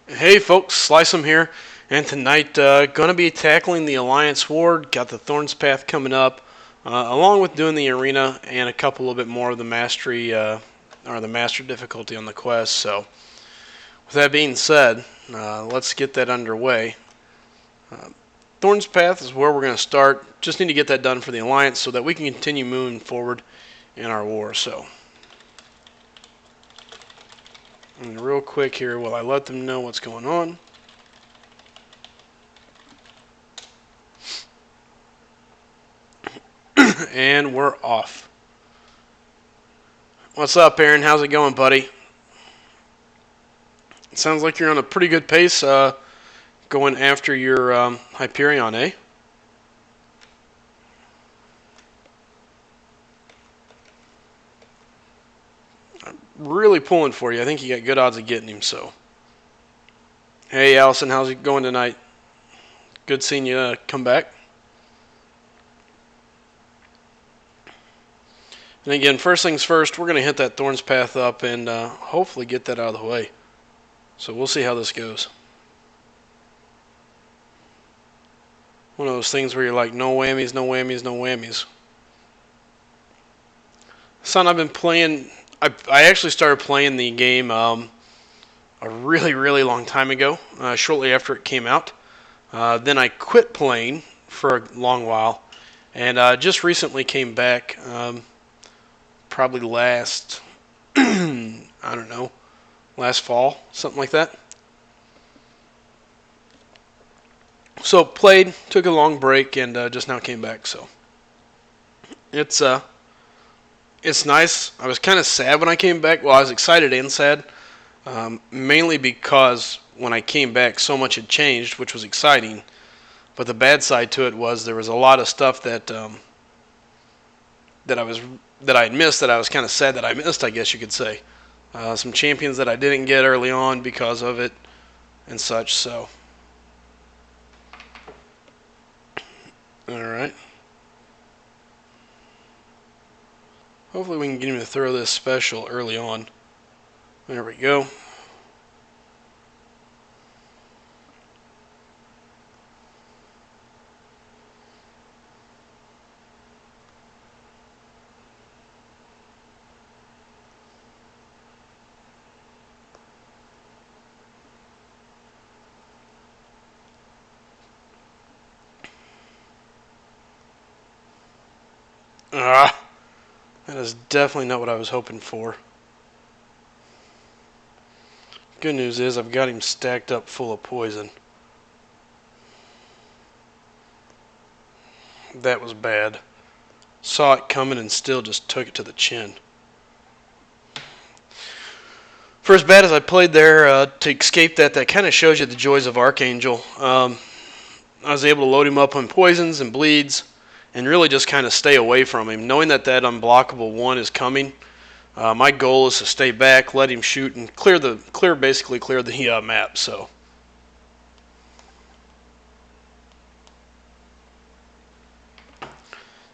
Hey folks, Slice 'em here, and tonight gonna be tackling the Alliance Ward. Got the Thorns path coming up, along with doing the arena and a couple bit more of the mastery or the master difficulty on the quest. So, with that being said, let's get that underway. Uh, Thorns path is where we're gonna start. Just need to get that done for the Alliance so that we can continue moving forward in our war. So, and real quick here, while I let them know what's going on. And we're off. What's up, Aaron? How's it going, buddy? It sounds like you're on a pretty good pace going after your Hyperion, eh? Really pulling for you. I think you got good odds of getting him, so. Hey, Allison, how's it going tonight? Good seeing you come back. And again, first things first, we're going to hit that Thorns path up and hopefully get that out of the way. So we'll see how this goes. One of those things where you're like, no whammies, no whammies, no whammies. Son, I've been playing. I actually started playing the game a really, really long time ago, shortly after it came out. Then I quit playing for a long while, and just recently came back. Probably last, I don't know, last fall, something like that. So played, took a long break, and just now came back. So it's nice. I was kind of sad when I came back. Well, I was excited and sad, mainly because when I came back, so much had changed, which was exciting. But the bad side to it was there was a lot of stuff that that I had missed that I was kind of sad that I missed, I guess you could say. Some champions that I didn't get early on because of it and such. So, all right. Hopefully we can get him to throw this special early on. There we go. Ah, that is definitely not what I was hoping for. Good news is I've got him stacked up full of poison. That was bad. Saw it coming and still just took it to the chin. For as bad as I played there to escape that, that kind of shows you the joys of Archangel. I was able to load him up on poisons and bleeds and really just kind of stay away from him. Knowing that that unblockable one is coming, my goal is to stay back, let him shoot, and basically clear the map. So.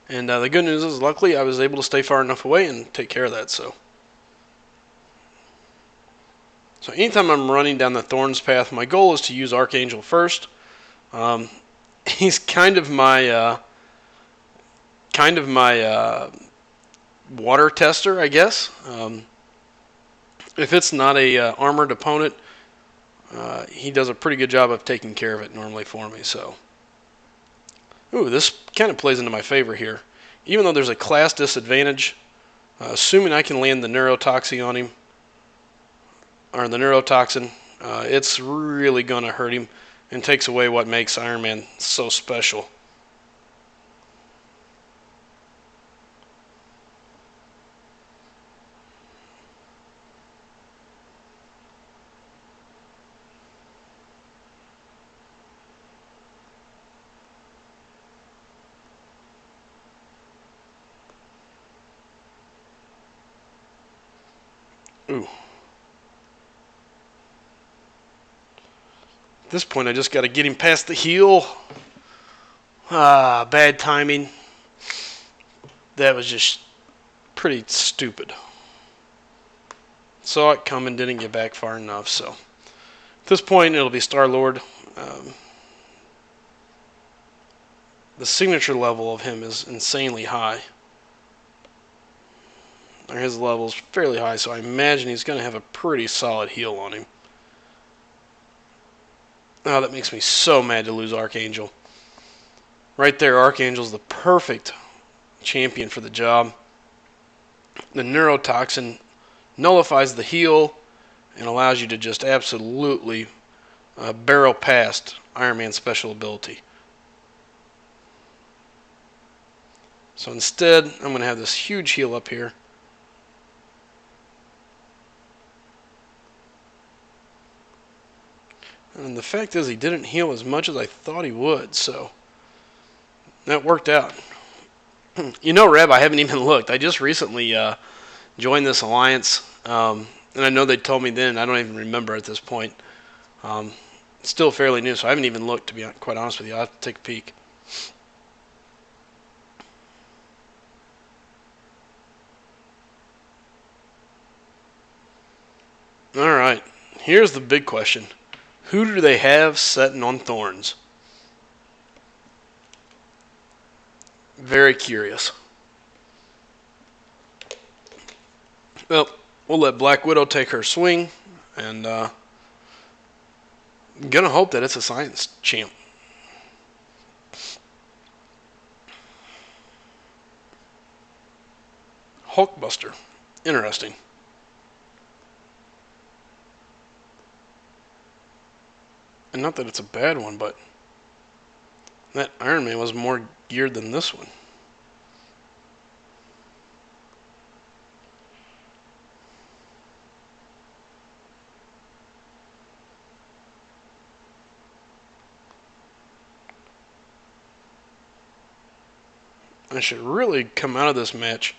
And the good news is, luckily, I was able to stay far enough away and take care of that. So anytime I'm running down the Thorns path, my goal is to use Archangel first. He's kind of my water tester, I guess. If it's not a armored opponent, he does a pretty good job of taking care of it normally for me. So, ooh, this kind of plays into my favor here. Even though there's a class disadvantage, assuming I can land the neurotoxin on him, or the neurotoxin, it's really gonna hurt him and takes away what makes Iron Man so special. Ooh. At this point, I just got to get him past the heel. Bad timing. That was just pretty stupid. Saw it coming, didn't get back far enough, so. At this point, it'll be Star-Lord. Um, the signature level of him is insanely high. Or his level is fairly high, so I imagine he's going to have a pretty solid heal on him. Oh, that makes me so mad to lose Archangel. Right there, Archangel's the perfect champion for the job. The neurotoxin nullifies the heal and allows you to just absolutely barrel past Iron Man's special ability. So instead, I'm going to have this huge heal up here. And the fact is, he didn't heal as much as I thought he would, so that worked out. You know, Reb, I haven't even looked. I just recently joined this alliance, and I know they told me then. I don't even remember at this point. Still fairly new, so I haven't even looked, to be quite honest with you. I'll have to take a peek. Alright, here's the big question. Who do they have setting on Thorns? Very curious. Well, we'll let Black Widow take her swing, and gonna hope that it's a science champ. Hulkbuster. Interesting. And not that it's a bad one, but that Iron Man was more geared than this one. I should really come out of this match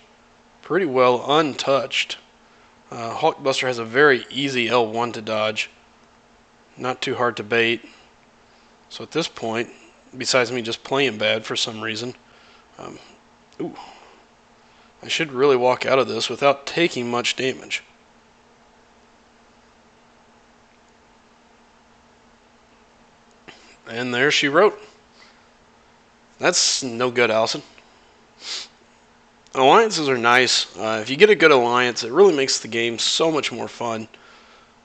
pretty well untouched. Hulkbuster has a very easy L1 to dodge. Not too hard to bait. So at this point, besides me just playing bad for some reason, ooh, I should really walk out of this without taking much damage. And there she wrote. That's no good, Allison. Alliances are nice. If you get a good alliance, it really makes the game so much more fun.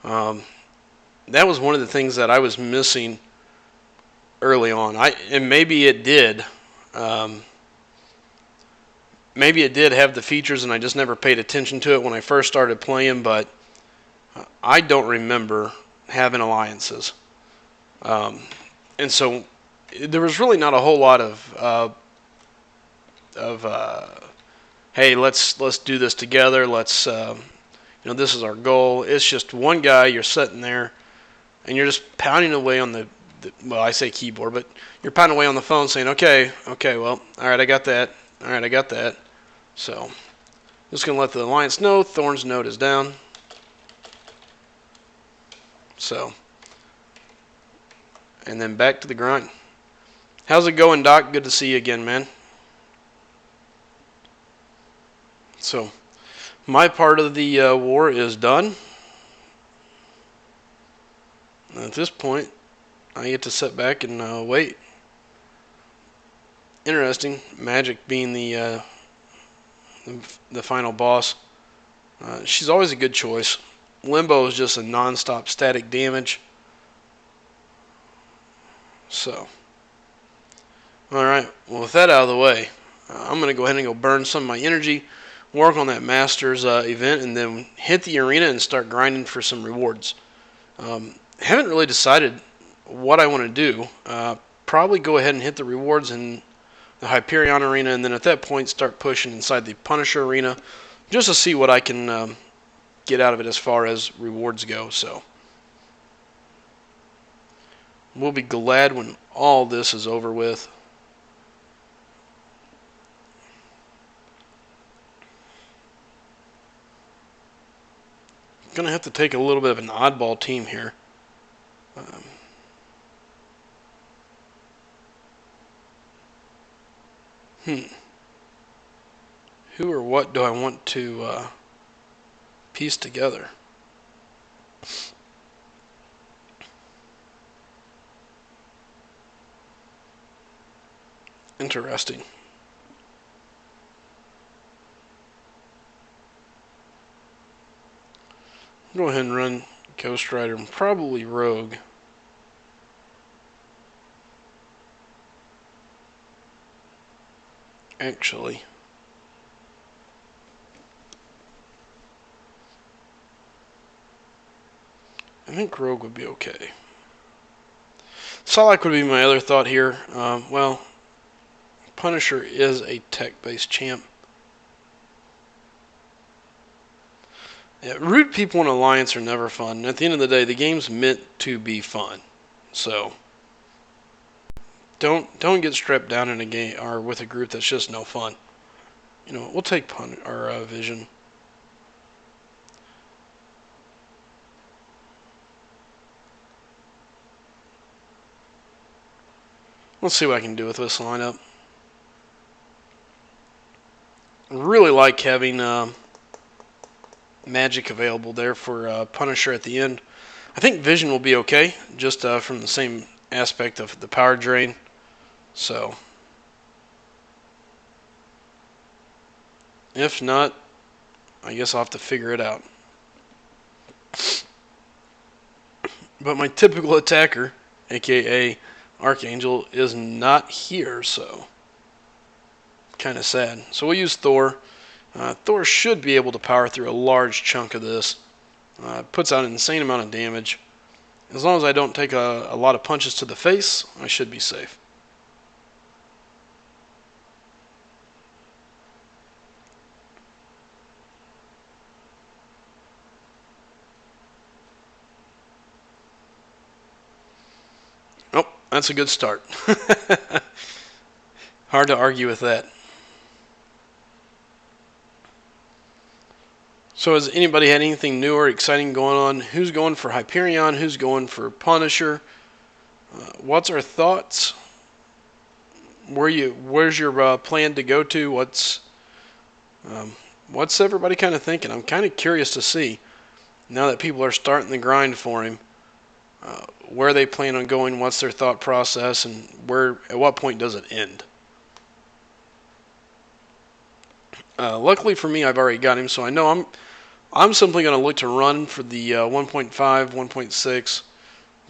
That was one of the things that I was missing early on. And maybe it did. Maybe it did have the features, and I just never paid attention to it when I first started playing. But I don't remember having alliances, and so there was really not a whole lot of hey, let's do this together. Let's this is our goal. It's just one guy. You're sitting there, and you're just pounding away on the well, I say keyboard, but you're pounding away on the phone, saying, okay, well, all right, I got that. All right, I got that. So, just gonna let the alliance know Thorns' node is down. So, and then back to the grind. How's it going, Doc? Good to see you again, man. So, my part of the war is done. At this point, I get to sit back and wait. Interesting. Magic being the final boss. She's always a good choice. Limbo is just a non-stop static damage. So, alright, well, with that out of the way, I'm going to go ahead and go burn some of my energy, work on that Masters event, and then hit the arena and start grinding for some rewards. Haven't really decided what I want to do. Probably go ahead and hit the rewards in the Hyperion arena, and then at that point start pushing inside the Punisher arena just to see what I can get out of it as far as rewards go. So we'll be glad when all this is over with. Gonna have to take a little bit of an oddball team here. Who or what do I want to piece together? Interesting. Go ahead and run Ghost Rider and probably Rogue. Actually, I think Rogue would be okay. Solak would be my other thought here. Well, Punisher is a tech-based champ. Yeah, rude people in Alliance are never fun. At the end of the day, the game's meant to be fun. So don't get strapped down in a game or with a group that's just no fun. You know, we'll take Vision. Let's see what I can do with this lineup. Really like having magic available there for Punisher at the end. I think Vision will be okay, just from the same aspect of the power drain. So, if not, I guess I'll have to figure it out. But my typical attacker, aka Archangel, is not here, so kind of sad. So we'll use Thor. Thor should be able to power through a large chunk of this. Puts out an insane amount of damage. As long as I don't take a lot of punches to the face, I should be safe. Oh, that's a good start. Hard to argue with that. So has anybody had anything new or exciting going on? Who's going for Hyperion? Who's going for Punisher? What's our thoughts? Where's your plan to go to? What's everybody kind of thinking? I'm kind of curious to see, now that people are starting the grind for him, where they plan on going, what's their thought process, and at what point does it end? Luckily for me, I've already got him, so I know I'm simply going to look to run for the 1.5, 1.6,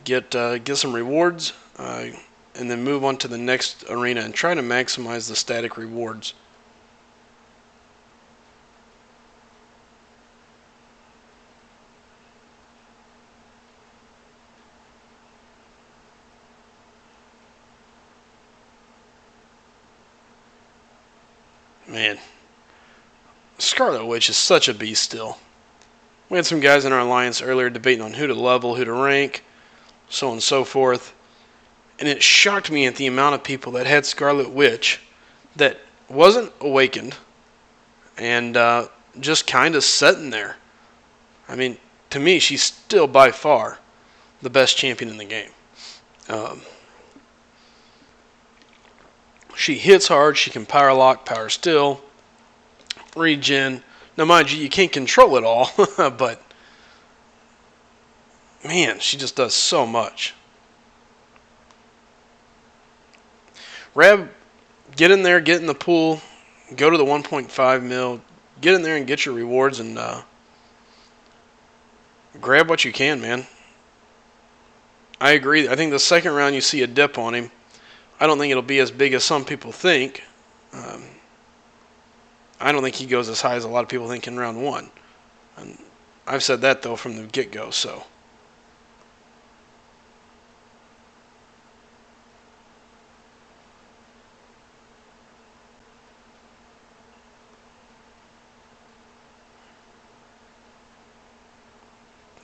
get some rewards, and then move on to the next arena and try to maximize the static rewards. Man, Scarlet Witch is such a beast still. We had some guys in our alliance earlier debating on who to level, who to rank, so on and so forth. And it shocked me at the amount of people that had Scarlet Witch that wasn't awakened and just kind of sitting there. I mean, to me, she's still by far the best champion in the game. She hits hard. She can power lock, power steal, regen. Now, mind you, you can't control it all, but man, she just does so much. Rab, get in there, get in the pool, go to the 1.5 mil, get in there and get your rewards and grab what you can, man. I agree. I think the second round you see a dip on him. I don't think it'll be as big as some people think. I don't think he goes as high as a lot of people think in round one. And I've said that, though, from the get-go, so.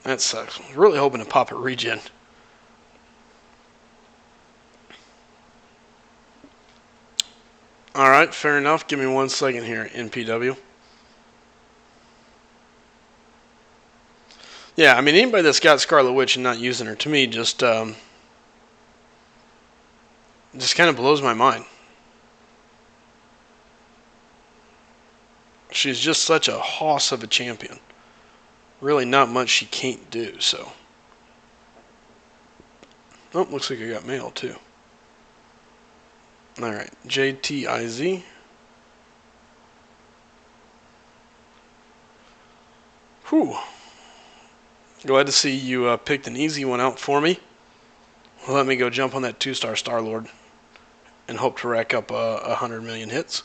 That sucks. I was really hoping to pop a regen. Alright, fair enough. Give me 1 second here, NPW. Yeah, I mean, anybody that's got Scarlet Witch and not using her, to me, just kind of blows my mind. She's just such a hoss of a champion. Really not much she can't do, so. Oh, looks like I got mail, too. All right, JTIZ. Whew. Glad to see you picked an easy one out for me. Well, let me go jump on that 2-star Star-Lord and hope to rack up 100 million hits.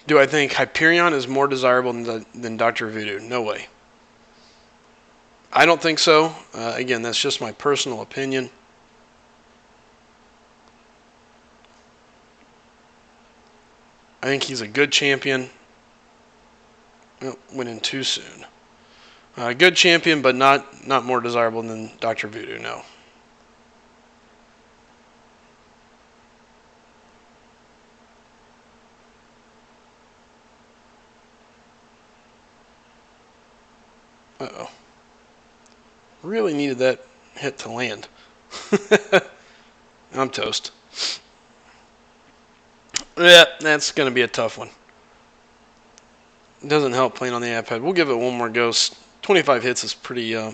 Do I think Hyperion is more desirable than Dr. Voodoo? No way. I don't think so. Again, that's just my personal opinion. I think he's a good champion. Oh, went in too soon. Good champion, but not more desirable than Dr. Voodoo, no. Uh-oh. Really needed that hit to land. I'm toast. Yeah, that's going to be a tough one. Doesn't help playing on the iPad. We'll give it one more go. 25 hits is pretty low,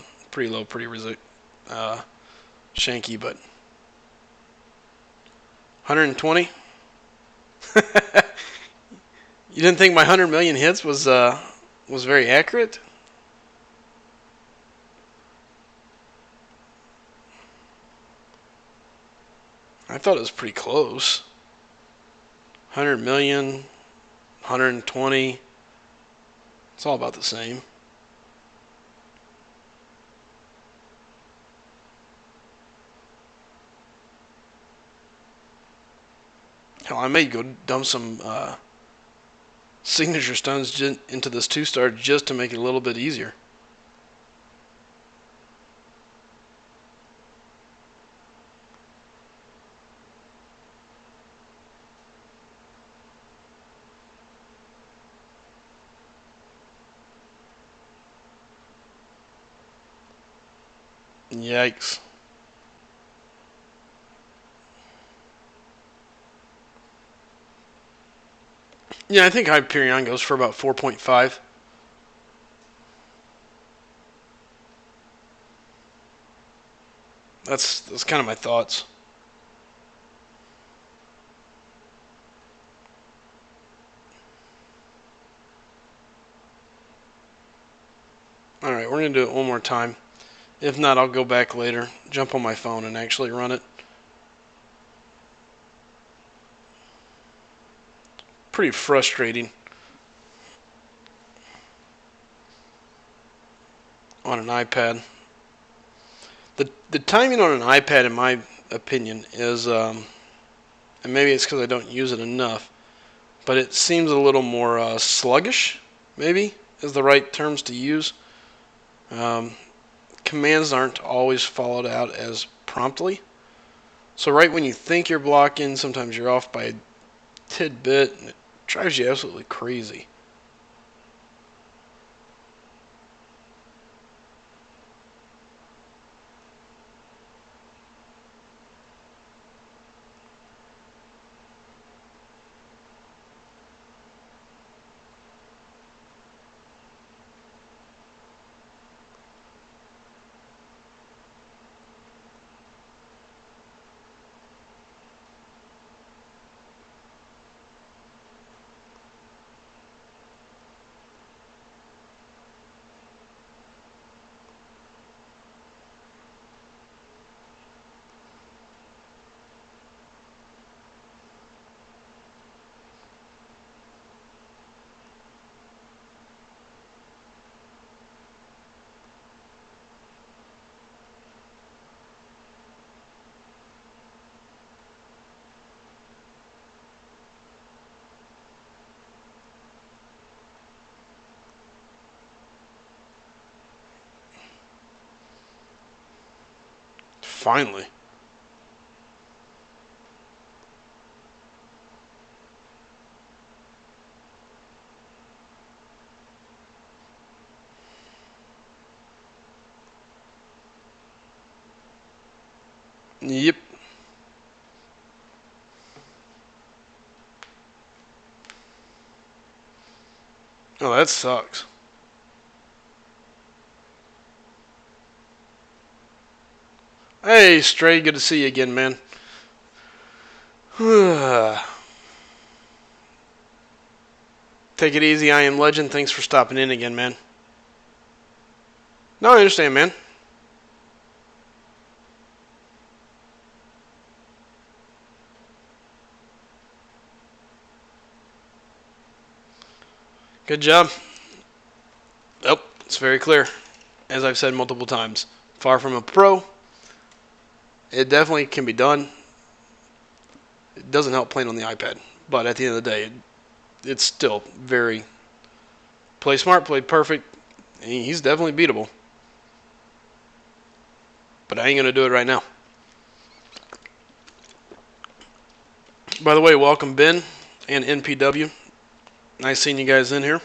pretty shanky, but 120. You didn't think my 100 million hits was very accurate? I thought it was pretty close. 100 million, 120. It's all about the same. Hell, I may go dump some signature stones into this 2-star just to make it a little bit easier. Yikes. Yeah, I think Hyperion goes for about 4.5. That's kind of my thoughts. All right, we're going to do it one more time. If not, I'll go back later, jump on my phone, and actually run it. Pretty frustrating on an iPad. The timing on an iPad, in my opinion, is, and maybe it's because I don't use it enough, but it seems a little more sluggish, maybe, is the right terms to use. Um, Commands aren't always followed out as promptly. So right when you think you're blocking, sometimes you're off by a tidbit, and it drives you absolutely crazy. Finally. Yep. Oh, that sucks. Hey, Stray, good to see you again, man. Take it easy, I am Legend. Thanks for stopping in again, man. No, I understand, man. Good job. Oh, it's very clear. As I've said multiple times, far from a pro. It definitely can be done. It doesn't help playing on the iPad, but at the end of the day, it's still very play smart, play perfect. He's definitely beatable. But I ain't gonna do it right now. By the way, welcome Ben and NPW. Nice seeing you guys in here.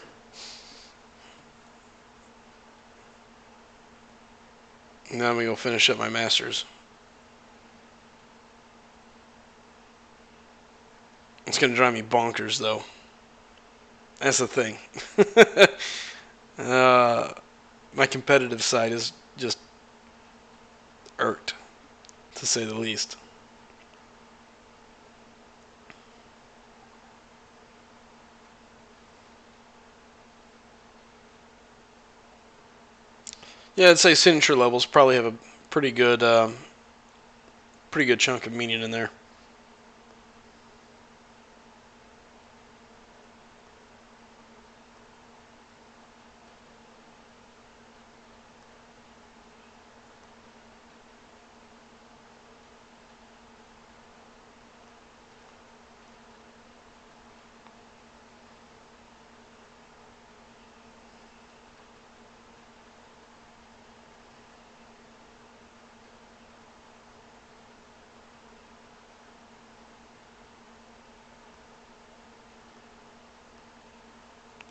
Now I'm gonna go finish up my masters. It's gonna drive me bonkers though. That's the thing. My competitive side is just irked, to say the least. Yeah, I'd say signature levels probably have a pretty good, pretty good chunk of meaning in there.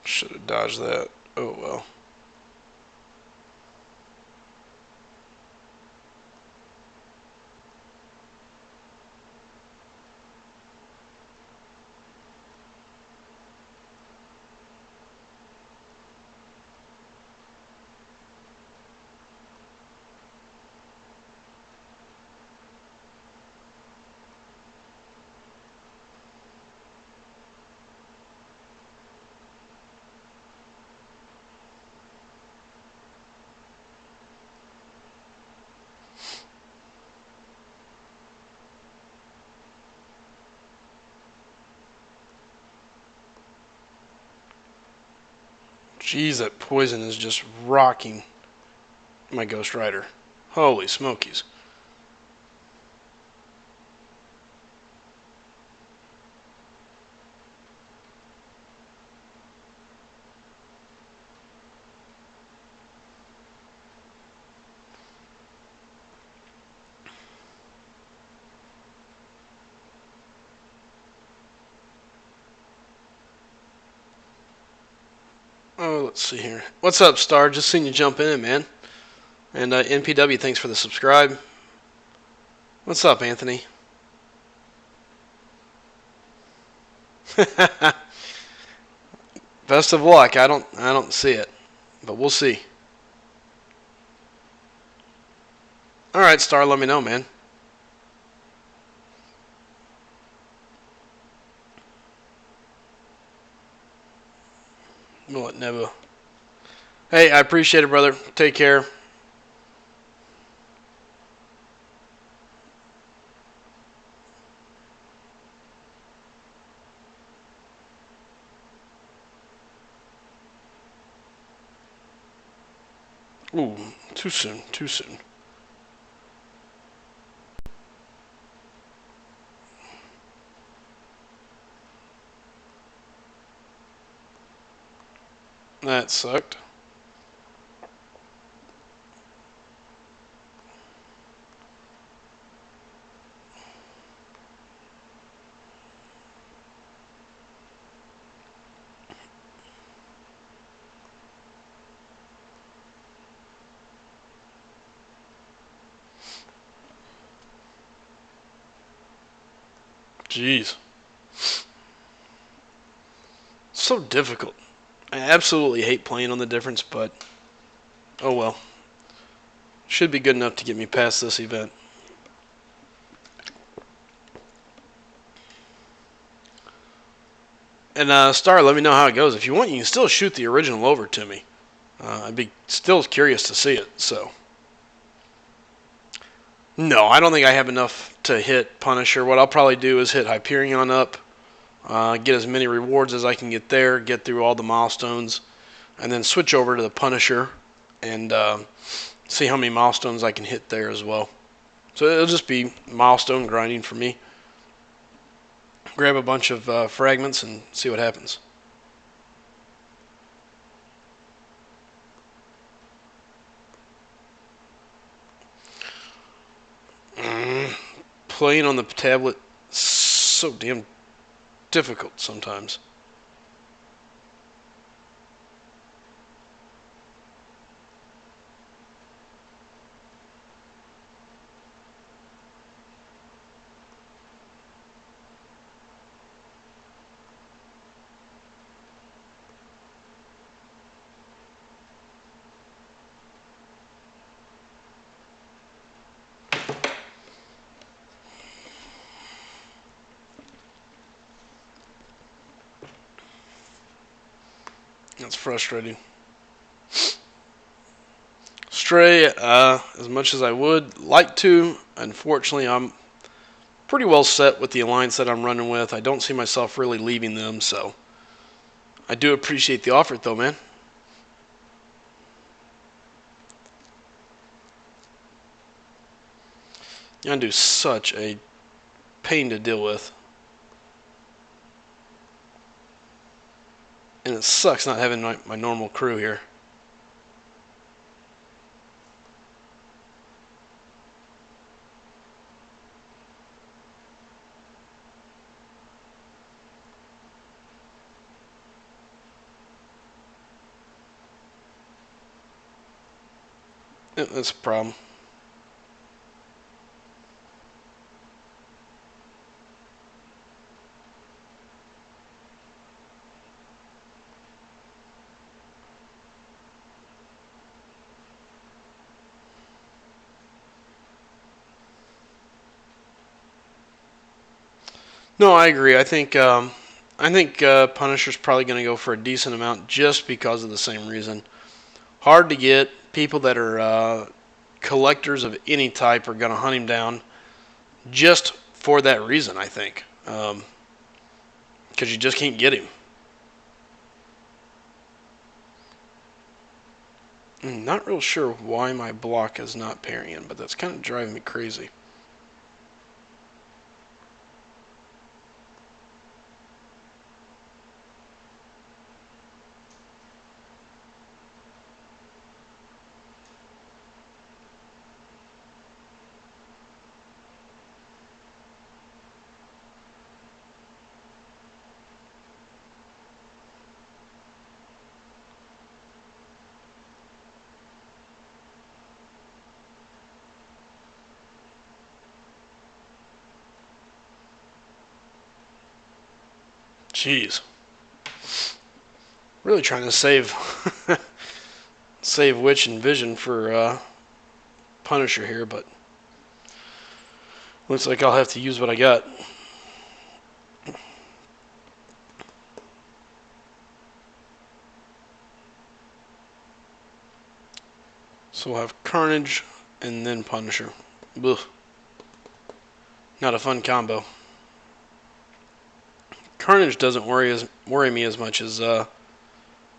Should have dodged that. Oh well. Jeez, that poison is just rocking my Ghost Rider. Holy smokies. Oh, let's see here. What's up, Star? Just seen you jump in, man. And NPW, thanks for the subscribe. What's up, Anthony? Best of luck. I don't see it, but we'll see. All right, Star, let me know, man. We'll let Nebu. Hey, I appreciate it, brother. Take care. Ooh, too soon. Too soon. That sucked. Jeez. So difficult. I absolutely hate playing on the difference, but oh well. Should be good enough to get me past this event. And Star, let me know how it goes. If you want, you can still shoot the original over to me. I'd be still curious to see it. So, no, I don't think I have enough to hit Punisher. What I'll probably do is hit Hyperion up, get as many rewards as I can get there, get through all the milestones, and then switch over to the Punisher and see how many milestones I can hit there as well. So it'll just be milestone grinding for me. Grab a bunch of fragments and see what happens. Playing on the tablet so damn difficult sometimes. That's frustrating. Stray, as much as I would like to, unfortunately, I'm pretty well set with the alliance that I'm running with. I don't see myself really leaving them, so I do appreciate the offer, though, man. Yondu's such a pain to deal with. And it sucks not having my normal crew here. That's a problem. No, I agree. I think Punisher's probably going to go for a decent amount just because of the same reason. Hard to get. People that are collectors of any type are going to hunt him down just for that reason, I think. Because you just can't get him. Not real sure why my block is not parrying, but that's kind of driving me crazy. Jeez. Really trying to save save Witch and Vision for Punisher here, but looks like I'll have to use what I got. So we'll have Carnage and then Punisher. Ugh. Not a fun combo. Carnage doesn't worry me as much as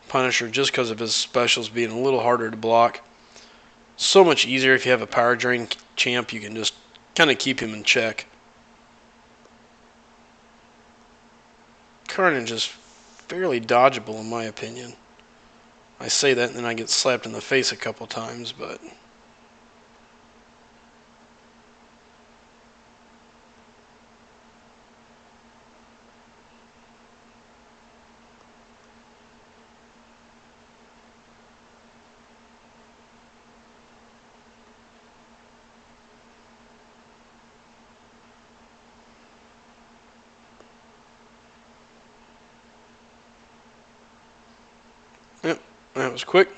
Punisher just because of his specials being a little harder to block. So much easier if you have a power drain champ. You can just kind of keep him in check. Carnage is fairly dodgeable in my opinion. I say that and then I get slapped in the face a couple times, but yep, that was quick.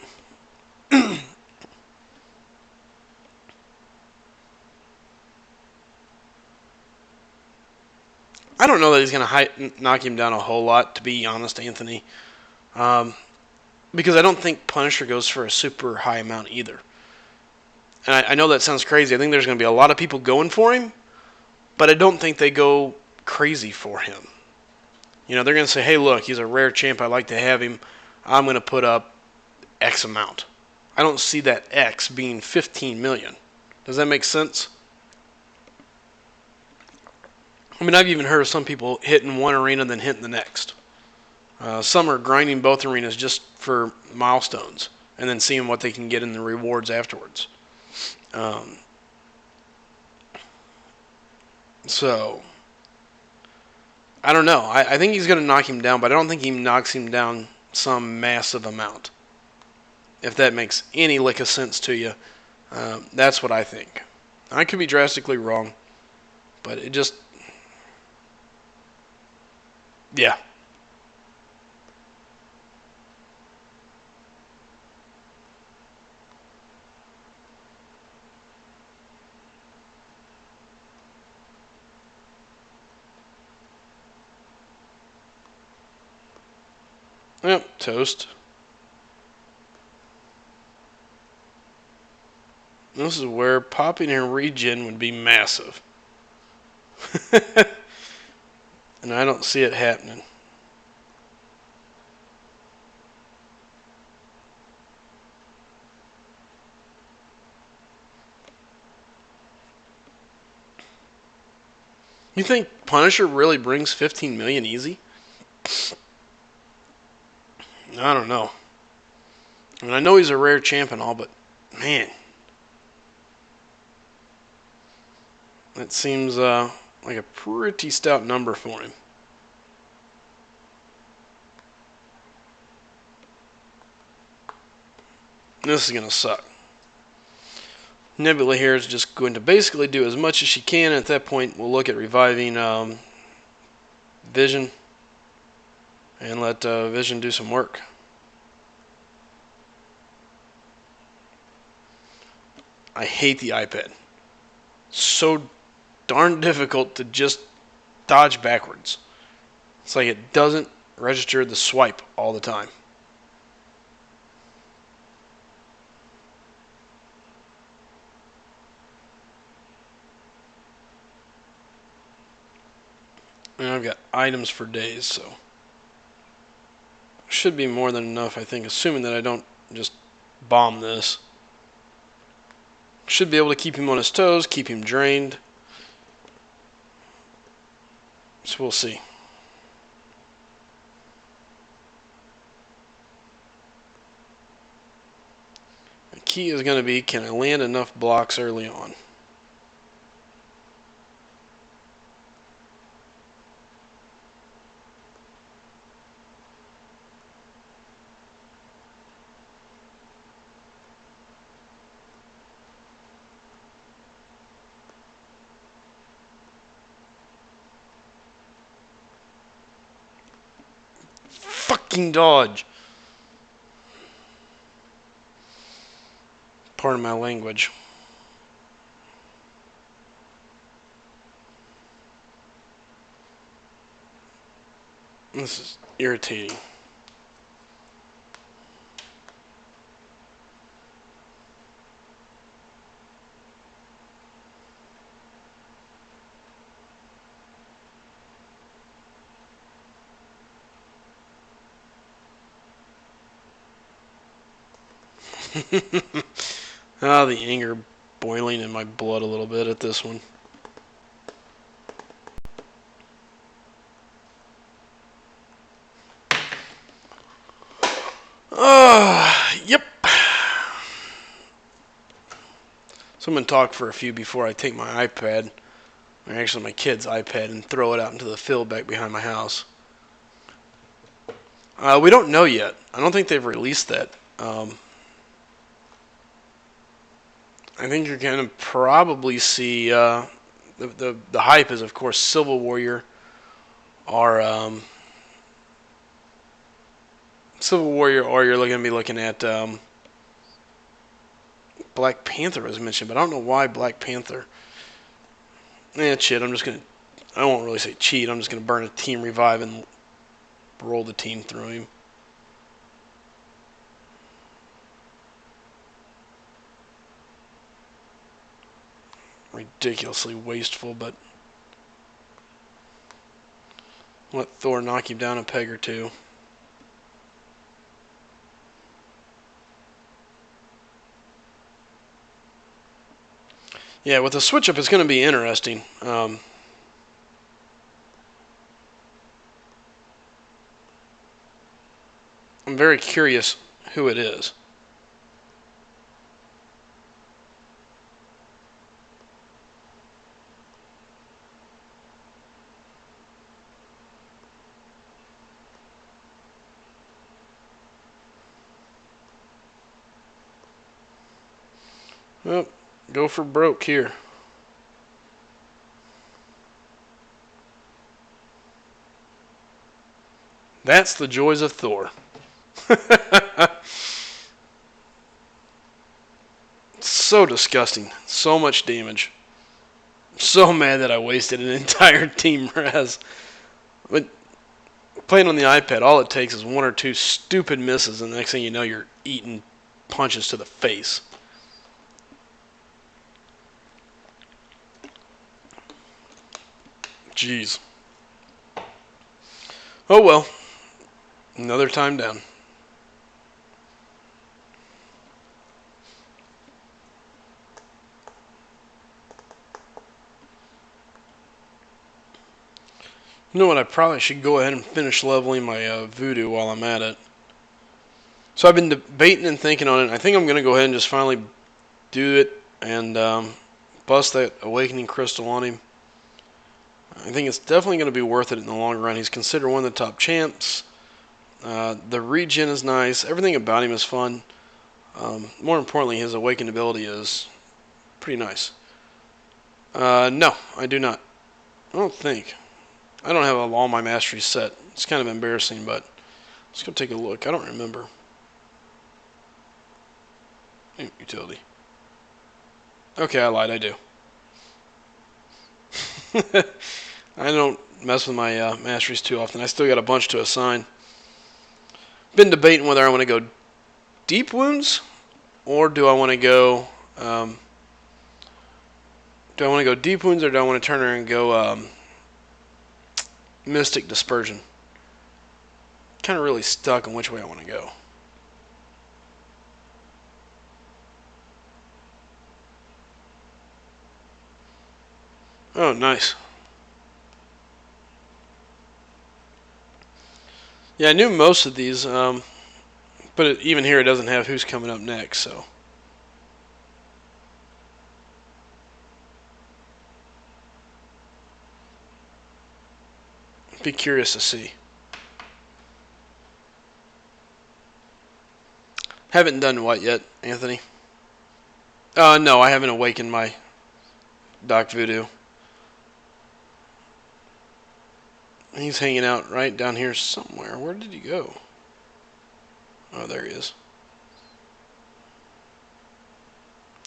I don't know that he's going to knock him down a whole lot, to be honest, Anthony. Um, because I don't think Punisher goes for a super high amount either. And I know that sounds crazy. I think there's going to be a lot of people going for him, but I don't think they go crazy for him. They're going to say, hey, look, he's a rare champ. I'd like to have him. I'm going to put up X amount. I don't see that X being 15 million. Does that make sense? I mean, I've even heard of some people hitting one arena and then hitting the next. Some are grinding both arenas just for milestones and then seeing what they can get in the rewards afterwards. So, I don't know. I think he's going to knock him down, but I don't think he knocks him down some massive amount. If that makes any lick of sense to you, that's what I think. I could be drastically wrong, but it just, yeah. Yep, toast. This is where popping and regen would be massive. And I don't see it happening. You think Punisher really brings 15 million easy? I don't know. I mean, I know he's a rare champ and all, but man, that seems like a pretty stout number for him. This is going to suck. Nebula here is just going to basically do as much as she can. At that point, we'll look at reviving Vision and let Vision do some work. I hate the iPad. So darn difficult to just dodge backwards. It's like it doesn't register the swipe all the time. And I've got items for days, so should be more than enough, I think, assuming that I don't just bomb this. Should be able to keep him on his toes, keep him drained. So we'll see. The key is going to be, can I land enough blocks early on? Fucking dodge. Pardon my language. This is irritating. The anger boiling in my blood a little bit at this one. Yep. So I'm going to talk for a few before I take my iPad, or actually my kid's iPad, and throw it out into the field back behind my house. We don't know yet. I don't think they've released that. I think you're going to probably see the hype is, of course, Civil Warrior or you're going to be looking at Black Panther was mentioned, but I don't know why Black Panther. Shit, I'm just going to I won't really say cheat. I'm just going to burn a team revive and roll the team through him. Ridiculously wasteful, but let Thor knock him down a peg or two. Yeah, with the switch up, it's going to be interesting. I'm very curious who it is. Well, go for broke here. That's the joys of Thor. So disgusting. So much damage. So mad that I wasted an entire team res. But playing on the iPad, all it takes is one or two stupid misses, and the next thing you know, you're eating punches to the face. Jeez. Oh well. Another time down. You know what? I probably should go ahead and finish leveling my voodoo while I'm at it. So I've been debating and thinking on it. I think I'm going to go ahead and just finally do it and bust that awakening crystal on him. I think it's definitely going to be worth it in the long run. He's considered one of the top champs. The regen is nice. Everything about him is fun. More importantly, his awakened ability is pretty nice. No, I do not. I don't think. I don't have all my masteries set. It's kind of embarrassing, but let's go take a look. I don't remember. Utility. Okay, I lied. I do. I don't mess with my masteries too often. I still got a bunch to assign. Been debating whether I want to go deep wounds or do I want to go deep wounds or do I want to turn around and go mystic dispersion? Kind of really stuck on which way I want to go. Oh, nice. Yeah, I knew most of these, but even here it doesn't have who's coming up next, so. Be curious to see. Haven't done what yet, Anthony? No, I haven't awakened my Doc Voodoo. He's hanging out right down here somewhere. Where did he go? Oh, there he is.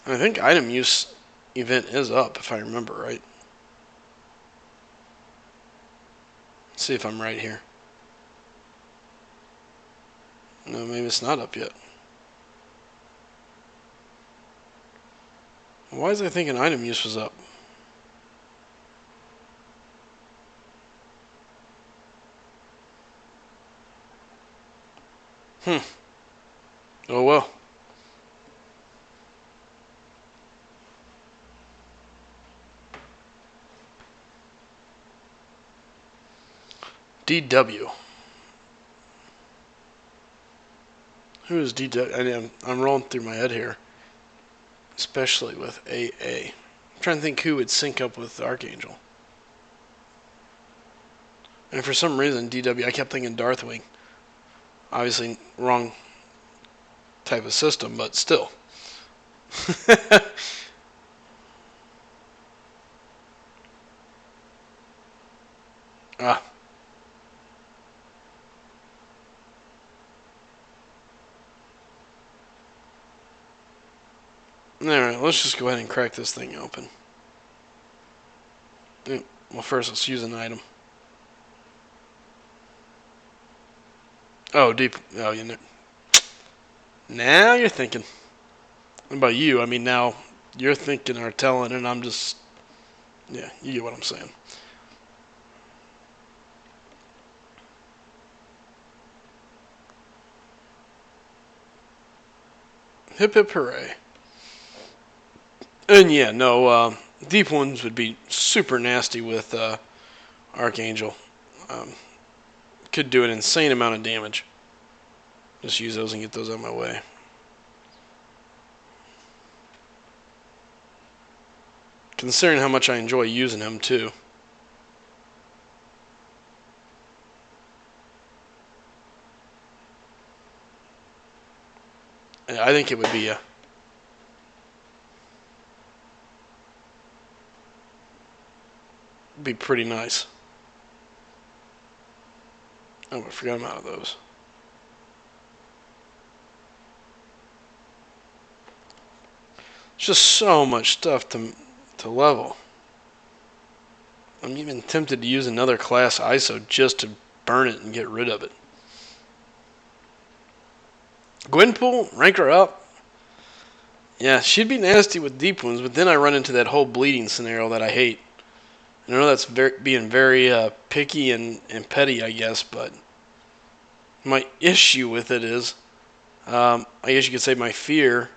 I think item use event is up, if I remember right. Let's see if I'm right here. No, maybe it's not up yet. Why is I thinking item use was up? Oh well. DW. Who is DW? I'm rolling through my head here. Especially with AA. I'm trying to think who would sync up with Archangel. And for some reason, DW, I kept thinking Darthwing. Obviously, wrong type of system, but still. Ah. Alright, let's just go ahead and crack this thing open. Well, first let's use an item. Oh, deep. Oh, you know. Now you're thinking. What about you? I mean, now you're thinking or telling, and I'm just. Yeah, you get what I'm saying. Hip hip hooray. And yeah, no, deep ones would be super nasty with Archangel. Um, could do an insane amount of damage. Just use those and get those out of my way. Considering how much I enjoy using him too. I think it would be pretty nice. Oh, I forgot I'm out of those. It's just so much stuff to level. I'm even tempted to use another class ISO just to burn it and get rid of it. Gwenpool, rank her up. Yeah, she'd be nasty with deep wounds, but then I run into that whole bleeding scenario that I hate. I know that's being very picky and petty, I guess, but my issue with it is, I guess you could say my fear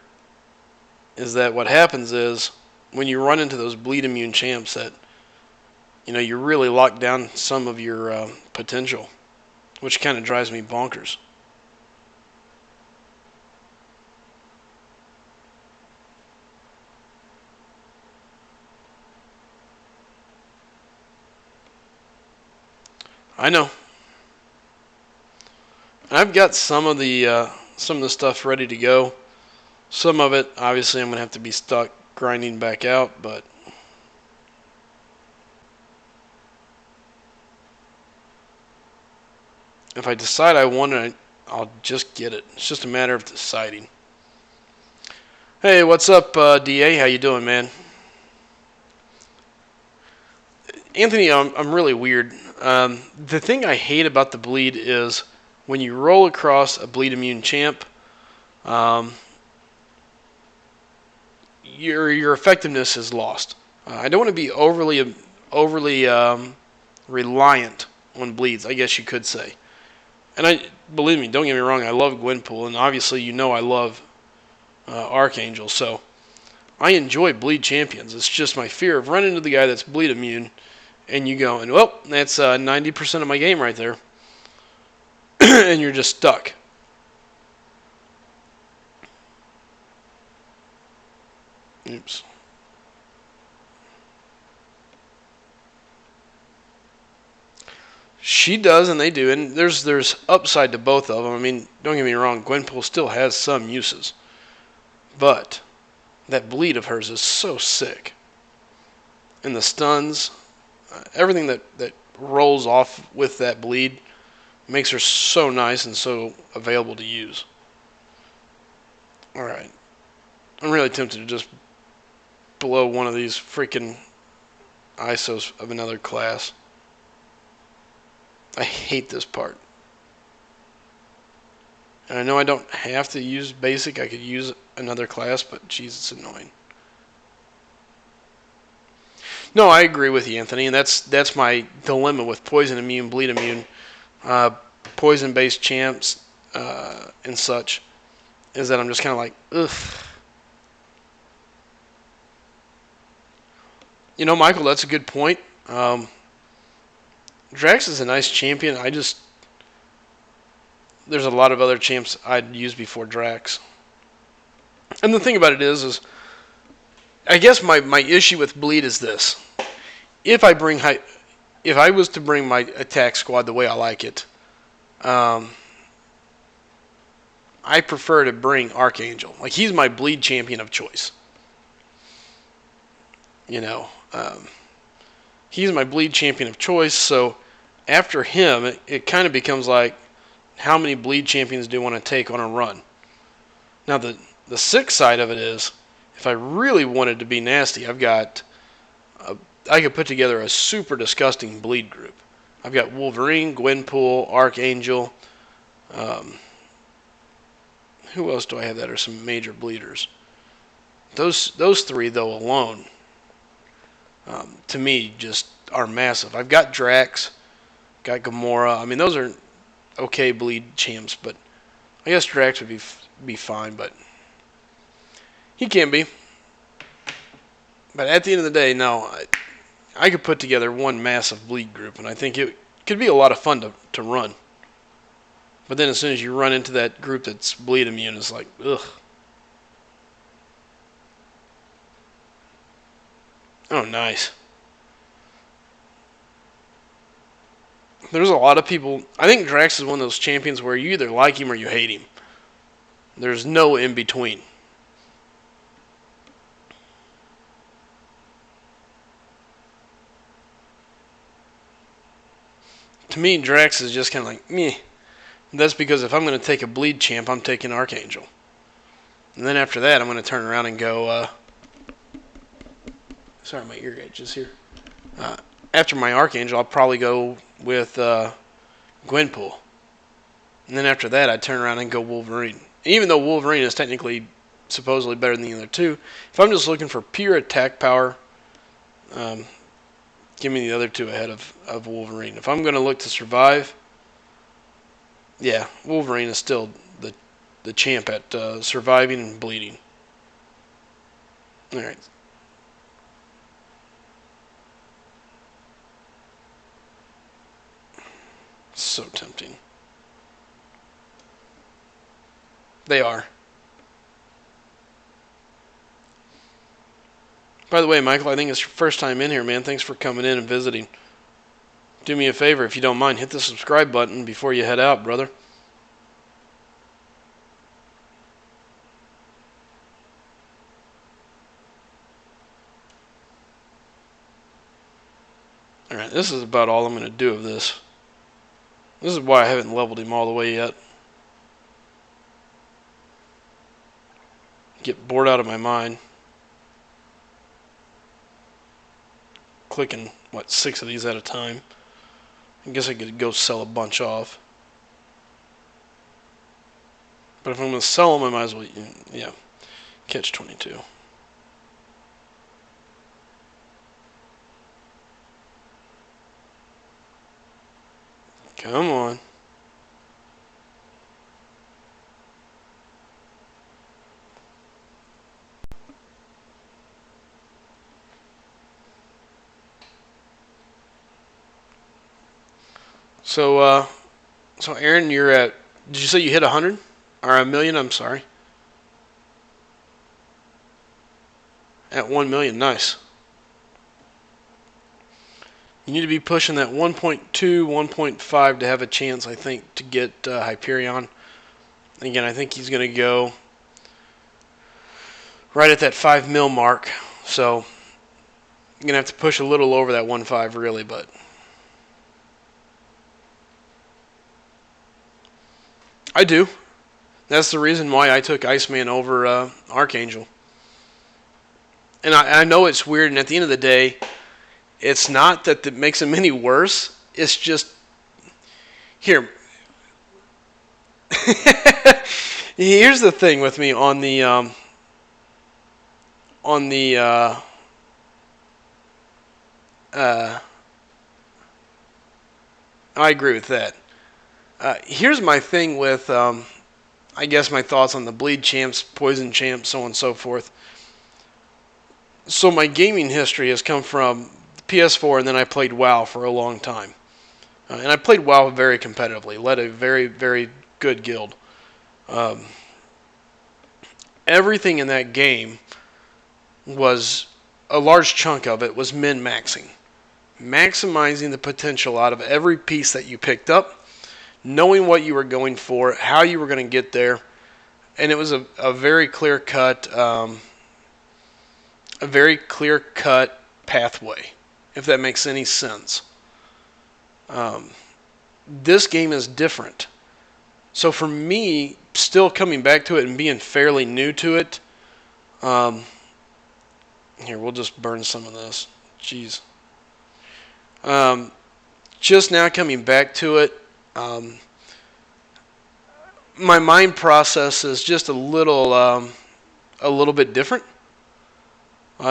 is that what happens is when you run into those bleed immune champs that, you really lock down some of your potential, which kind of drives me bonkers. I know. I've got some of the stuff ready to go. Some of it, obviously, I'm gonna have to be stuck grinding back out, but if I decide I want it, I'll just get it. It's just a matter of deciding. Hey, what's up, DA? How you doing, man? Anthony, I'm really weird. The thing I hate about the bleed is when you roll across a bleed immune champ, um, your effectiveness is lost. I don't want to be overly reliant on bleeds, I guess you could say. And believe me, don't get me wrong, I love Gwenpool, and obviously I love Archangel, so I enjoy bleed champions. It's just my fear of running into the guy that's bleed immune, and you go, and well, that's 90% of my game right there, and you're just stuck. Oops. She does, and they do, and there's upside to both of them. I mean, don't get me wrong, Gwenpool still has some uses, but that bleed of hers is so sick, and the stuns, everything that rolls off with that bleed makes her so nice and so available to use. All right, I'm really tempted to just blow one of these freaking ISOs of another class. I hate this part. And I know I don't have to use basic. I could use another class, but geez, it's annoying. No, I agree with you, Anthony, and that's my dilemma with poison immune, bleed immune, uh, poison-based champs, and such, is that I'm just kind of like, ugh. Michael, that's a good point. Drax is a nice champion. There's a lot of other champs I'd use before Drax. And the thing about it is I guess my issue with bleed is this: if I was to bring my attack squad the way I like it, I prefer to bring Archangel. Like, he's my bleed champion of choice. He's my bleed champion of choice. So after him, it kind of becomes like, how many bleed champions do you want to take on a run? Now, the sick side of it is, if I really wanted to be nasty, I've got I could put together a super disgusting bleed group. I've got Wolverine, Gwenpool, Archangel. Um, who else do I have that are some major bleeders? Those three though alone, to me, just are massive. I've got Drax, got Gamora. I mean, those are okay bleed champs, but I guess Drax would be fine, but he can be. But at the end of the day, no, I could put together one massive bleed group, and I think it could be a lot of fun to run. But then as soon as you run into that group that's bleed immune, it's like, ugh. Oh, nice. There's a lot of people. I think Drax is one of those champions where you either like him or you hate him. There's no in between. To me, Drax is just kind of like, meh. That's because if I'm going to take a bleed champ, I'm taking Archangel. And then after that, I'm going to turn around and go, sorry, my ear gauge is here. After my Archangel, I'll probably go with Gwenpool. And then after that, I'd turn around and go Wolverine. Even though Wolverine is technically supposedly better than the other two, if I'm just looking for pure attack power, give me the other two ahead of Wolverine. If I'm going to look to survive, yeah, Wolverine is still the champ at surviving and bleeding. All right. So tempting. They are. By the way, Michael, I think it's your first time in here, man. Thanks for coming in and visiting. Do me a favor, if you don't mind, hit the subscribe button before you head out, brother. Alright, this is about all I'm going to do of this. This is why I haven't leveled him all the way yet. Get bored out of my mind. Clicking, 6 of these at a time. I guess I could go sell a bunch off. But if I'm going to sell them, I might as well, yeah, catch 22. Come on. So Aaron, you're at, did you say you hit 100? Or a million, I'm sorry. At 1 million, nice. You need to be pushing that 1.2, 1.5 to have a chance, I think, to get Hyperion. Again, I think he's going to go right at that 5 mil mark. So, you're going to have to push a little over that 1.5 really, but I do. That's the reason why I took Iceman over Archangel. And I know it's weird, and at the end of the day, it's not that it makes him any worse. It's just, here. Here's the thing with me on the I agree with that. Here's my thing with, I guess, my thoughts on the bleed champs, poison champs, so on and so forth. So my gaming history has come from PS4, and then I played WoW for a long time. And I played WoW very competitively, led a very, very good guild. Everything in that game was, a large chunk of it was min-maxing. Maximizing the potential out of every piece that you picked up, knowing what you were going for, how you were going to get there, and it was a very clear-cut pathway, if that makes any sense. This game is different. So for me, still coming back to it and being fairly new to it, here, we'll just burn some of this. Jeez. Just now coming back to it, my mind process is just a little bit different.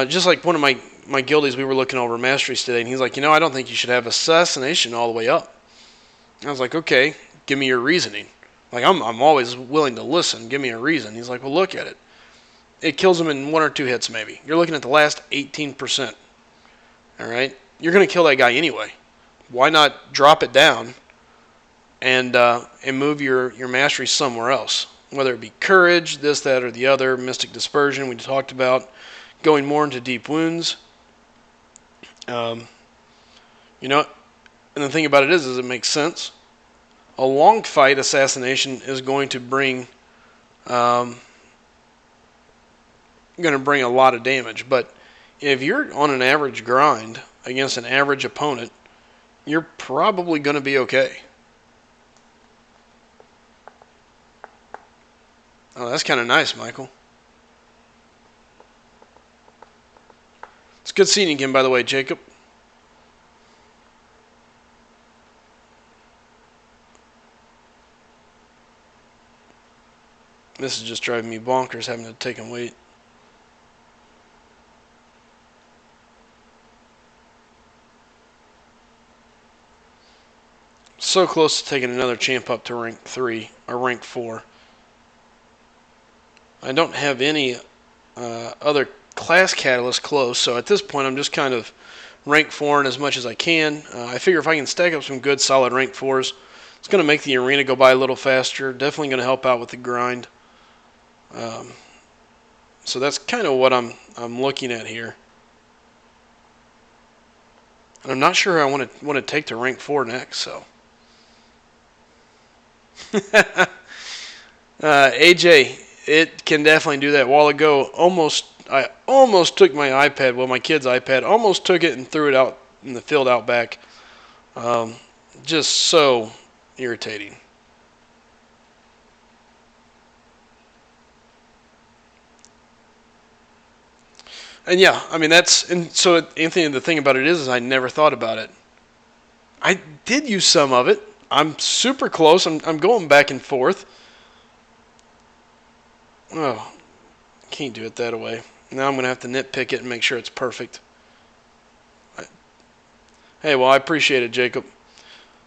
Just like one of my guildies, we were looking over masteries today, and he's like, I don't think you should have assassination all the way up. I was like, okay, give me your reasoning. Like, I'm always willing to listen. Give me a reason. He's like, well, look at it. It kills him in 1 or 2 hits, maybe. You're looking at the last 18%. All right? You're going to kill that guy anyway. Why not drop it down and move your mastery somewhere else? Whether it be courage, this, that, or the other, mystic dispersion we talked about, going more into deep wounds. And the thing about it is it makes sense. A long fight assassination is going to bring a lot of damage. But if you're on an average grind against an average opponent, you're probably going to be okay. Oh, that's kind of nice, Michael. It's good seeing you again, by the way, Jacob. This is just driving me bonkers having to take and wait. So close to taking another champ up to rank 3 or rank 4. I don't have any other class catalysts close, so at this point I'm just kind of rank 4 as much as I can. I figure if I can stack up some good solid rank 4s, it's going to make the arena go by a little faster. Definitely going to help out with the grind. So that's kind of what I'm looking at here. And I'm not sure I want to take to rank 4 next, so. AJ, it can definitely do that. A while ago, I almost took my iPad, my kid's iPad, almost took it and threw it out in the field out back. Just so irritating. And yeah, I mean so Anthony, the thing about it is I never thought about it. I did use some of it. I'm super close. I'm going back and forth. Oh, can't do it that way. Now I'm going to have to nitpick it and make sure it's perfect. Hey, well, I appreciate it, Jacob.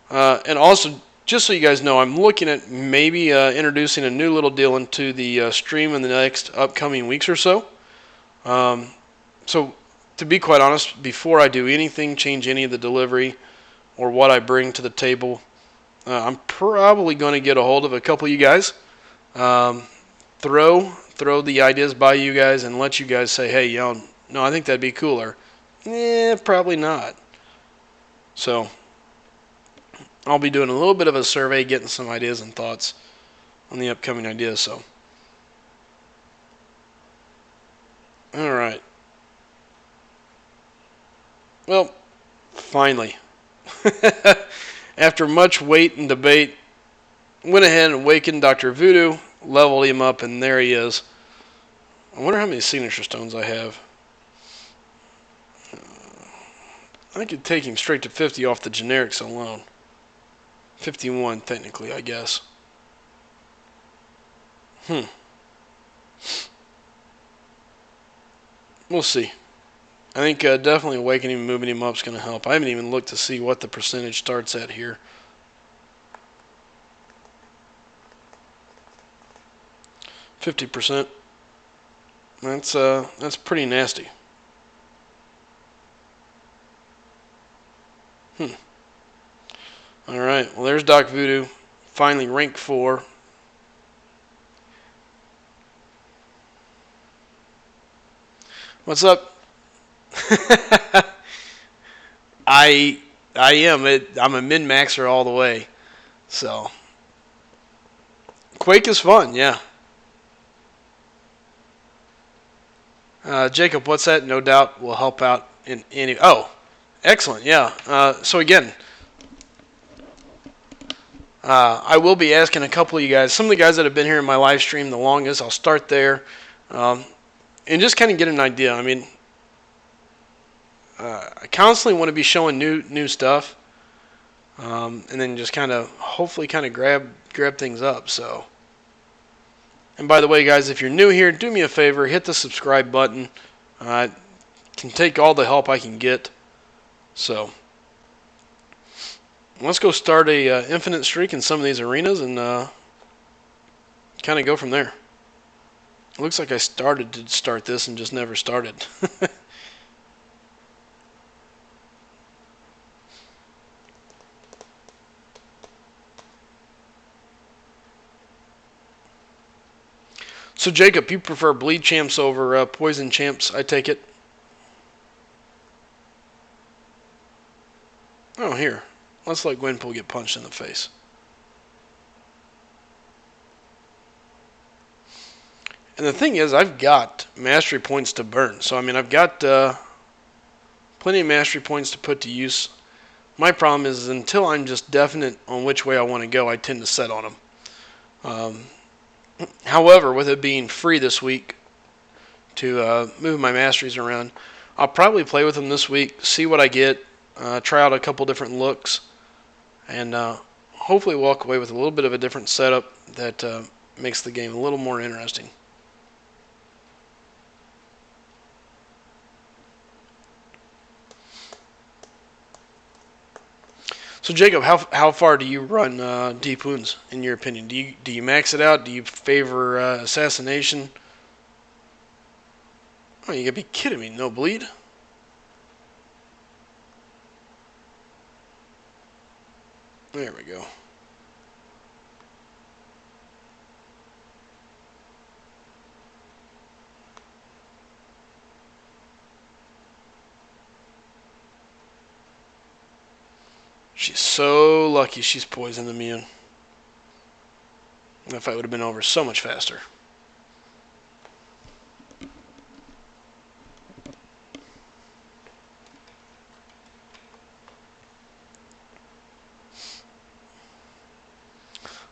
And also, just so you guys know, I'm looking at maybe introducing a new little deal into the stream in the next upcoming weeks or so. So, to be quite honest, before I do anything, change any of the delivery or what I bring to the table, I'm probably going to get a hold of a couple of you guys, throw the ideas by you guys, and let you guys say, hey, no, I think that'd be cooler. Probably not. So, I'll be doing a little bit of a survey, getting some ideas and thoughts on the upcoming ideas. So, all right. Well, finally, after much wait and debate, went ahead and awakened Dr. Voodoo, leveled him up, and there he is. I wonder how many signature stones I have. I could take him straight to 50 off the generics alone. 51, technically, I guess. We'll see. I think definitely awakening and moving him up is going to help. I haven't even looked to see what the percentage starts at here. 50%. That's pretty nasty. All right. Well, there's Doc Voodoo. Finally, rank 4. What's up? I am. I'm a min-maxer all the way. So, Quake is fun, yeah. Jacob, what's that? No doubt will help out in any... Oh, excellent, yeah. So again, I will be asking a couple of you guys, some of the guys that have been here in my live stream the longest, I'll start there, and just kind of get an idea. I mean, I constantly want to be showing new stuff, and then just kind of hopefully kind of grab things up. So, and by the way, guys, if you're new here, do me a favor, hit the subscribe button. I can take all the help I can get. So, let's go start a infinite streak in some of these arenas and kind of go from there. It looks like I started to start this and just never started. So, Jacob, you prefer bleed champs over poison champs, I take it? Oh, here. Let's let Gwenpool get punched in the face. And the thing is, I've got mastery points to burn. So, I mean, I've got plenty of mastery points to put to use. My problem is until I'm just definite on which way I want to go, I tend to set on them. However, with it being free this week to move my masteries around, I'll probably play with them this week, see what I get, try out a couple different looks, and hopefully walk away with a little bit of a different setup that makes the game a little more interesting. So Jacob, how far do you run deep wounds in your opinion? Do you max it out? Do you favor assassination? Oh, you gotta be kidding me! No bleed? There we go. She's so lucky she's poison immune. That fight would have been over so much faster.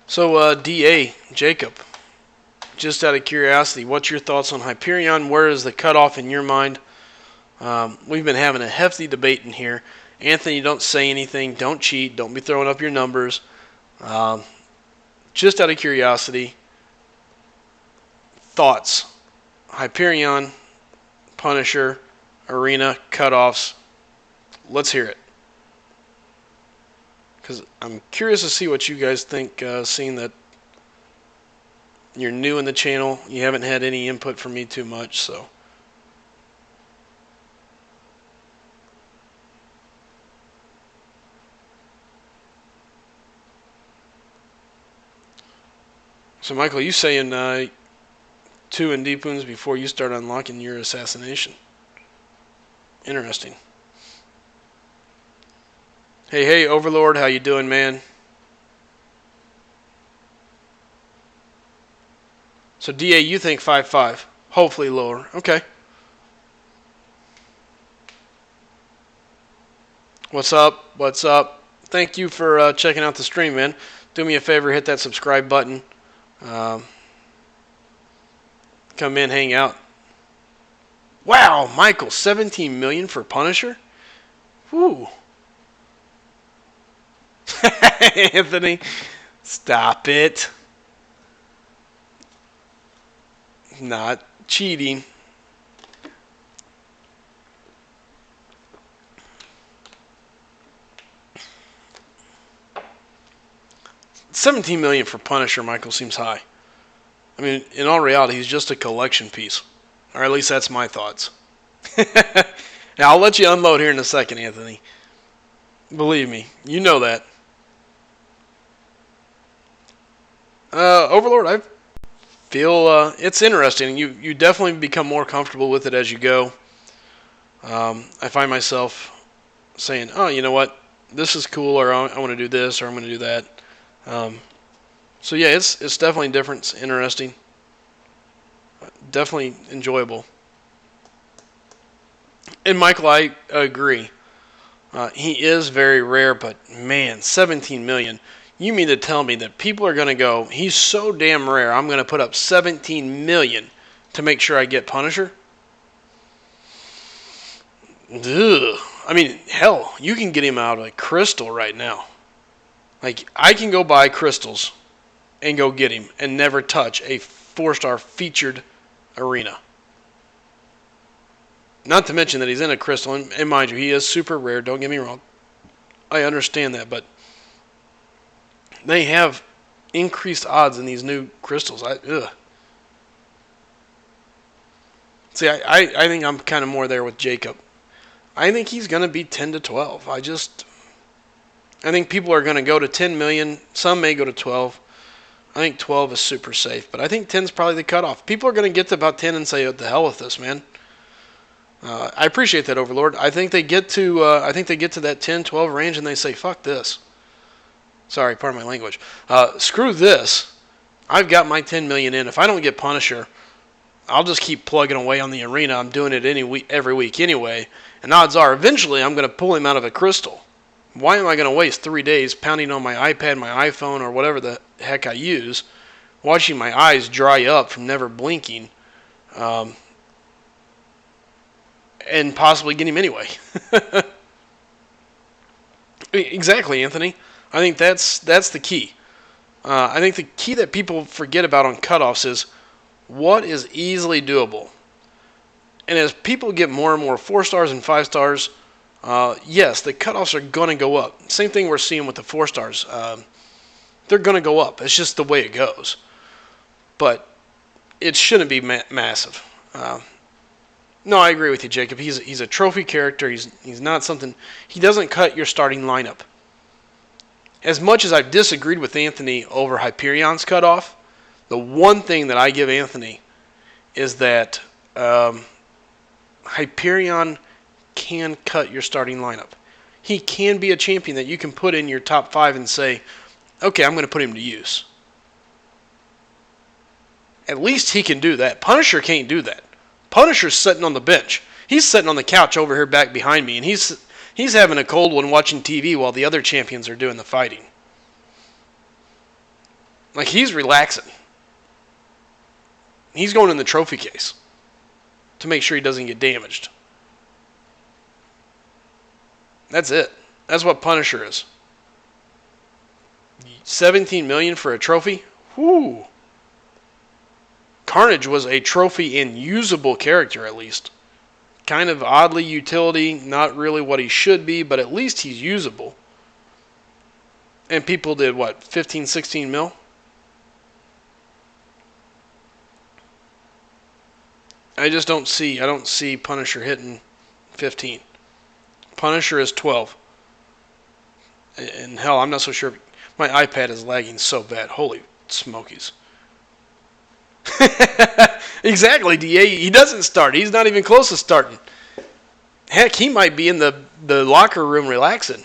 So, DA, Jacob, just out of curiosity, what's your thoughts on Hyperion? Where is the cutoff in your mind? We've been having a hefty debate in here. Anthony, don't say anything. Don't cheat. Don't be throwing up your numbers. Just out of curiosity, thoughts. Hyperion, Punisher, Arena, cutoffs. Let's hear it. Because I'm curious to see what you guys think, seeing that you're new in the channel. You haven't had any input from me too much, so. So, Michael, you saying 2 in deep wounds before you start unlocking your assassination? Interesting. Hey, Overlord, how you doing, man? So, DA, you think 5-5. Hopefully lower. Okay. What's up? What's up? Thank you for checking out the stream, man. Do me a favor, hit that subscribe button. Come in, hang out. Wow, Michael, 17 million for Punisher? Woo. Anthony, stop it. Not cheating. $17 million for Punisher, Michael, seems high. I mean, in all reality, he's just a collection piece. Or at least that's my thoughts. Now, I'll let you unload here in a second, Anthony. Believe me, you know that. Overlord, I feel it's interesting. You definitely become more comfortable with it as you go. I find myself saying, oh, you know what? This is cool, or I want to do this, or I'm going to do that. So yeah, it's definitely different. It's interesting. Definitely enjoyable. And Michael, I agree. He is very rare, but man, 17 million. You mean to tell me that people are going to go, he's so damn rare, I'm going to put up 17 million to make sure I get Punisher? Ugh. I mean, hell, you can get him out of a crystal right now. Like, I can go buy crystals and go get him and never touch a 4-star featured arena. Not to mention that he's in a crystal, and mind you, he is super rare, don't get me wrong. I understand that, but they have increased odds in these new crystals. See, I think I'm kind of more there with Jacob. I think he's going to be 10 to 12. I think people are going to go to 10 million. Some may go to 12. I think 12 is super safe, but I think 10 is probably the cutoff. People are going to get to about 10 and say, "What the hell with this, man?" I appreciate that, Overlord. I think they get to that 10, 12 range and they say, "Fuck this." Sorry, pardon my language. Screw this. I've got my 10 million in. If I don't get Punisher, I'll just keep plugging away on the arena. I'm doing it every week anyway, and odds are eventually I'm going to pull him out of a crystal. Why am I going to waste 3 days pounding on my iPad, my iPhone, or whatever the heck I use, watching my eyes dry up from never blinking, and possibly get him anyway? Exactly, Anthony. I think that's the key. I think the key that people forget about on cutoffs is what is easily doable. And as people get more and more 4 stars and 5 stars, yes, the cutoffs are going to go up. Same thing we're seeing with the 4 stars. They're going to go up. It's just the way it goes. But it shouldn't be massive. No, I agree with you, Jacob. He's a trophy character. He's not something. He doesn't cut your starting lineup. As much as I've disagreed with Anthony over Hyperion's cutoff, the one thing that I give Anthony is that Hyperion can cut your starting lineup. He can be a champion that you can put in your top 5 and say, okay, I'm going to put him to use. At least he can do that. Punisher can't do that. Punisher's sitting on the bench. He's sitting on the couch over here back behind me, and he's having a cold one watching TV while the other champions are doing the fighting. Like, he's relaxing. He's going in the trophy case to make sure he doesn't get damaged. That's it. That's what Punisher is. 17 million for a trophy? Whoo. Carnage was a trophy and usable character, at least. Kind of oddly utility, not really what he should be, but at least he's usable. And people did what, 15, 16 mil? I don't see Punisher hitting 15. Punisher is 12. And hell, I'm not so sure. My iPad is lagging so bad. Holy smokies. Exactly, DA. He doesn't start. He's not even close to starting. Heck, he might be in the locker room relaxing.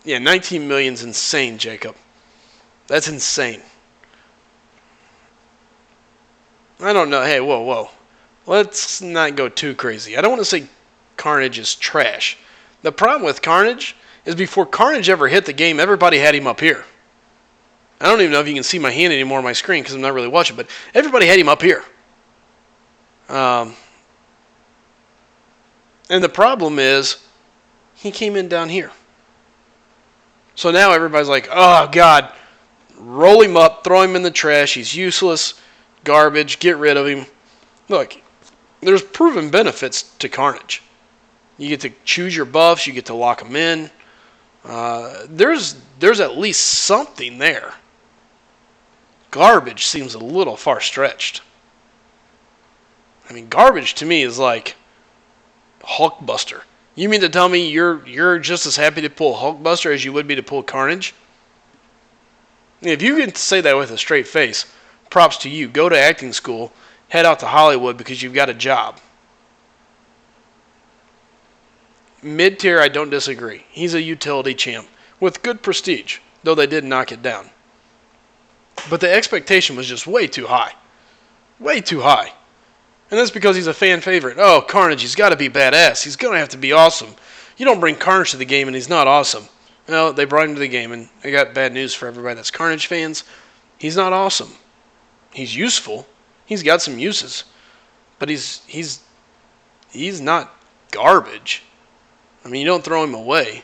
Yeah, 19 million's insane, Jacob. That's insane. I don't know. Hey, whoa. Let's not go too crazy. I don't want to say Carnage is trash. The problem with Carnage is before Carnage ever hit the game, everybody had him up here. I don't even know if you can see my hand anymore on my screen because I'm not really watching, but everybody had him up here. And the problem is, he came in down here. So now everybody's like, oh, God, roll him up, throw him in the trash, he's useless, garbage, get rid of him. Look, there's proven benefits to Carnage. You get to choose your buffs, you get to lock them in. There's at least something there. Garbage seems a little far stretched. I mean, garbage to me is like Hulkbuster. You mean to tell me you're just as happy to pull Hulkbuster as you would be to pull Carnage? If you can say that with a straight face, props to you. Go to acting school, head out to Hollywood because you've got a job. Mid-tier, I don't disagree. He's a utility champ with good prestige, though they did knock it down. But the expectation was just way too high. Way too high. And that's because he's a fan favorite. Oh, Carnage, he's got to be badass. He's going to have to be awesome. You don't bring Carnage to the game and he's not awesome. No, they brought him to the game, and I got bad news for everybody that's Carnage fans. He's not awesome. He's useful. He's got some uses, but he's not garbage. I mean, you don't throw him away.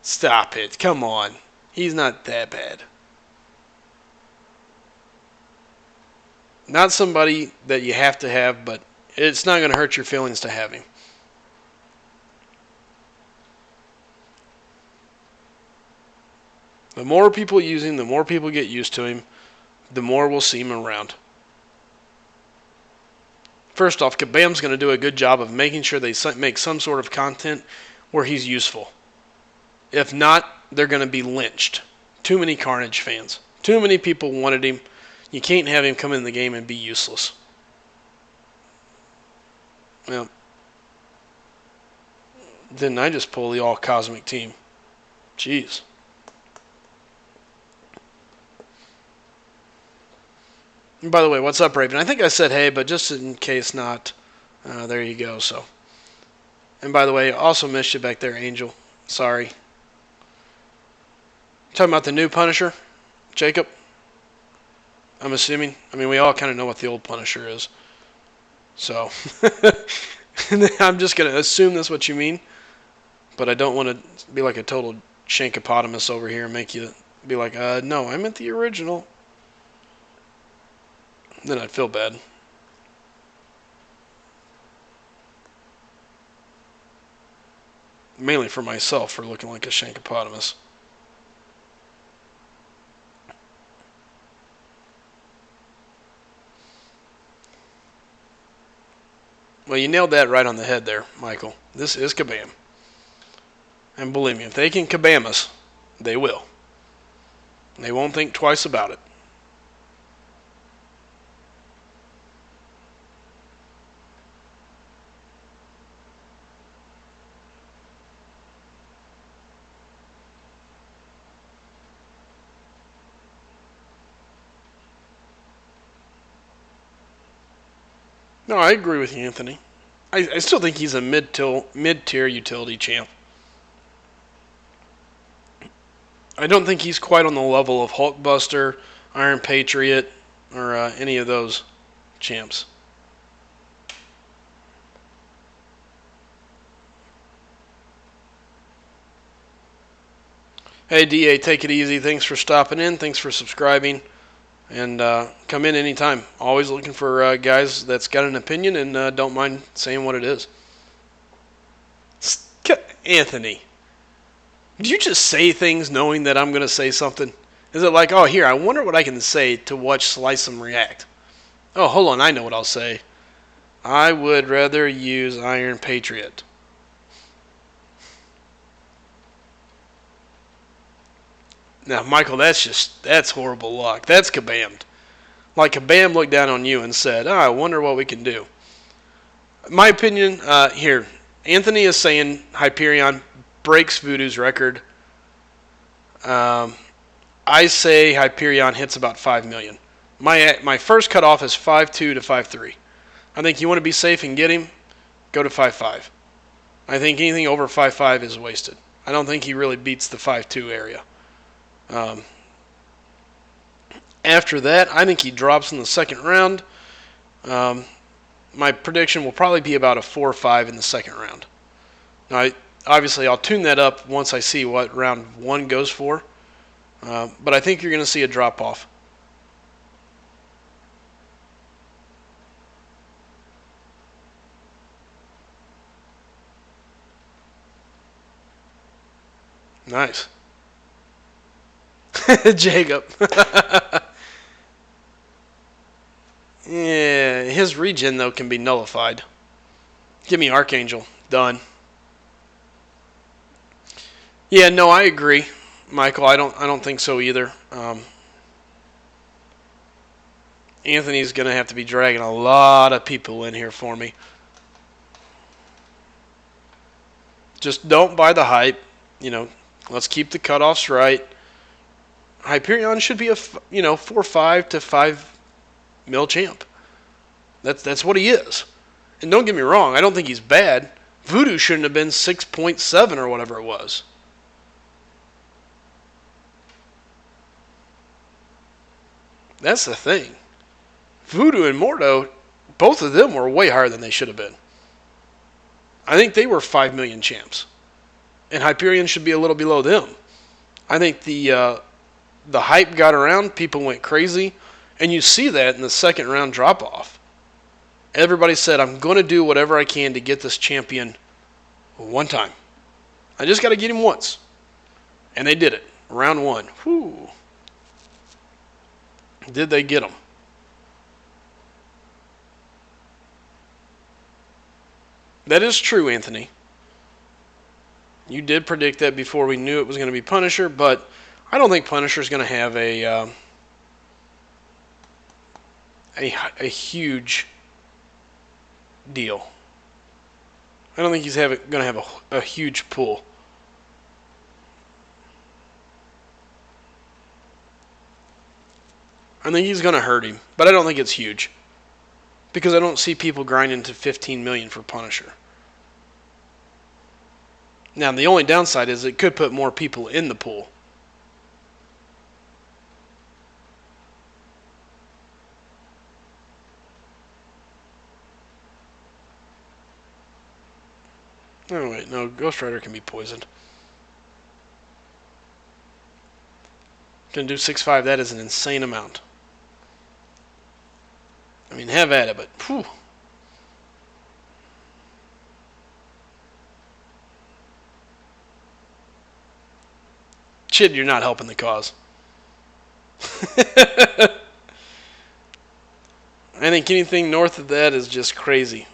Stop it. Come on. He's not that bad. Not somebody that you have to have, but it's not going to hurt your feelings to have him. The more people use him, the more people get used to him, the more we'll see him around. First off, Kabam's going to do a good job of making sure they make some sort of content where he's useful. If not, they're going to be lynched. Too many Carnage fans. Too many people wanted him. You can't have him come in the game and be useless. Well, didn't I just pull the all-cosmic team? Jeez. And by the way, what's up, Raven? I think I said hey, but just in case not, there you go. So, and by the way, also missed you back there, Angel. Sorry. Talking about the new Punisher, Jacob? I'm assuming. I mean, we all kind of know what the old Punisher is. So, I'm just going to assume that's what you mean. But I don't want to be like a total shankopotamus over here and make you be like, no, I meant the original. Then I'd feel bad. Mainly for myself for looking like a shankopotamus. Well, you nailed that right on the head there, Michael. This is Kabam. And believe me, if they can Kabam us, they will. They won't think twice about it. No, I agree with you, Anthony. I still think he's a mid-tier utility champ. I don't think he's quite on the level of Hulkbuster, Iron Patriot, or any of those champs. Hey, DA, take it easy. Thanks for stopping in. Thanks for subscribing. And come in anytime. Always looking for guys that's got an opinion and don't mind saying what it is. Anthony, do you just say things knowing that I'm going to say something? Is it like, oh, here, I wonder what I can say to watch Slice them react? Oh, hold on, I know what I'll say. I would rather use Iron Patriot. Now, Michael, that's horrible luck. That's Kabam. Like Kabam looked down on you and said, I wonder what we can do. My opinion, here, Anthony is saying Hyperion breaks Voodoo's record. I say Hyperion hits about 5 million. My first cutoff is 5.2 to 5.3. I think you want to be safe and get him, go to 5.5. I think anything over 5.5 is wasted. I don't think he really beats the 5.2 area. After that, I think he drops in the second round. My prediction will probably be about a 4 or 5 in the second round. Now, obviously, I'll tune that up once I see what round 1 goes for. But I think you're going to see a drop-off. Nice. Jacob. Yeah, his regen, though, can be nullified. Give me Archangel. Done. Yeah, no, I agree, Michael. I don't think so either. Anthony's going to have to be dragging a lot of people in here for me. Just don't buy the hype. Let's keep the cutoffs right. Hyperion should be a 4.5 to 5 mil champ. That's what he is. And don't get me wrong, I don't think he's bad. Voodoo shouldn't have been 6.7 or whatever it was. That's the thing. Voodoo and Mordo, both of them were way higher than they should have been. I think they were 5 million champs, and Hyperion should be a little below them. I think the hype got around, people went crazy, and you see that in the second round drop off. Everybody said, I'm going to do whatever I can to get this champion one time. I just got to get him once. And they did it. Round one. Whew. Did they get him? That is true, Anthony. You did predict that before we knew it was going to be Punisher, but I don't think Punisher is going to have a huge deal. I don't think he's going to have a huge pull. I think he's going to hurt him, but I don't think it's huge. Because I don't see people grinding to 15 million for Punisher. Now, the only downside is it could put more people in the pool. Oh, wait, no, Ghost Rider can be poisoned. Gonna do 6.5, that is an insane amount. I mean, have at it, but whew. Chid, you're not helping the cause. I think anything north of that is just crazy.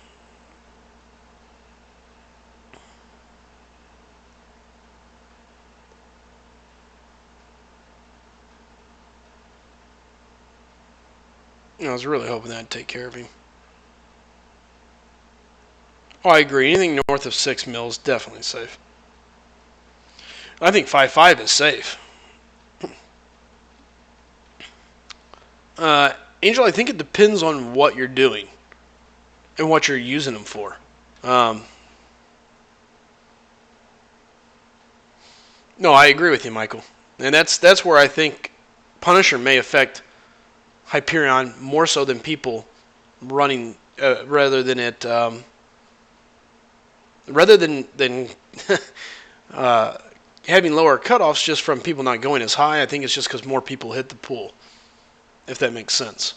I was really hoping that'd take care of him. Oh, I agree. Anything north of 6 mil is definitely safe. I think 5.5 is safe. Angel, I think it depends on what you're doing and what you're using them for. No, I agree with you, Michael. And that's where I think Punisher may affect Hyperion more so than people running rather than having lower cutoffs just from people not going as high. I think it's just because more people hit the pool, if that makes sense.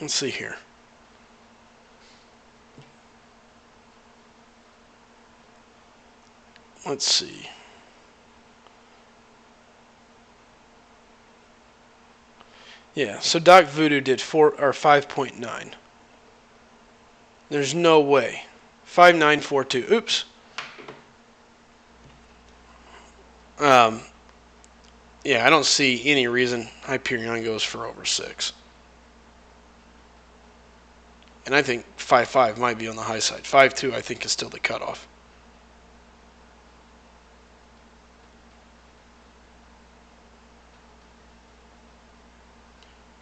Let's see here. Let's see. Yeah, so Doc Voodoo did 5.9. There's no way. 5942. Oops. Yeah, I don't see any reason Hyperion goes for over 6. And I think 5.5 might be on the high side. 5.2 I think is still the cutoff.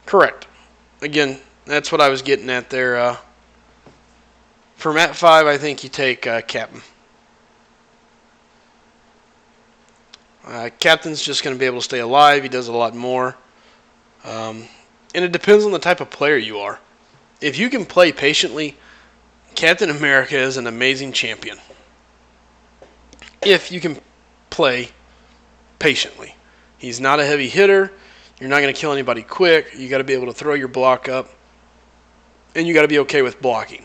Correct. Again, that's what I was getting at there. For Mat 5, I think you take Captain. Captain's just going to be able to stay alive. He does a lot more. And it depends on the type of player you are. If you can play patiently, Captain America is an amazing champion. If you can play patiently. He's not a heavy hitter. You're not going to kill anybody quick. You got to be able to throw your block up. And you got to be okay with blocking.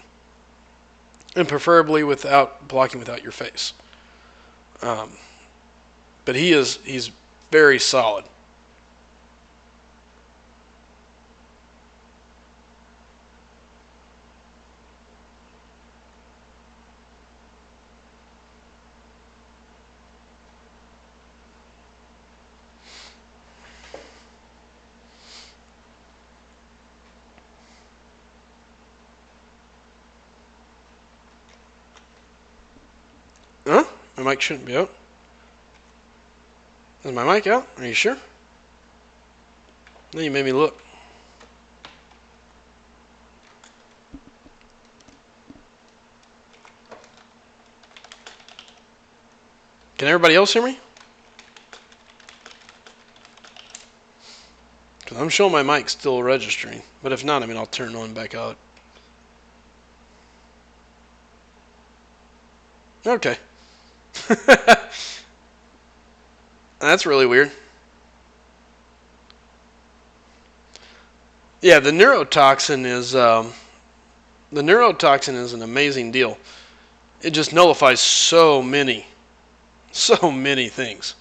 And preferably without blocking without your face. But he's very solid. Huh? My mic shouldn't be out. Is my mic out? Are you sure? No, you made me look. Can everybody else hear me? Because I'm showing my mic still registering. But if not, I mean, I'll turn on back out. Okay. That's really weird. Yeah, the neurotoxin is an amazing deal. It just nullifies so many things.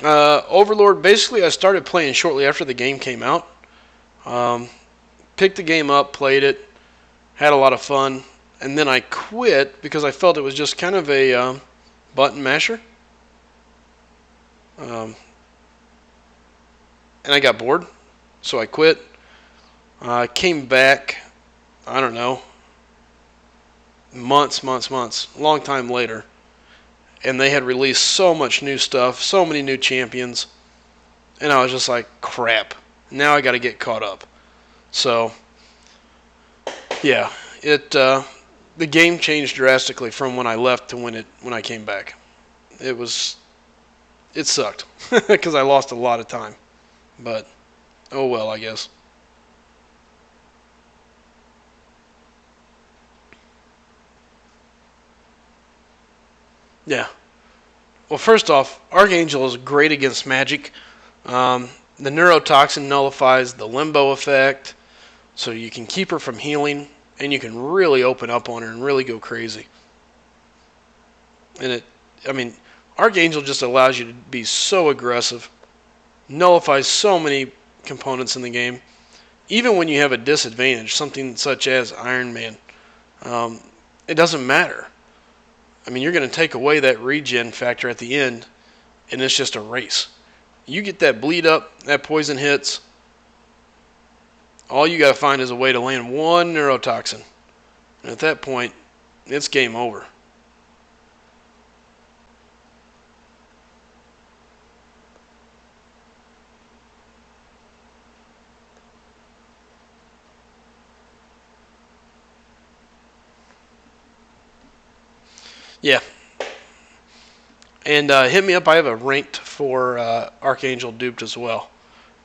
Overlord, basically, I started playing shortly after the game came out. Um, Picked the game up, played it, had a lot of fun, and then I quit because I felt it was just kind of a button masher. Um, and I got bored, so I quit. Came back, I don't know, months, a long time later, and they had released so much new stuff, so many new champions, and I was just like, crap. Now I got to get caught up. So, yeah, the game changed drastically from when I left to when I came back. It sucked because I lost a lot of time, but oh well, I guess. Yeah. Well, first off, Archangel is great against magic. The neurotoxin nullifies the limbo effect, so you can keep her from healing, and you can really open up on her and really go crazy. And I mean, Archangel just allows you to be so aggressive, nullifies so many components in the game. Even when you have a disadvantage, something such as Iron Man, um, it doesn't matter. I mean, you're going to take away that regen factor at the end, and it's just a race. You get that bleed up, that poison hits, all you got to find is a way to land one neurotoxin. And at that point, it's game over. Yeah. And hit me up. I have a ranked for Archangel duped as well.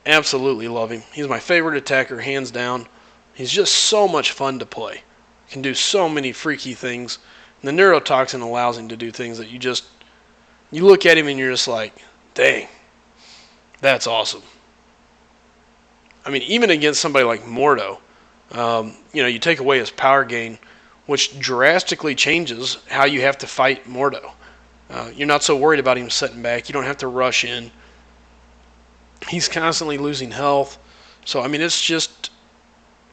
Absolutely love him. He's my favorite attacker, hands down. He's just so much fun to play. Can do so many freaky things. And the neurotoxin allows him to do things that you look at him and you're just like, dang, that's awesome. I mean, even against somebody like Mordo, you take away his power gain, which drastically changes how you have to fight Mordo. You're not so worried about him setting back. You don't have to rush in. He's constantly losing health. So, I mean, it's just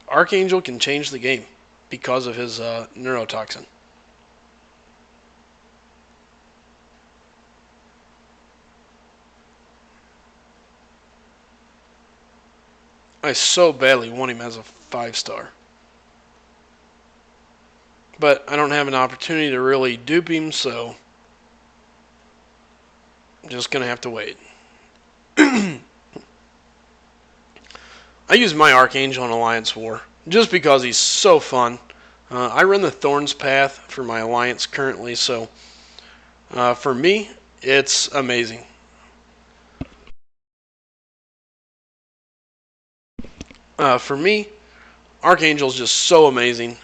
Archangel can change the game because of his neurotoxin. I so badly want him as a 5-star. But I don't have an opportunity to really dupe him, so I'm just going to have to wait. I use my Archangel in Alliance War just because he's so fun. I run the Thorns path for my Alliance currently, so for me, it's amazing. For me, Archangel's just so amazing.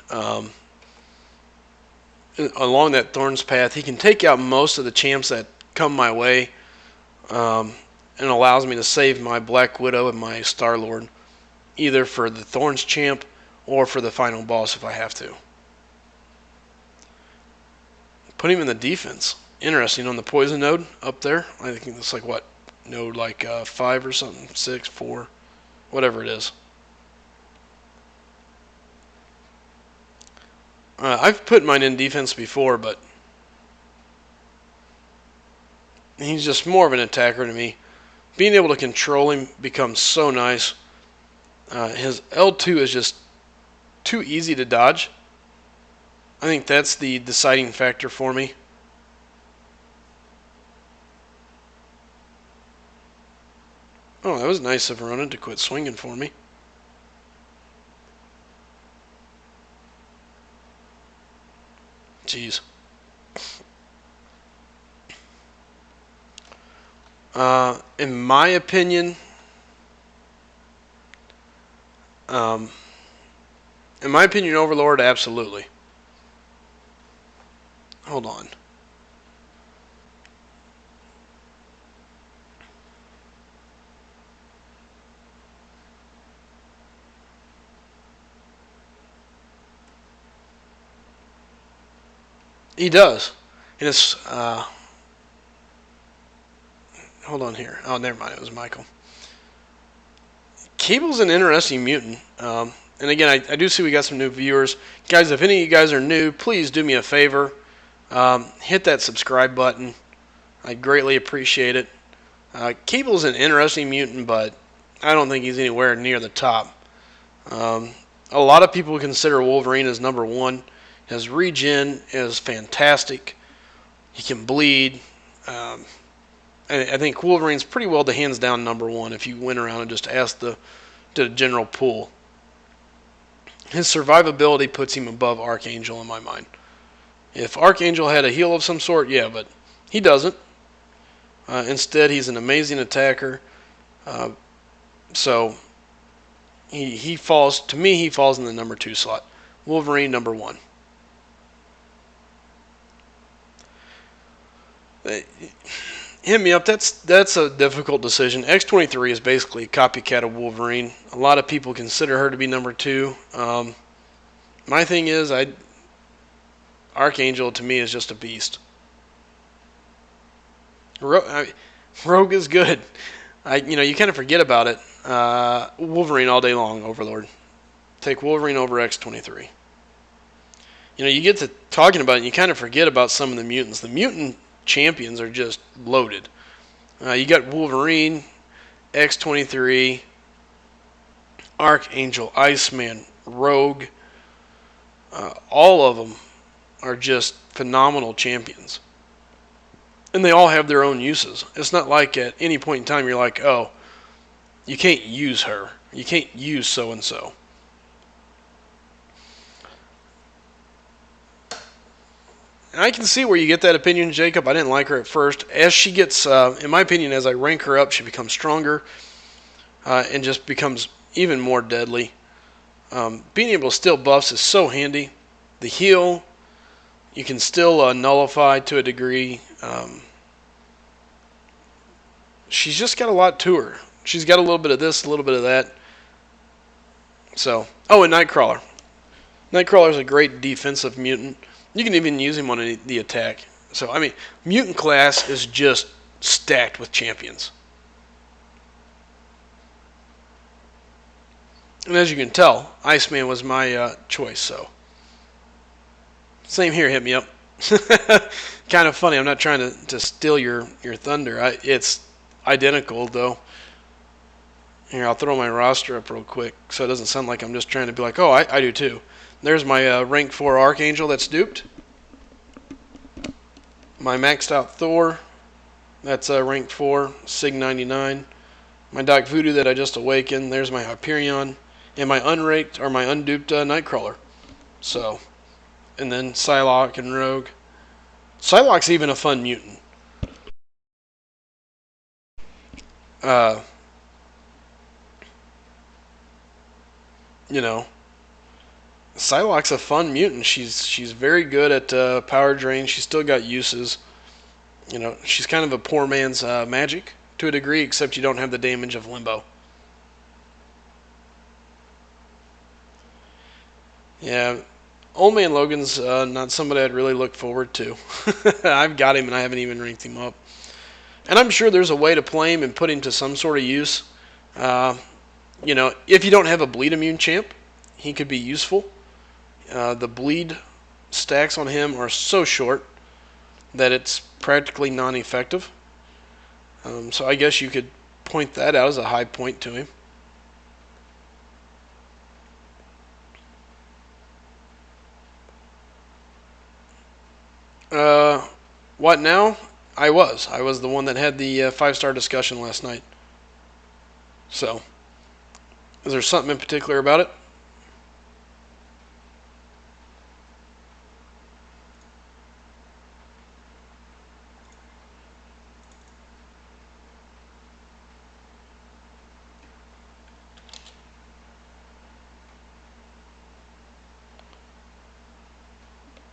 Along that Thorns path, he can take out most of the champs that come my way, and allows me to save my Black Widow and my Star-Lord, either for the Thorns champ or for the final boss if I have to. Put him in the defense. Interesting, on the poison node up there. I think it's like what? Node like 5 or something? 6, 4, whatever it is. I've put mine in defense before, but he's just more of an attacker to me. Being able to control him becomes so nice. His L2 is just too easy to dodge. I think that's the deciding factor for me. Oh, that was nice of Ronan to quit swinging for me. Jeez. In my opinion, um, Overlord, absolutely. Hold on. He does. And it's, hold on here. Oh, never mind. It was Michael. Cable's an interesting mutant. And again, I do see we got some new viewers. Guys, if any of you guys are new, please do me a favor. Hit that subscribe button. I greatly appreciate it. Cable's an interesting mutant, but I don't think he's anywhere near the top. A lot of people consider Wolverine as number one. His regen is fantastic. He can bleed. I think Wolverine's pretty well the hands down number one if you went around and just asked the general pool. His survivability puts him above Archangel in my mind. If Archangel had a heal of some sort, yeah, but he doesn't. Instead, he's an amazing attacker. So he falls, to me, he falls in the number 2 slot. Wolverine, number 1. Hit me up. That's a difficult decision. X-23 is basically a copycat of Wolverine. A lot of people consider her to be number 2. My thing is, Archangel to me is just a beast. Rogue is good. You kind of forget about it. Wolverine all day long, Overlord. Take Wolverine over X-23. You get to talking about it and you kind of forget about some of the mutants. The mutant champions are just loaded. You got Wolverine, X-23, Archangel, Iceman, Rogue. All of them are just phenomenal champions. And they all have their own uses. It's not like at any point in time you're like, oh, you can't use her. You can't use so-and-so. And I can see where you get that opinion, Jacob. I didn't like her at first. As she gets, in my opinion, as I rank her up, she becomes stronger and just becomes even more deadly. Being able to steal buffs is so handy. The heal, you can still nullify to a degree. She's just got a lot to her. She's got a little bit of this, a little bit of that. So, and Nightcrawler. Nightcrawler is a great defensive mutant. You can even use him on the attack. So, mutant class is just stacked with champions. And as you can tell, Iceman was my choice, so. Same here, hit me up. Kind of funny. I'm not trying to steal your thunder. It's identical, though. Here, I'll throw my roster up real quick so it doesn't sound like I'm just trying to be like, oh, I do too. There's my rank 4 Archangel that's duped. My maxed out Thor, that's rank 4, Sig 99. My Doc Voodoo that I just awakened, there's my Hyperion. And my unraked, or my unduped Nightcrawler. So, and then Psylocke and Rogue. Psylocke's even a fun mutant. Psylocke's a fun mutant. She's very good at power drain. She's still got uses. She's kind of a poor man's magic to a degree, except you don't have the damage of Limbo. Yeah, Old Man Logan's not somebody I'd really look forward to. I've got him and I haven't even ranked him up. And I'm sure there's a way to play him and put him to some sort of use. If you don't have a bleed immune champ, he could be useful. The bleed stacks on him are so short that it's practically non-effective. So I guess you could point that out as a high point to him. What now? I was the one that had the 5-star discussion last night. So, is there something in particular about it?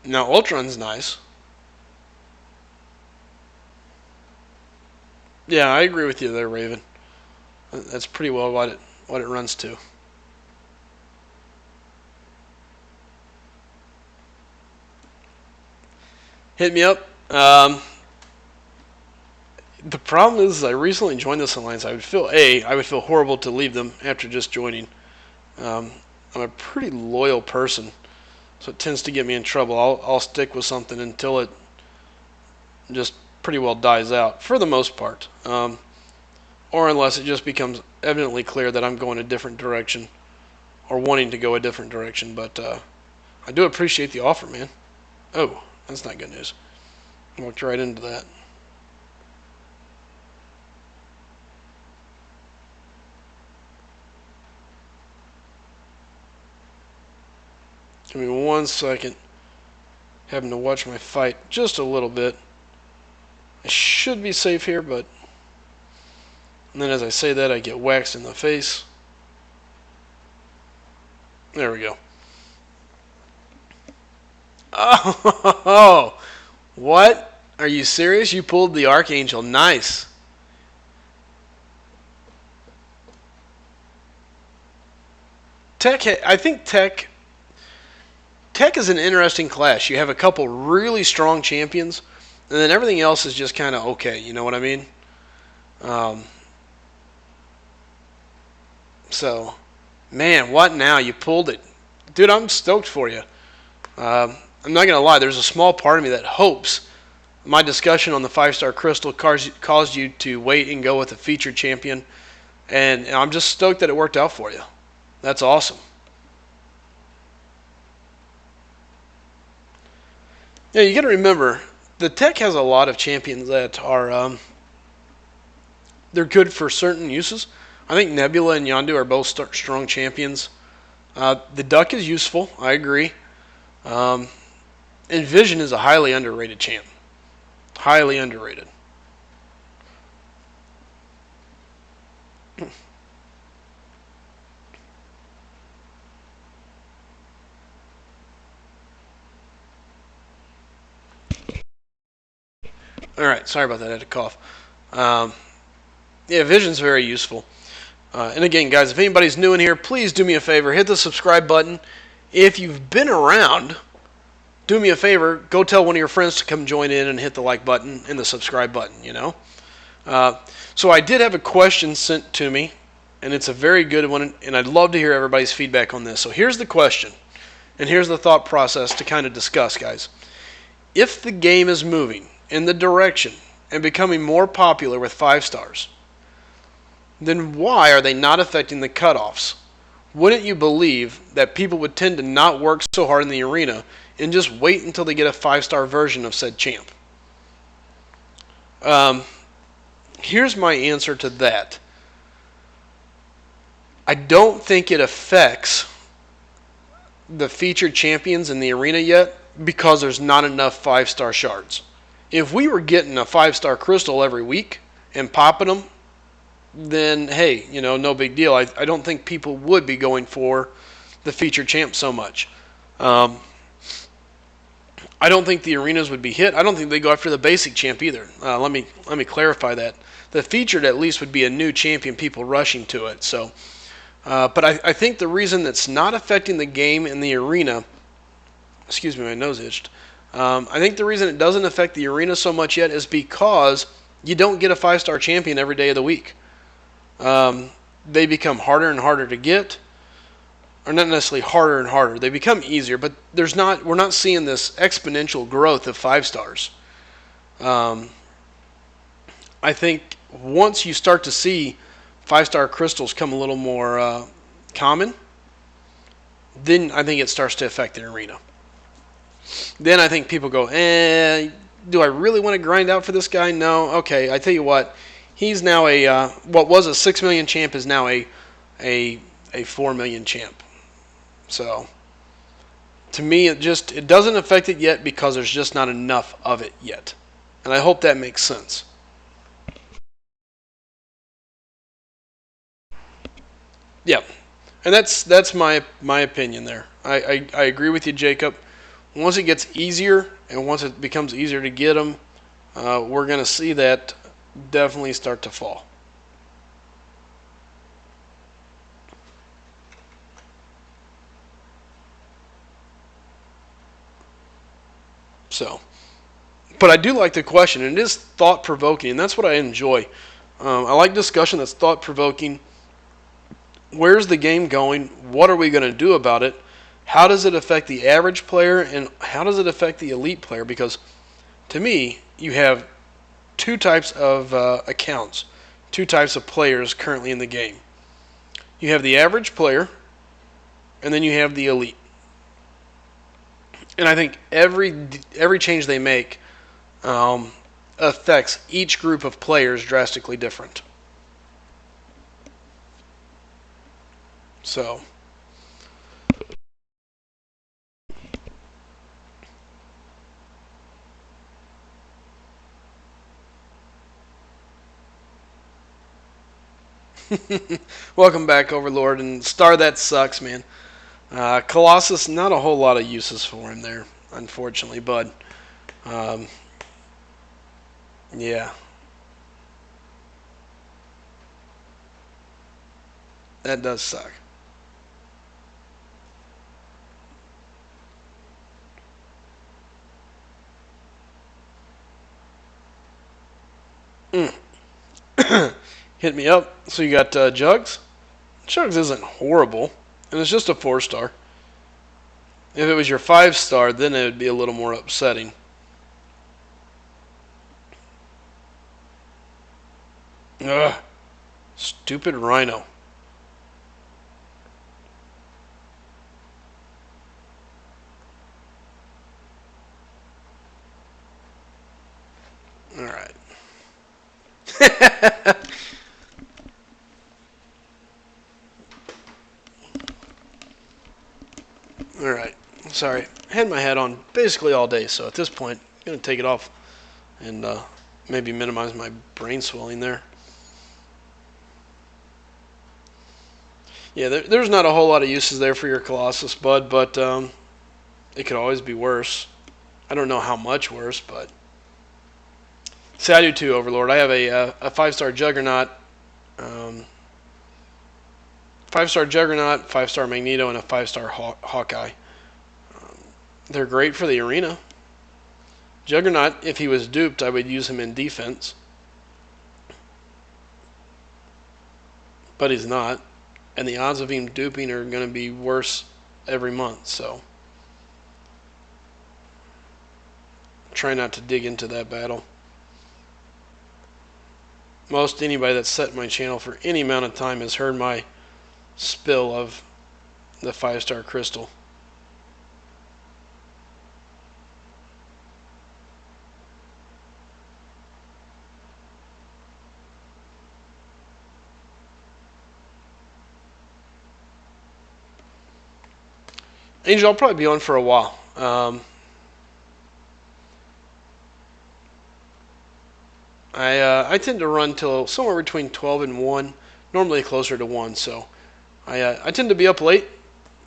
Now, Ultron's nice. Yeah, I agree with you there, Raven. That's pretty well what it runs to. Hit me up. The problem is, I recently joined this alliance. I would feel horrible to leave them after just joining. Um, I'm a pretty loyal person, so it tends to get me in trouble. I'll stick with something until it just pretty well dies out, for the most part, or unless it just becomes evidently clear that I'm going a different direction or wanting to go a different direction. But I do appreciate the offer, man. Oh, that's not good news. Walked right into that. Give me 1 second. Having to watch my fight just a little bit. I should be safe here, but... And then as I say that, I get waxed in the face. There we go. Oh, what? Are you serious? You pulled the Archangel. Nice. I think Tech is an interesting class. You have a couple really strong champions, and then everything else is just kind of okay. You know what I mean? Um, so, man, what now? You pulled it. Dude, I'm stoked for you. I'm not going to lie. There's a small part of me that hopes my discussion on the 5-star crystal caused you to wait and go with a featured champion. And I'm just stoked that it worked out for you. That's awesome. Yeah, you got to remember, the Tech has a lot of champions that are they're good for certain uses. I think Nebula and Yondu are both strong champions. The Duck is useful. I agree. Um, and Vision is a highly underrated champ. Highly underrated. All right, sorry about that. I had to cough. Um, yeah, Vision's very useful. And again, guys, if anybody's new in here, please do me a favor. Hit the subscribe button. If you've been around, do me a favor. Go tell one of your friends to come join in and hit the like button and the subscribe button, you know. So I did have a question sent to me, and it's a very good one, and I'd love to hear everybody's feedback on this. So here's the question, and here's the thought process to kind of discuss, guys. If the game is moving in the direction and becoming more popular with 5 stars, then why are they not affecting the cutoffs? Wouldn't you believe that people would tend to not work so hard in the arena and just wait until they get a 5-star version of said champ? Here's my answer to that. I don't think it affects the featured champions in the arena yet because there's not enough 5-star shards. If we were getting a 5-star crystal every week and popping them, then hey, no big deal. I don't think people would be going for the featured champ so much. I don't think the arenas would be hit. I don't think they go after the basic champ either. Let me clarify that. The featured at least would be a new champion, people rushing to it. So, but I think the reason that's not affecting the game in the arena, excuse me, my nose itched. I think the reason it doesn't affect the arena so much yet is because you don't get a 5-star champion every day of the week. They become harder and harder to get, or not necessarily harder and harder. They become easier, but we're not seeing this exponential growth of 5 stars. I think once you start to see 5-star crystals come a little more common, then I think it starts to affect the arena. Then I think people go, do I really want to grind out for this guy? No. Okay, I tell you what. He's now what was a 6 million champ is now a 4 million champ. So to me, it doesn't affect it yet because there's just not enough of it yet, and I hope that makes sense. Yeah, and that's my opinion there. I agree with you, Jacob. Once it gets easier, and once it becomes easier to get them, we're going to see that definitely start to fall. So, but I do like the question, and it is thought provoking, and that's what I enjoy. I like discussion that's thought provoking. Where's the game going? What are we going to do about it? How does it affect the average player, and how does it affect the elite player? Because to me, you have two types of accounts, two types of players currently in the game. You have the average player, and then you have the elite. And I think every change they make affects each group of players drastically different. So, welcome back, Overlord, and Star. That sucks, man. Colossus, not a whole lot of uses for him there, unfortunately, bud. Um, yeah, that does suck. Mm. Hit me up. So you got Jugs. Jugs isn't horrible, and it's just a 4-star. If it was your 5-star, then it would be a little more upsetting. Ugh, stupid Rhino. All right. All right. Sorry. I had my hat on basically all day, so at this point, I'm going to take it off and maybe minimize my brain swelling there. Yeah, there's not a whole lot of uses there for your Colossus, bud, but it could always be worse. I don't know how much worse, but... See, I do too, Overlord. I have a 5-star Juggernaut, 5-star Juggernaut, 5-star Magneto, and a 5-star Hawkeye. They're great for the arena. Juggernaut, if he was duped, I would use him in defense. But he's not. And the odds of him duping are going to be worse every month, so try not to dig into that battle. Most anybody that's set my channel for any amount of time has heard my spill of the 5-star crystal. Angel, I'll probably be on for a while. I tend to run till somewhere between 12 and 1, normally closer to 1. So I tend to be up late.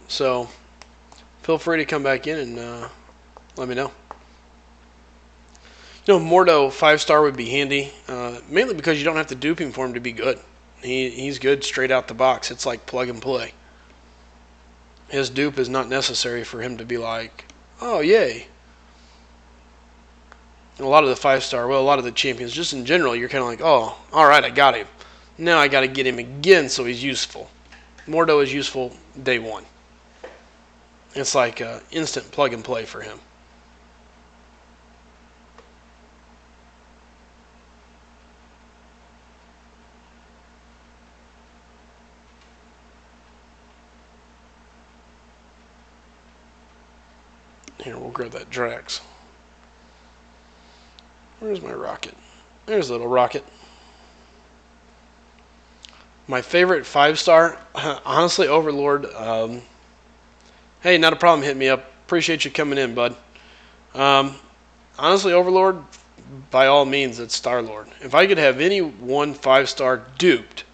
So feel free to come back in and let me know. Mordo 5-star would be handy, mainly because you don't have to dupe him for him to be good. He's good straight out the box. It's like plug and play. His dupe is not necessary for him to be like, oh, yay. A lot of the 5-star, well, a lot of the champions, just in general, you're kind of like, oh, all right, I got him. Now I got to get him again so he's useful. Mordo is useful day one. It's like instant plug and play for him. Here, we'll grab that Drax. Where's my rocket? There's a little rocket. My favorite 5-star, honestly, Overlord. Hey, not a problem. Hit me up. Appreciate you coming in, bud. Honestly, Overlord, by all means, it's Star-Lord. If I could have any one 5-star duped,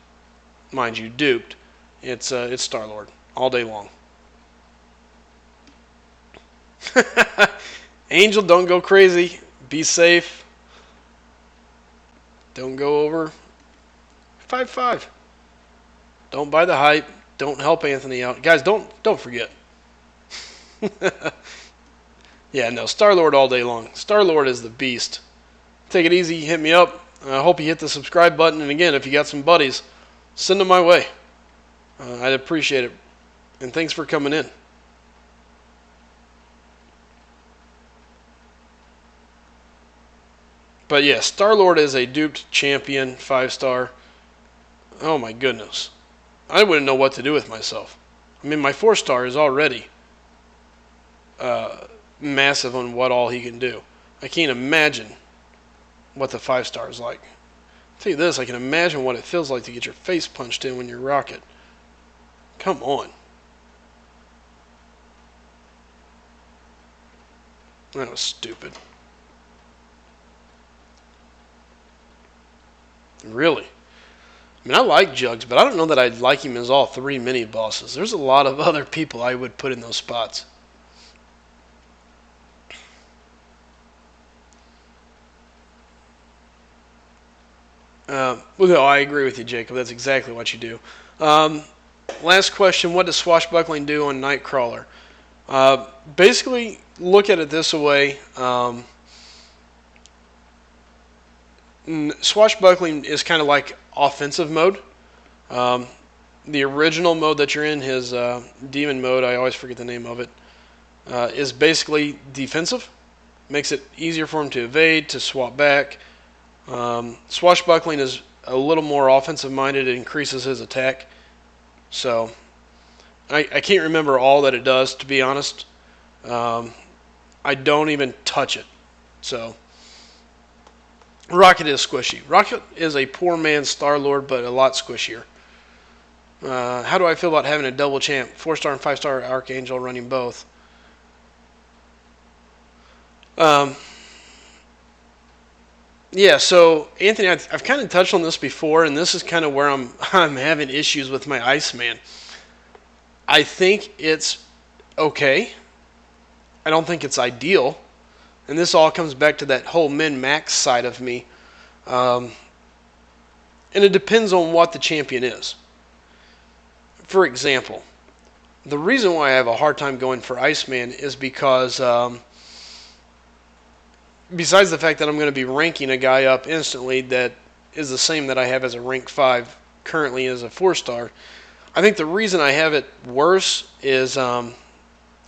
mind you, duped, it's Star-Lord all day long. Angel, don't go crazy. Be safe. Don't go over 5-5. Don't buy the hype. Don't help Anthony out. Guys, don't forget. Yeah, no, Star-Lord all day long. Star-Lord is the beast. Take it easy. Hit me up. I hope you hit the subscribe button. And again, if you got some buddies, send them my way. I'd appreciate it. And thanks for coming in. But yeah, Star-Lord is a duped champion, 5-star. Oh my goodness. I wouldn't know what to do with myself. I mean, my 4-star is already massive on what all he can do. I can't imagine what the 5-star is like. I'll tell you this, I can imagine what it feels like to get your face punched in when you rocket. Come on. That was stupid. Really? I mean, I like Jugs, but I don't know that I'd like him as all 3 mini bosses. There's a lot of other people I would put in those spots. Well, no, I agree with you, Jacob. That's exactly what you do. Last question: what does swashbuckling do on Nightcrawler? Basically, look at it this way. Swashbuckling is kind of like offensive mode. The original mode that you're in, his demon mode, I always forget the name of it, is basically defensive. Makes it easier for him to evade, to swap back. Swashbuckling is a little more offensive minded. It increases his attack. So I can't remember all that it does, to be honest. I don't even touch it. So Rocket is squishy. Rocket is a poor man's Star-Lord, but a lot squishier. How do I feel about having a double champ, 4-star and 5-star Archangel running both? Yeah, so Anthony, I've kind of touched on this before, and this is kind of where I'm having issues with my Iceman. I think it's okay. I don't think it's ideal. And this all comes back to that whole min-max side of me. And it depends on what the champion is. For example, the reason why I have a hard time going for Iceman is because besides the fact that I'm going to be ranking a guy up instantly that is the same that I have as a rank 5 currently as a 4-star, I think the reason I have it worse is, or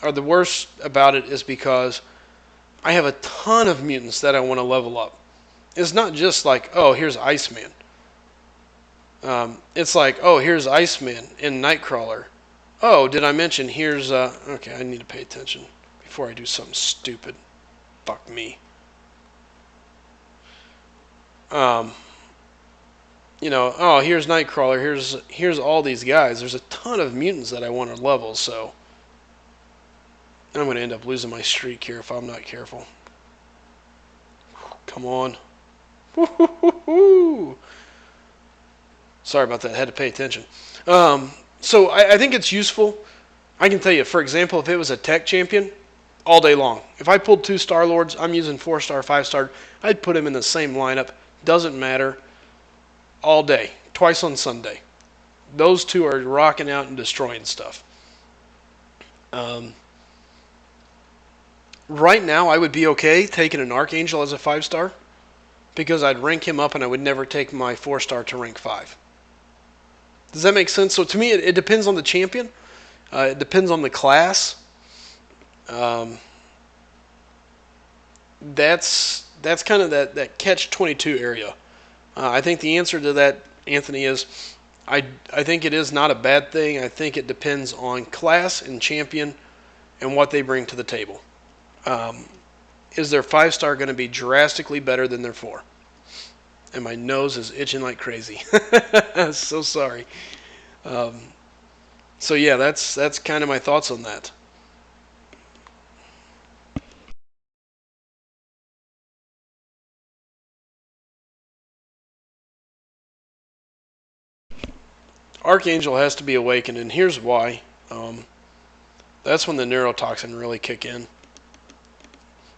the worst about it is because I have a ton of mutants that I want to level up. It's not just like, oh, here's Iceman. It's like, oh, here's Iceman and Nightcrawler. Oh, did I mention here's, okay, I need to pay attention before I do something stupid. Fuck me. You know, oh, here's Nightcrawler, here's all these guys. There's a ton of mutants that I want to level, so I'm going to end up losing my streak here if I'm not careful. Come on. Woo-hoo-hoo-hoo. Sorry about that. I had to pay attention. So I think it's useful. I can tell you, for example, if it was a tech champion, all day long. If I pulled 2 Star-Lords, I'm using 4-star, 5-star, I'd put them in the same lineup. Doesn't matter. All day. Twice on Sunday. Those 2 are rocking out and destroying stuff. Right now, I would be okay taking an Archangel as a 5-star because I'd rank him up and I would never take my 4-star to rank 5. Does that make sense? So to me, it depends on the champion. It depends on the class. That's kind of that catch-22 area. I think the answer to that, Anthony, is I think it is not a bad thing. I think it depends on class and champion and what they bring to the table. Is their 5-star going to be drastically better than their 4? And my nose is itching like crazy. So sorry. So yeah, that's kind of my thoughts on that. Archangel has to be awakened, and here's why. That's when the neurotoxin really kick in.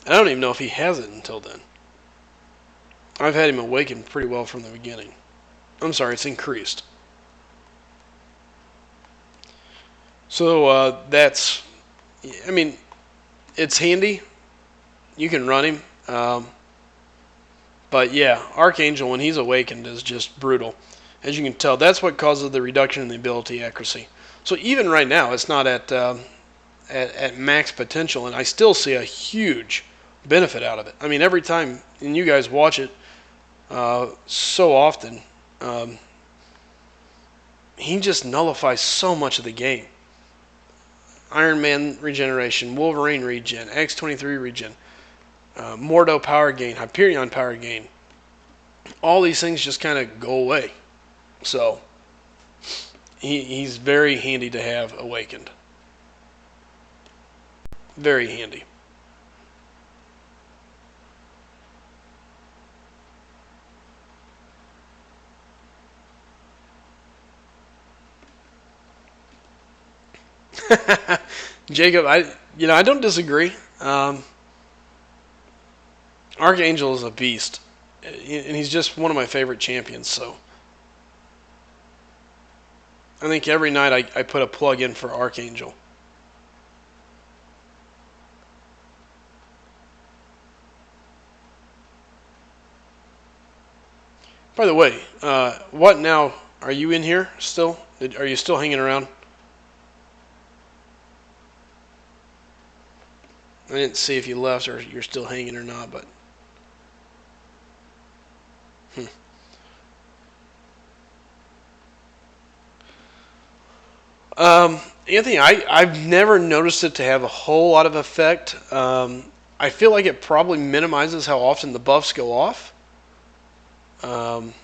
I don't even know if he has it until then. I've had him awakened pretty well from the beginning. I'm sorry, it's increased. So that's, I mean, it's handy. You can run him. But yeah, Archangel, when he's awakened, is just brutal. As you can tell, that's what causes the reduction in the ability accuracy. So even right now, it's not at max potential, and I still see a huge benefit out of it. I mean, every time, and you guys watch it so often, um, he just nullifies so much of the game. Iron Man regeneration, Wolverine regen, X-23 regen, Mordo power gain, Hyperion power gain. All these things just kind of go away. So he's very handy to have awakened. Very handy. Jacob, I don't disagree. Archangel is a beast, and he's just one of my favorite champions. So I think every night I put a plug in for Archangel. By the way, what now? Are you in here still? Are you still hanging around? I didn't see if you left or you're still hanging or not, but. Hmm. Anthony, I've never noticed it to have a whole lot of effect. I feel like it probably minimizes how often the buffs go off. Um,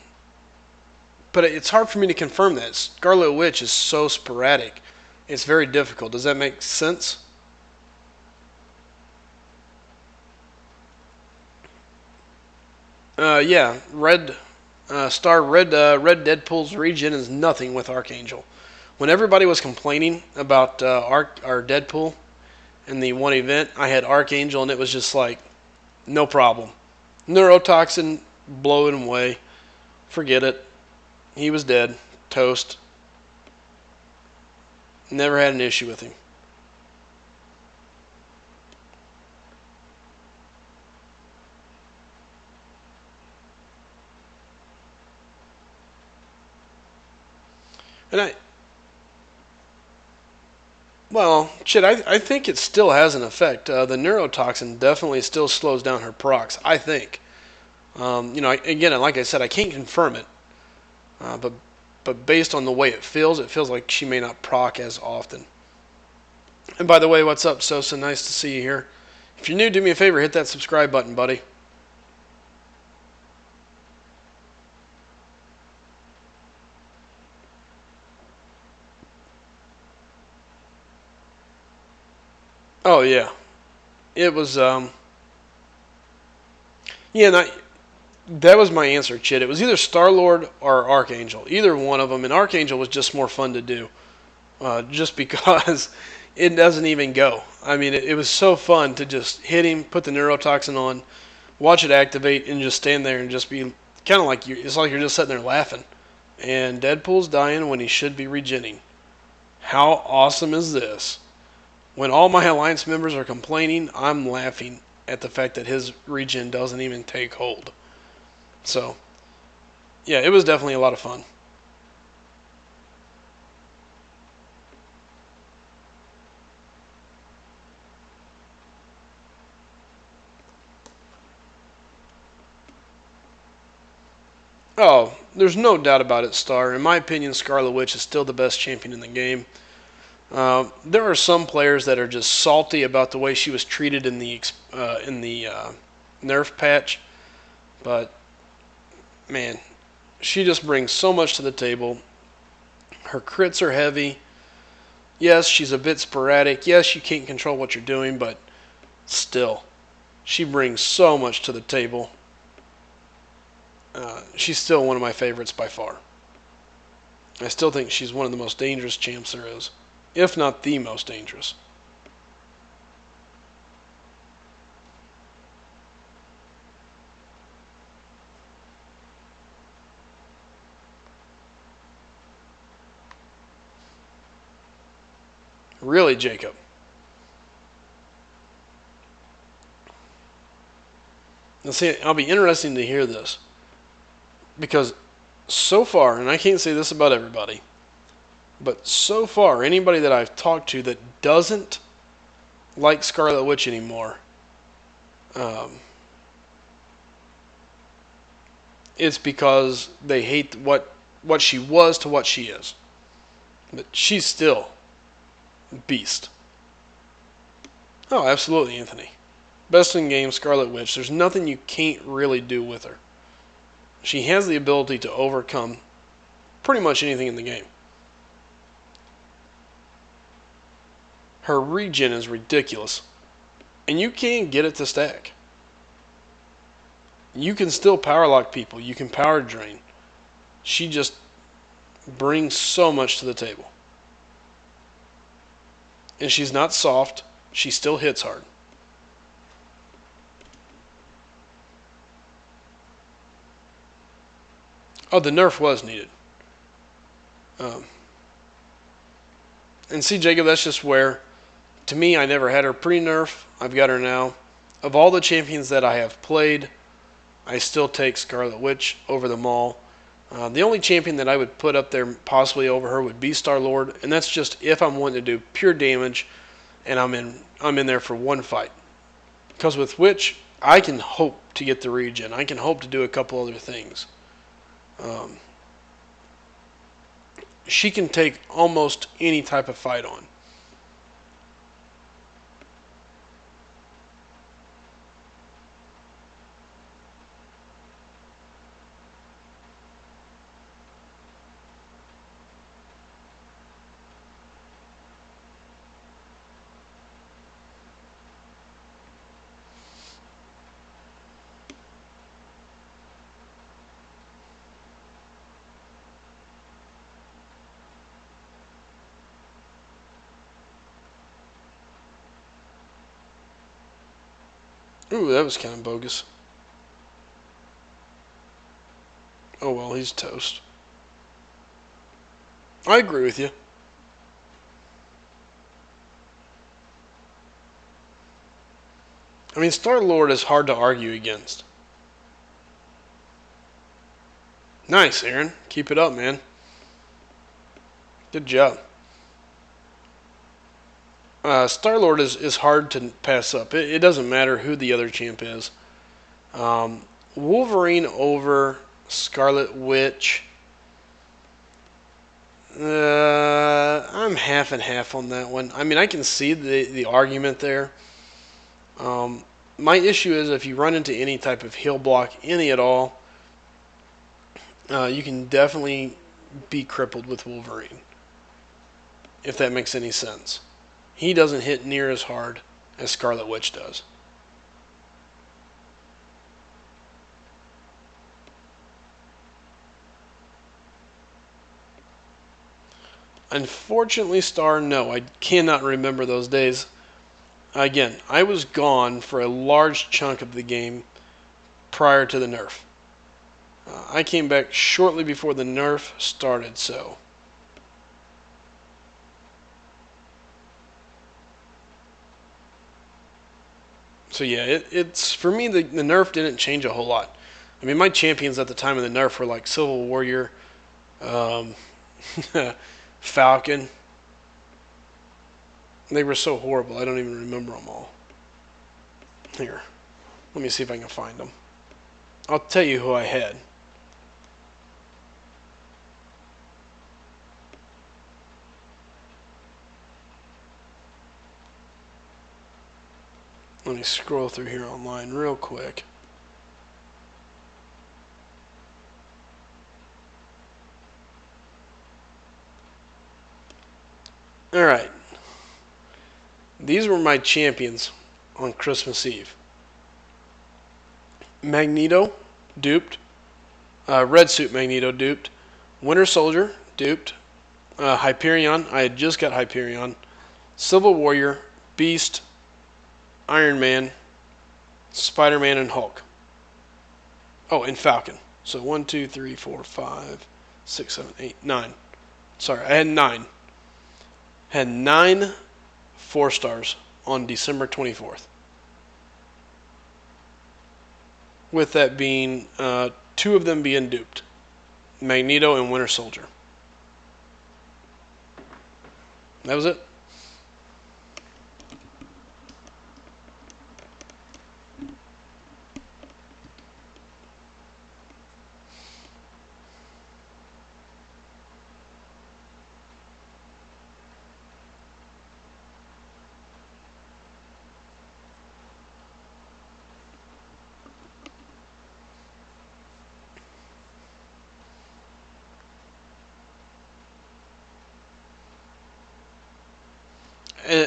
but it's hard for me to confirm that. Scarlet Witch is so sporadic. It's very difficult. Does that make sense? Yeah, Red Deadpool's regen is nothing with Archangel. When everybody was complaining about our Deadpool in the one event, I had Archangel, and it was just like, no problem. Neurotoxin, blow it away. Forget it. He was dead. Toast. Never had an issue with him. And I think it still has an effect. The neurotoxin definitely still slows down her procs, I think. Again, like I said, I can't confirm it, but based on the way it feels like she may not proc as often. And by the way, what's up, Sosa? Nice to see you here. If you're new, do me a favor, hit that subscribe button, buddy. Oh yeah, it was. Yeah, that was my answer, Chid. It was either Star Lord or Archangel, either one of them, and Archangel was just more fun to do, just because it doesn't even go. I mean, it was so fun to just hit him, put the neurotoxin on, watch it activate, and just stand there and just be kind of like it's like you're just sitting there laughing. And Deadpool's dying when he should be regenning. How awesome is this? When all my alliance members are complaining, I'm laughing at the fact that his regen doesn't even take hold. So, yeah, it was definitely a lot of fun. Oh, there's no doubt about it, Star. In my opinion, Scarlet Witch is still the best champion in the game. There are some players that are just salty about the way she was treated in the Nerf patch, but man, she just brings so much to the table. Her crits are heavy. Yes, she's a bit sporadic. Yes, you can't control what you're doing, but still, she brings so much to the table. She's still one of my favorites by far. I still think she's one of the most dangerous champs there is, if not the most dangerous. Really, Jacob? Now, see, I'll be interesting to hear this because so far, and I can't say this about everybody, but so far, anybody that I've talked to that doesn't like Scarlet Witch anymore, um, it's because they hate what she was to what she is. But she's still a beast. Oh, absolutely, Anthony. Best in game, Scarlet Witch. There's nothing you can't really do with her. She has the ability to overcome pretty much anything in the game. Her regen is ridiculous. And you can get it to stack. You can still power lock people. You can power drain. She just brings so much to the table. And she's not soft. She still hits hard. Oh, the nerf was needed. And see, Jacob, that's just where, to me, I never had her pre-nerf. I've got her now. Of all the champions that I have played, I still take Scarlet Witch over them all. The only champion that I would put up there possibly over her would be Star-Lord, and that's just if I'm wanting to do pure damage and I'm in there for one fight. Because with Witch, I can hope to get the regen. I can hope to do a couple other things. She can take almost any type of fight on. Ooh, that was kind of bogus. Oh well, he's toast. I agree with you. I mean, Star-Lord is hard to argue against. Nice, Aaron. Keep it up, man. Good job. Star-Lord is hard to pass up. It doesn't matter who the other champ is. Wolverine over Scarlet Witch. I'm half and half on that one. I mean, I can see the argument there. My issue is if you run into any type of heal block, any at all, you can definitely be crippled with Wolverine, if that makes any sense. He doesn't hit near as hard as Scarlet Witch does. Unfortunately, Star, no, I cannot remember those days. Again, I was gone for a large chunk of the game prior to the nerf. I came back shortly before the nerf started, so. So yeah, it's for me, the nerf didn't change a whole lot. I mean, my champions at the time of the nerf were like Civil Warrior, Falcon. They were so horrible, I don't even remember them all. Here, let me see if I can find them. I'll tell you who I had. Let me scroll through here online real quick. Alright. These were my champions on Christmas Eve. Magneto, duped. Red Suit Magneto, duped. Winter Soldier, duped. Hyperion, I had just got Hyperion. Civil Warrior, Beast, Iron Man, Spider-Man, and Hulk. Oh, and Falcon. So 1, 2, 3, 4, 5, 6, 7, 8, 9. Sorry, I had 9. Had 9 4-stars on December 24th. With that being 2 of them being duped, Magneto and Winter Soldier. That was it.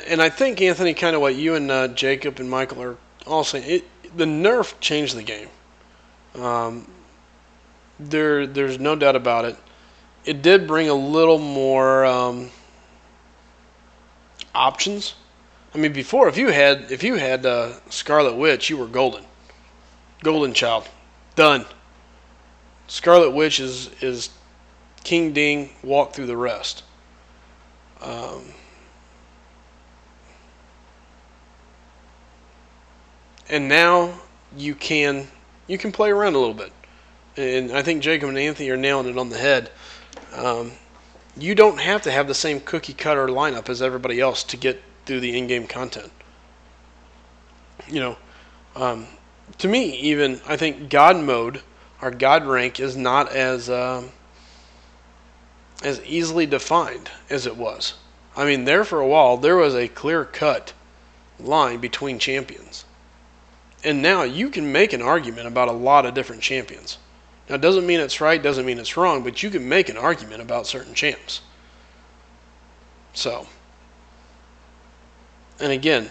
And I think, Anthony, kind of what you and Jacob and Michael are all saying, the nerf changed the game. There's no doubt about it. It did bring a little more options. I mean, before, if you had Scarlet Witch, you were golden child, done. Scarlet Witch is King Ding. Walk through the rest. And now you can play around a little bit. And I think Jacob and Anthony are nailing it on the head. You don't have to have the same cookie cutter lineup as everybody else to get through the in-game content. To me, even I think God mode, our God rank, is not as easily defined as it was. I mean, there for a while there was a clear-cut line between champions. And now you can make an argument about a lot of different champions. Now, it doesn't mean it's right, doesn't mean it's wrong, but you can make an argument about certain champs. So, and again,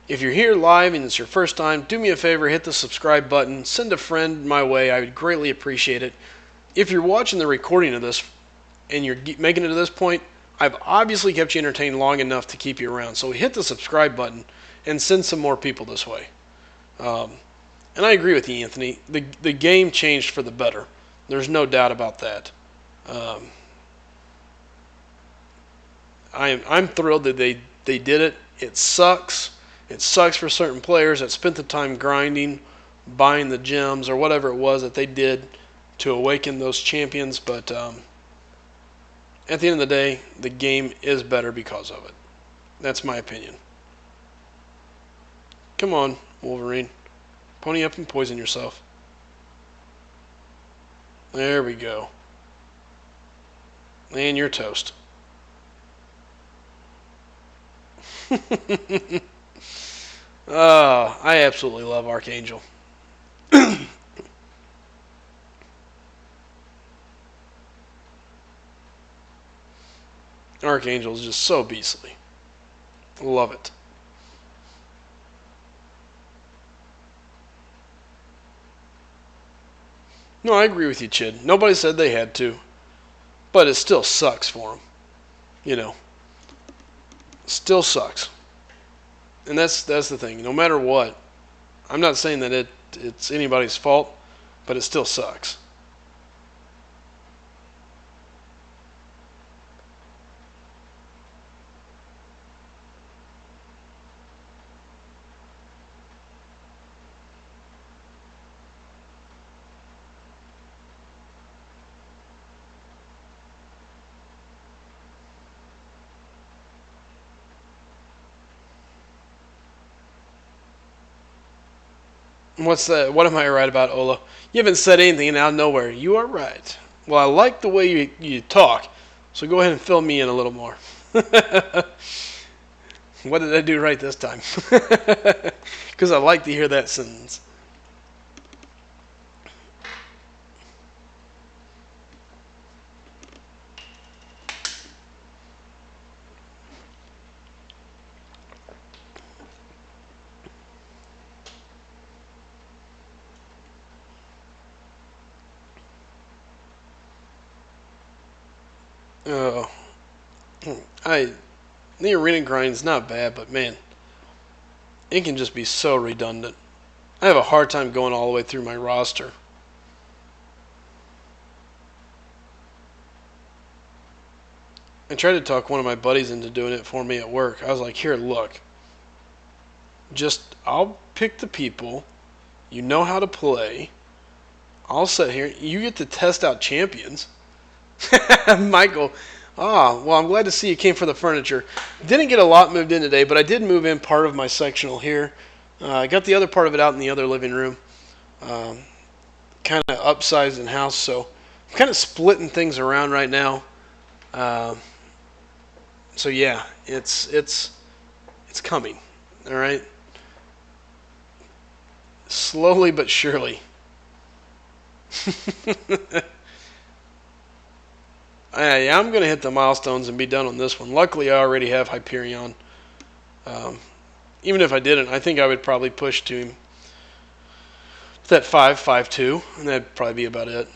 if you're here live and it's your first time, do me a favor, hit the subscribe button, send a friend my way, I would greatly appreciate it. If you're watching the recording of this and you're making it to this point, I've obviously kept you entertained long enough to keep you around. So hit the subscribe button and send some more people this way. And I agree with you, Anthony. The game changed for the better. There's no doubt about that. I'm thrilled that they did it. It sucks. It sucks for certain players that spent the time grinding, buying the gems, or whatever it was that they did to awaken those champions. But at the end of the day, the game is better because of it. That's my opinion. Come on, Wolverine. Pony up and poison yourself. There we go. And you're toast. Oh, I absolutely love Archangel. Archangel is just so beastly. Love it. No, I agree with you, Chid. Nobody said they had to. But it still sucks for them. Still sucks. And that's the thing. No matter what, I'm not saying that it's anybody's fault, but it still sucks. What's that? What am I right about, Ola? You haven't said anything out of nowhere. You are right. Well, I like the way you talk, so go ahead and fill me in a little more. What did I do right this time? Because I like to hear that sentence. Oh, the arena grind's not bad, but man, it can just be so redundant. I have a hard time going all the way through my roster. I tried to talk one of my buddies into doing it for me at work. I was like, here, look. I'll pick the people. You know how to play. I'll sit here. You get to test out champions. Michael, well, I'm glad to see you came for the furniture. Didn't get a lot moved in today, but I did move in part of my sectional here. I got the other part of it out in the other living room. Kind of upsized in house, so I'm kind of splitting things around right now. So yeah, it's coming. All right, slowly but surely. Yeah, I'm gonna hit the milestones and be done on this one. Luckily, I already have Hyperion. Even if I didn't, I think I would probably push to him that 5.52, and that'd probably be about it.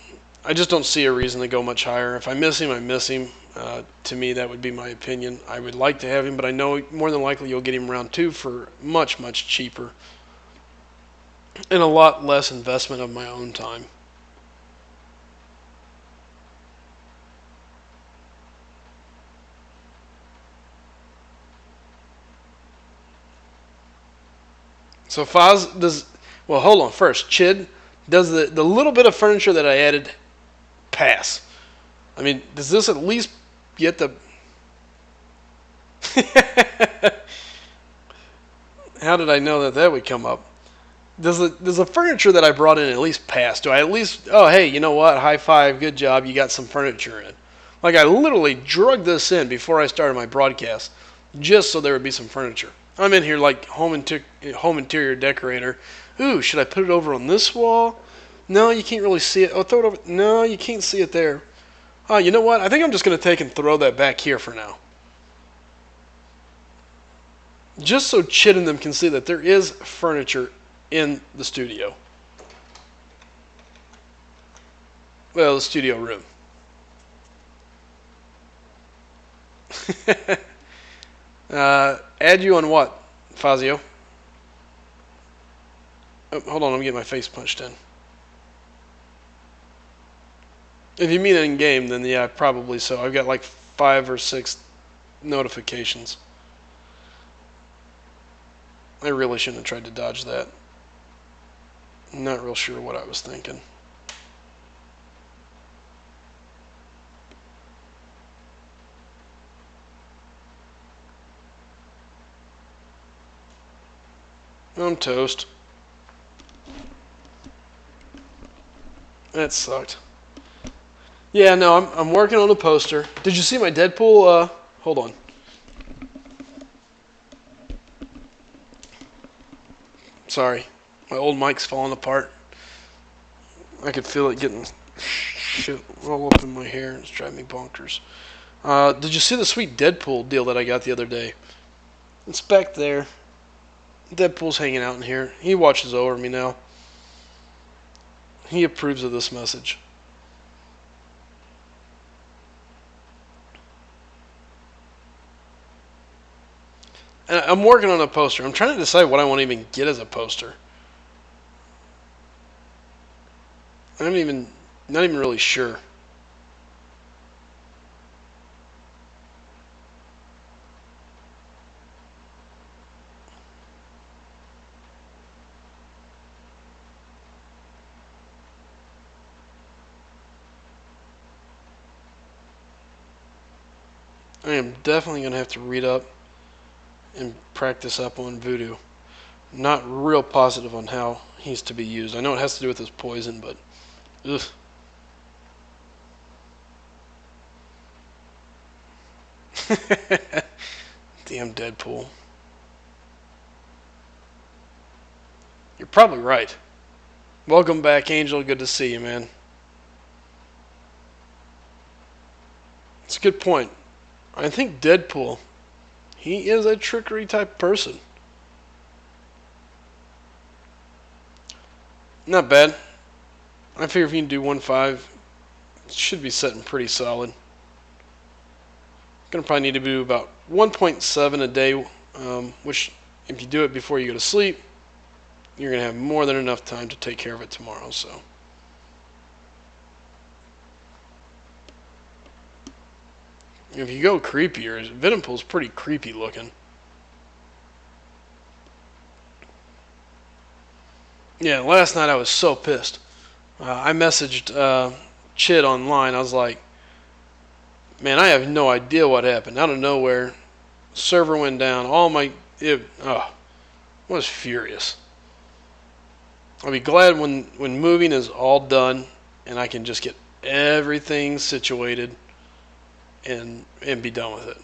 I just don't see a reason to go much higher. If I miss him, I miss him. To me, that would be my opinion. I would like to have him, but I know more than likely you'll get him round 2 for much, much cheaper and a lot less investment of my own time. So Foz does, well, hold on first. Chid, does the little bit of furniture that I added pass? I mean, does this at least get the... How did I know that would come up? Does the furniture that I brought in at least pass? Do I at least, oh, hey, you know what? High five, good job, you got some furniture in. Like, I literally drug this in before I started my broadcast just so there would be some furniture. I'm in here like home interior decorator. Ooh, should I put it over on this wall? No, you can't really see it. Oh, throw it over. No, you can't see it there. Oh, you know what? I think I'm just going to take and throw that back here for now. Just so Chid and them can see that there is furniture in the studio. Well, the studio room. Add you on what, Fazio? Oh, hold on, I'm getting my face punched in. If you mean in game, then yeah, probably so. I've got like 5 or 6 notifications. I really shouldn't have tried to dodge that. I'm not real sure what I was thinking. I'm toast. That sucked. Yeah, no, I'm working on a poster. Did you see my Deadpool? Hold on. Sorry, my old mic's falling apart. I could feel it getting shit all up in my hair. It's driving me bonkers. Did you see the sweet Deadpool deal that I got the other day? It's back there. Deadpool's hanging out in here. He watches over me now. He approves of this message. And I'm working on a poster. I'm trying to decide what I want to even get as a poster. I'm not even really sure. I am definitely going to have to read up and practice up on voodoo. Not real positive on how he's to be used. I know it has to do with his poison, but ugh. Damn Deadpool. You're probably right. Welcome back, Angel. Good to see you, man. It's a good point. I think Deadpool, he is a trickery type person. Not bad. I figure if you can do 1.5, it should be sitting pretty solid. Gonna probably need to do about 1.7 a day, which if you do it before you go to sleep, you're gonna have more than enough time to take care of it tomorrow. So. If you go creepier, Venompool's pretty creepy looking. Yeah, last night I was so pissed. I messaged Chid online. I was like, man, I have no idea what happened. Out of nowhere, server went down. I was furious. I'll be glad when moving is all done and I can just get everything situated and be done with it.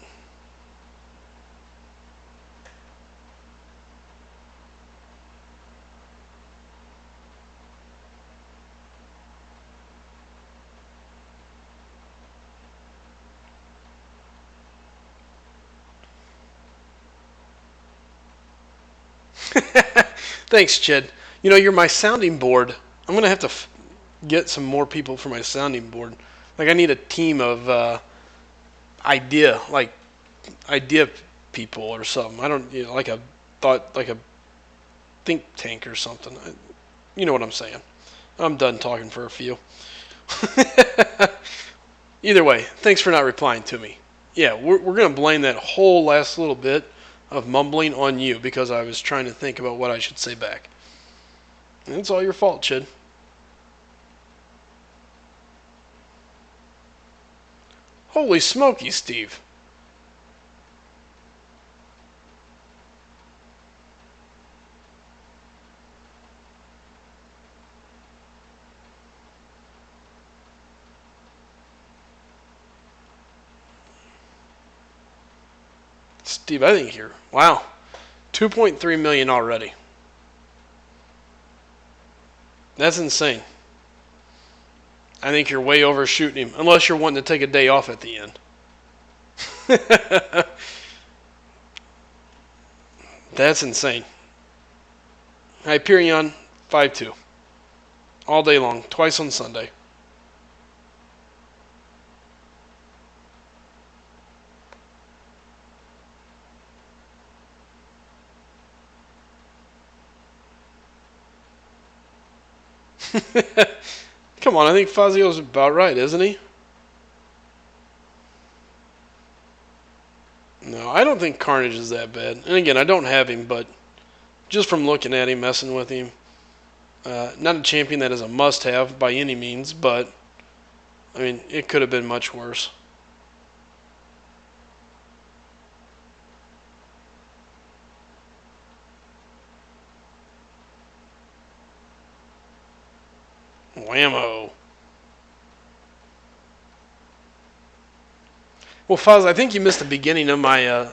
Thanks, Chid. You're my sounding board. I'm gonna have to get some more people for my sounding board. Like I need a team of idea, like idea people or something. I don't like a thought, like a think tank or something. You know what I'm saying. I'm done talking for a few. Either way, thanks for not replying to me. Yeah, we're going to blame that whole last little bit of mumbling on you because I was trying to think about what I should say back. And it's all your fault, Chid. Holy smoky, Steve. Steve, I think you're, wow, 2.3 million already. That's insane. I think you're way overshooting him, unless you're wanting to take a day off at the end. That's insane. Hyperion, 5-2. All day long, twice on Sunday. Come on, I think Fazio's about right, isn't he? No, I don't think Carnage is that bad. And again, I don't have him, but just from looking at him, messing with him, not a champion that is a must-have by any means, but I mean, it could have been much worse. Whammo. Well, Faz, I think you missed the beginning of my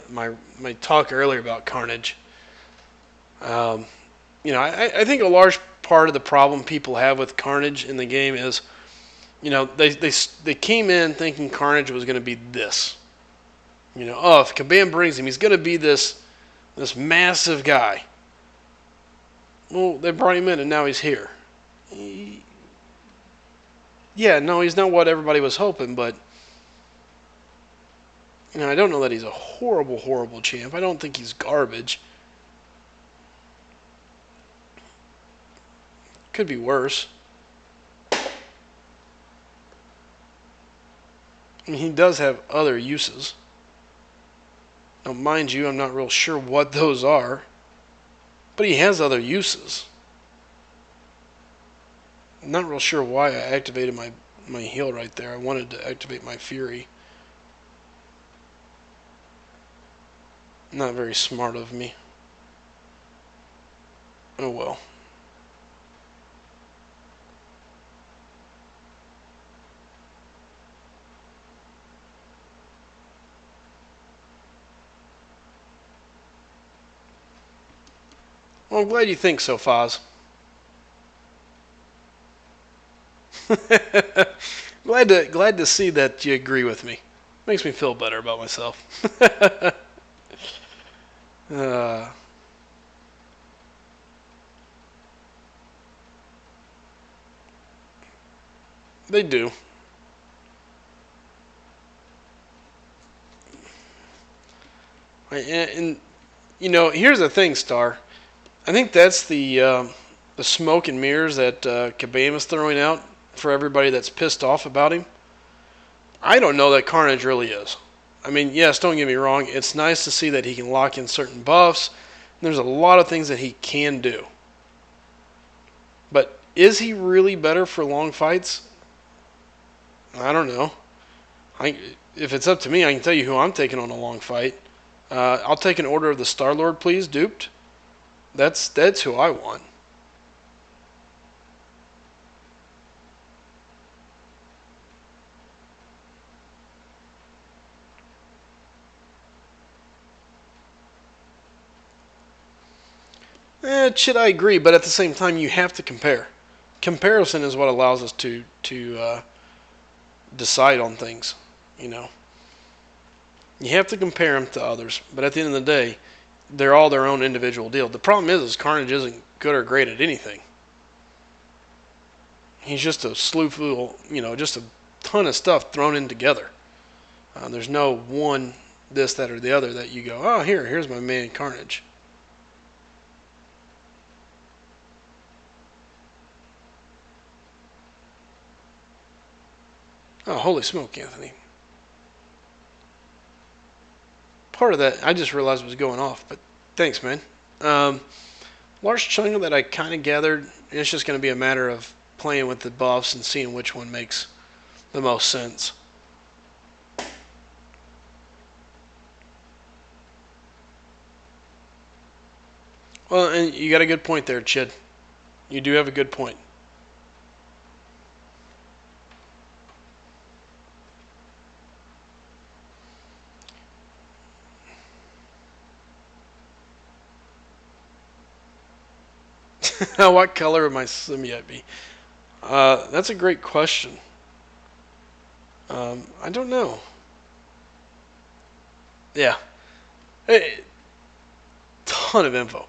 talk earlier about Carnage. Um, I think a large part of the problem people have with Carnage in the game is, they came in thinking Carnage was going to be this. If Kabam brings him, he's going to be this massive guy. Well, they brought him in, and now he's here. Yeah, no, he's not what everybody was hoping, but I don't know that he's a horrible, horrible champ. I don't think he's garbage. Could be worse. I mean, he does have other uses. Now, mind you, I'm not real sure what those are, but he has other uses. I'm not real sure why I activated my heal right there. I wanted to activate my Fury. Not very smart of me. Oh well. Well, I'm glad you think so, Foz. glad to see that you agree with me. Makes me feel better about myself. uh, they do. And here's the thing, Star. I think that's the smoke and mirrors that Kabam is throwing out for everybody that's pissed off about him. I don't know that Carnage really is. I mean, yes, don't get me wrong. It's nice to see that he can lock in certain buffs. There's a lot of things that he can do. But is he really better for long fights? I don't know. If it's up to me, I can tell you who I'm taking on a long fight. I'll take an Order of the Star Lord, please, duped. That's who I want. Shit, I agree, but at the same time, you have to compare. Comparison is what allows us to decide on things. You know, you have to compare them to others, but at the end of the day, they're all their own individual deal. The problem is Carnage isn't good or great at anything. He's just a slew full, just a ton of stuff thrown in together. There's no one this, that, or the other that you go, oh, here's my man Carnage. Oh, holy smoke, Anthony. Part of that, I just realized was going off, but thanks, man. Large chunk of that I kind of gathered. It's just going to be a matter of playing with the buffs and seeing which one makes the most sense. Well, and you got a good point there, Chid. You do have a good point. What color would my symbiote be? That's a great question. I don't know. Yeah. Hey, ton of info.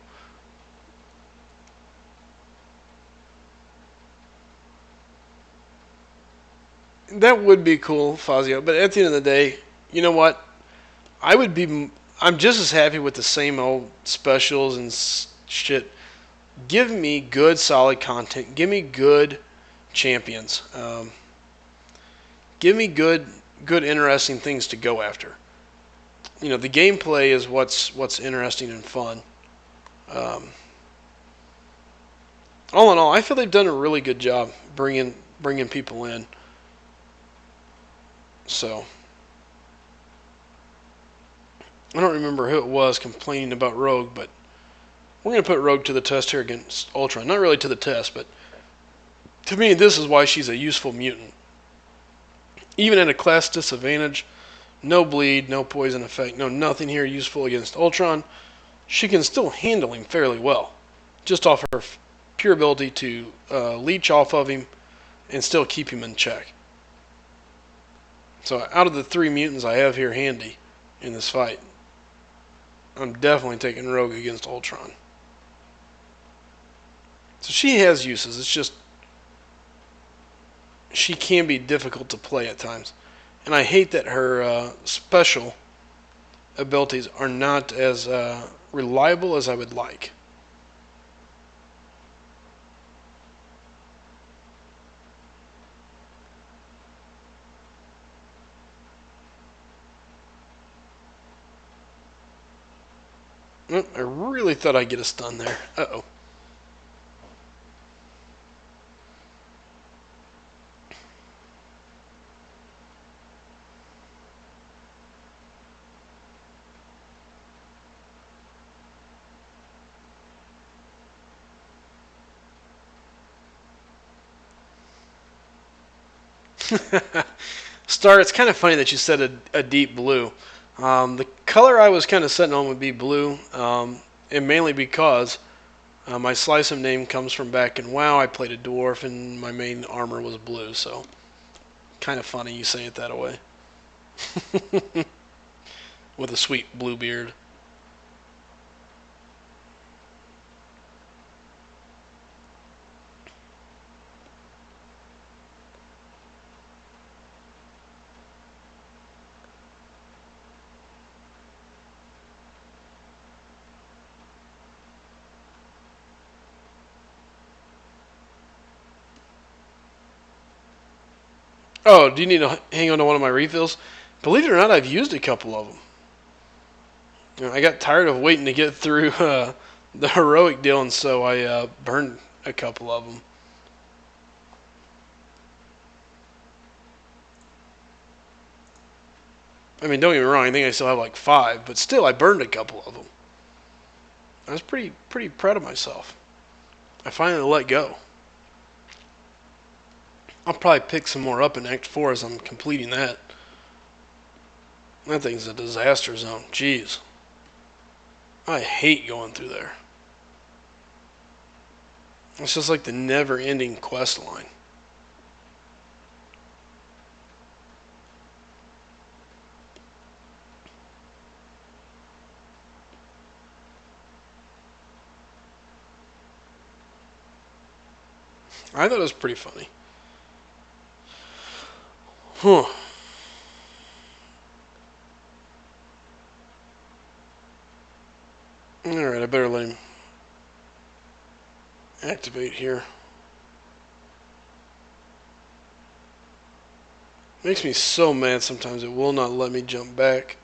That would be cool, Fazio. But at the end of the day, you know what? I would be. I'm just as happy with the same old specials and shit. Give me good, solid content. Give me good champions. Give me good, interesting things to go after. The gameplay is what's interesting and fun. Um, all in all, I feel they've done a really good job bringing people in. So I don't remember who it was complaining about Rogue, but we're going to put Rogue to the test here against Ultron. Not really to the test, but to me, this is why she's a useful mutant. Even at a class disadvantage, no bleed, no poison effect, no nothing here useful against Ultron, she can still handle him fairly well. Just off her pure ability to leech off of him and still keep him in check. So out of the 3 mutants I have here handy in this fight, I'm definitely taking Rogue against Ultron. So she has uses. It's just she can be difficult to play at times. And I hate that her special abilities are not as reliable as I would like. I really thought I'd get a stun there. Uh-oh. Star, it's kind of funny that you said a deep blue. The color I was kind of setting on would be blue, and mainly because my Slice'em name comes from back in WoW. I played a dwarf, and my main armor was blue, so kind of funny you say it that way. With a sweet blue beard. Oh, do you need to hang on to one of my refills? Believe it or not, I've used a couple of them. I got tired of waiting to get through the heroic deal, and so I burned a couple of them. I mean, don't get me wrong. I think I still have like 5, but still, I burned a couple of them. I was pretty proud of myself. I finally let go. I'll probably pick some more up in Act 4 as I'm completing that. That thing's a disaster zone. Jeez. I hate going through there. It's just like the never-ending quest line. I thought it was pretty funny. Huh. Alright, I better let him activate here. Makes me so mad sometimes it will not let me jump back.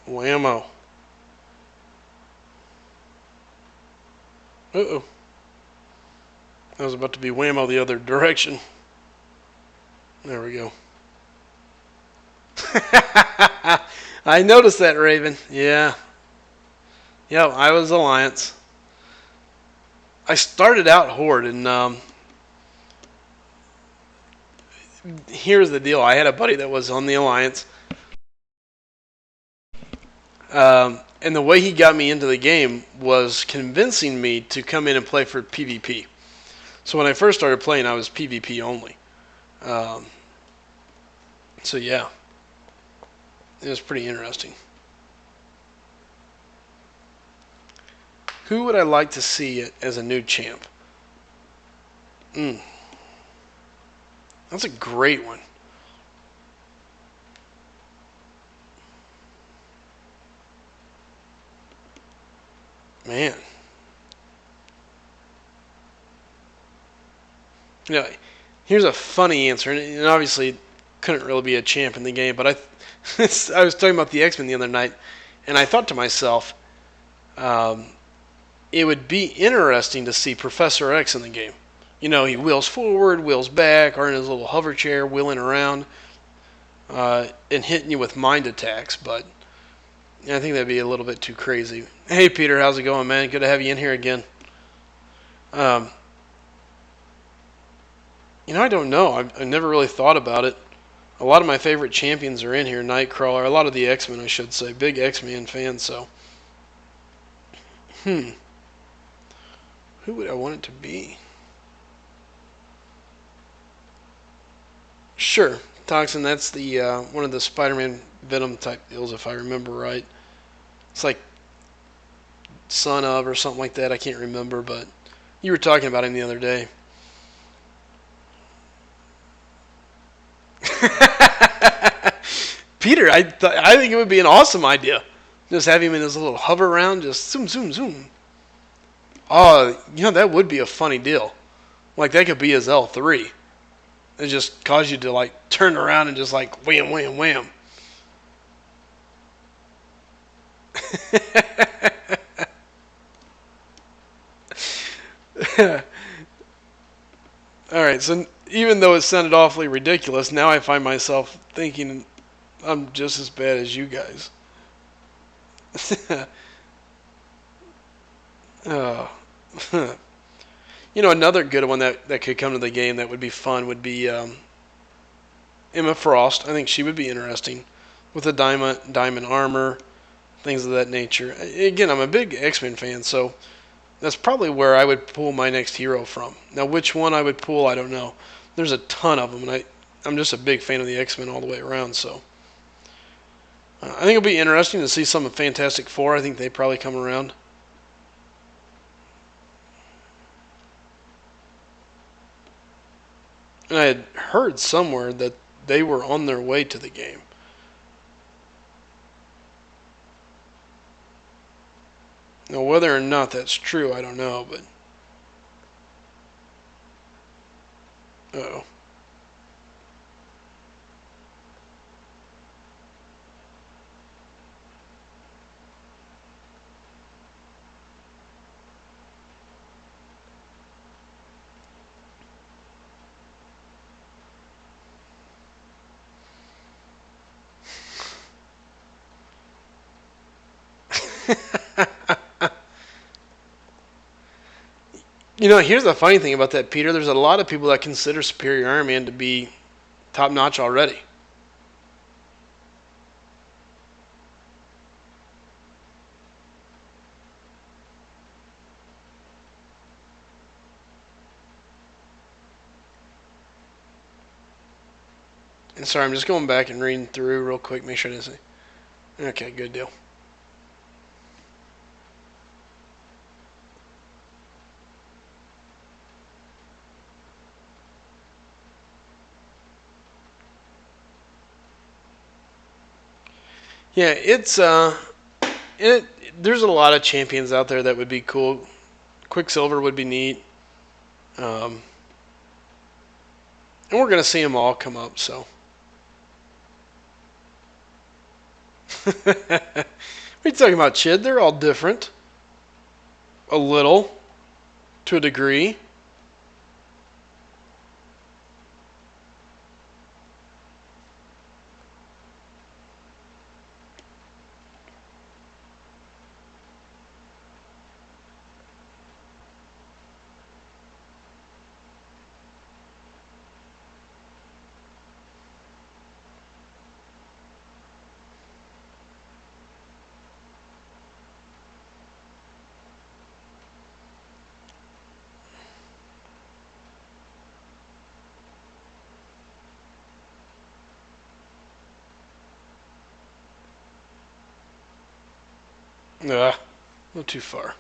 Whammo. Uh-oh. I was about to be whammo the other direction. There we go. I noticed that, Raven. Yeah. Yeah, I was Alliance. I started out Horde, and here's the deal. I had a buddy that was on the Alliance. And the way he got me into the game was convincing me to come in and play for PvP. So when I first started playing, I was PvP only. So yeah, it was pretty interesting. Who would I like to see as a new champ? That's a great one. Man. You know, here's a funny answer, and obviously couldn't really be a champ in the game, but I was talking about the X-Men the other night, and I thought to myself, it would be interesting to see Professor X in the game. You know, he wheels forward, wheels back, or in his little hover chair, wheeling around, and hitting you with mind attacks, but I think that'd be a little bit too crazy. Hey, Peter, how's it going, man? Good to have you in here again. I don't know. I've never really thought about it. A lot of my favorite champions are in here. Nightcrawler, a lot of the X-Men, I should say. Big X-Men fan, so. Who would I want it to be? Sure. Toxin, that's the one of the Spider-Man Venom type deals, if I remember right. It's like Son of or something like that. I can't remember, but you were talking about him the other day. Peter, I think it would be an awesome idea. Just have him in his little hover round, just zoom, zoom, zoom. Oh, that would be a funny deal. Like, that could be his L3. It just cause you to, like, turn around and just, like, wham, wham, wham. Alright, so even though it sounded awfully ridiculous, now I find myself thinking I'm just as bad as you guys. Oh. Another good one that could come to the game that would be fun would be Emma Frost. I think she would be interesting with the diamond armor, things of that nature. Again, I'm a big X-Men fan, so that's probably where I would pull my next hero from. Now, which one I would pull, I don't know. There's a ton of them, and I'm just a big fan of the X-Men all the way around, so. I think it'll be interesting to see some of Fantastic Four. I think they probably come around. And I had heard somewhere that they were on their way to the game. Now, whether or not that's true, I don't know, but. Oh. Here's the funny thing about that, Peter. There's a lot of people that consider Superior Iron Man to be top notch already. And sorry, I'm just going back and reading through real quick, make sure I didn't see. Okay, good deal. Yeah, there's a lot of champions out there that would be cool. Quicksilver would be neat. And we're gonna see them all come up. So, what are you talking about, Chid? They're all different, a little, to a degree. Not too far.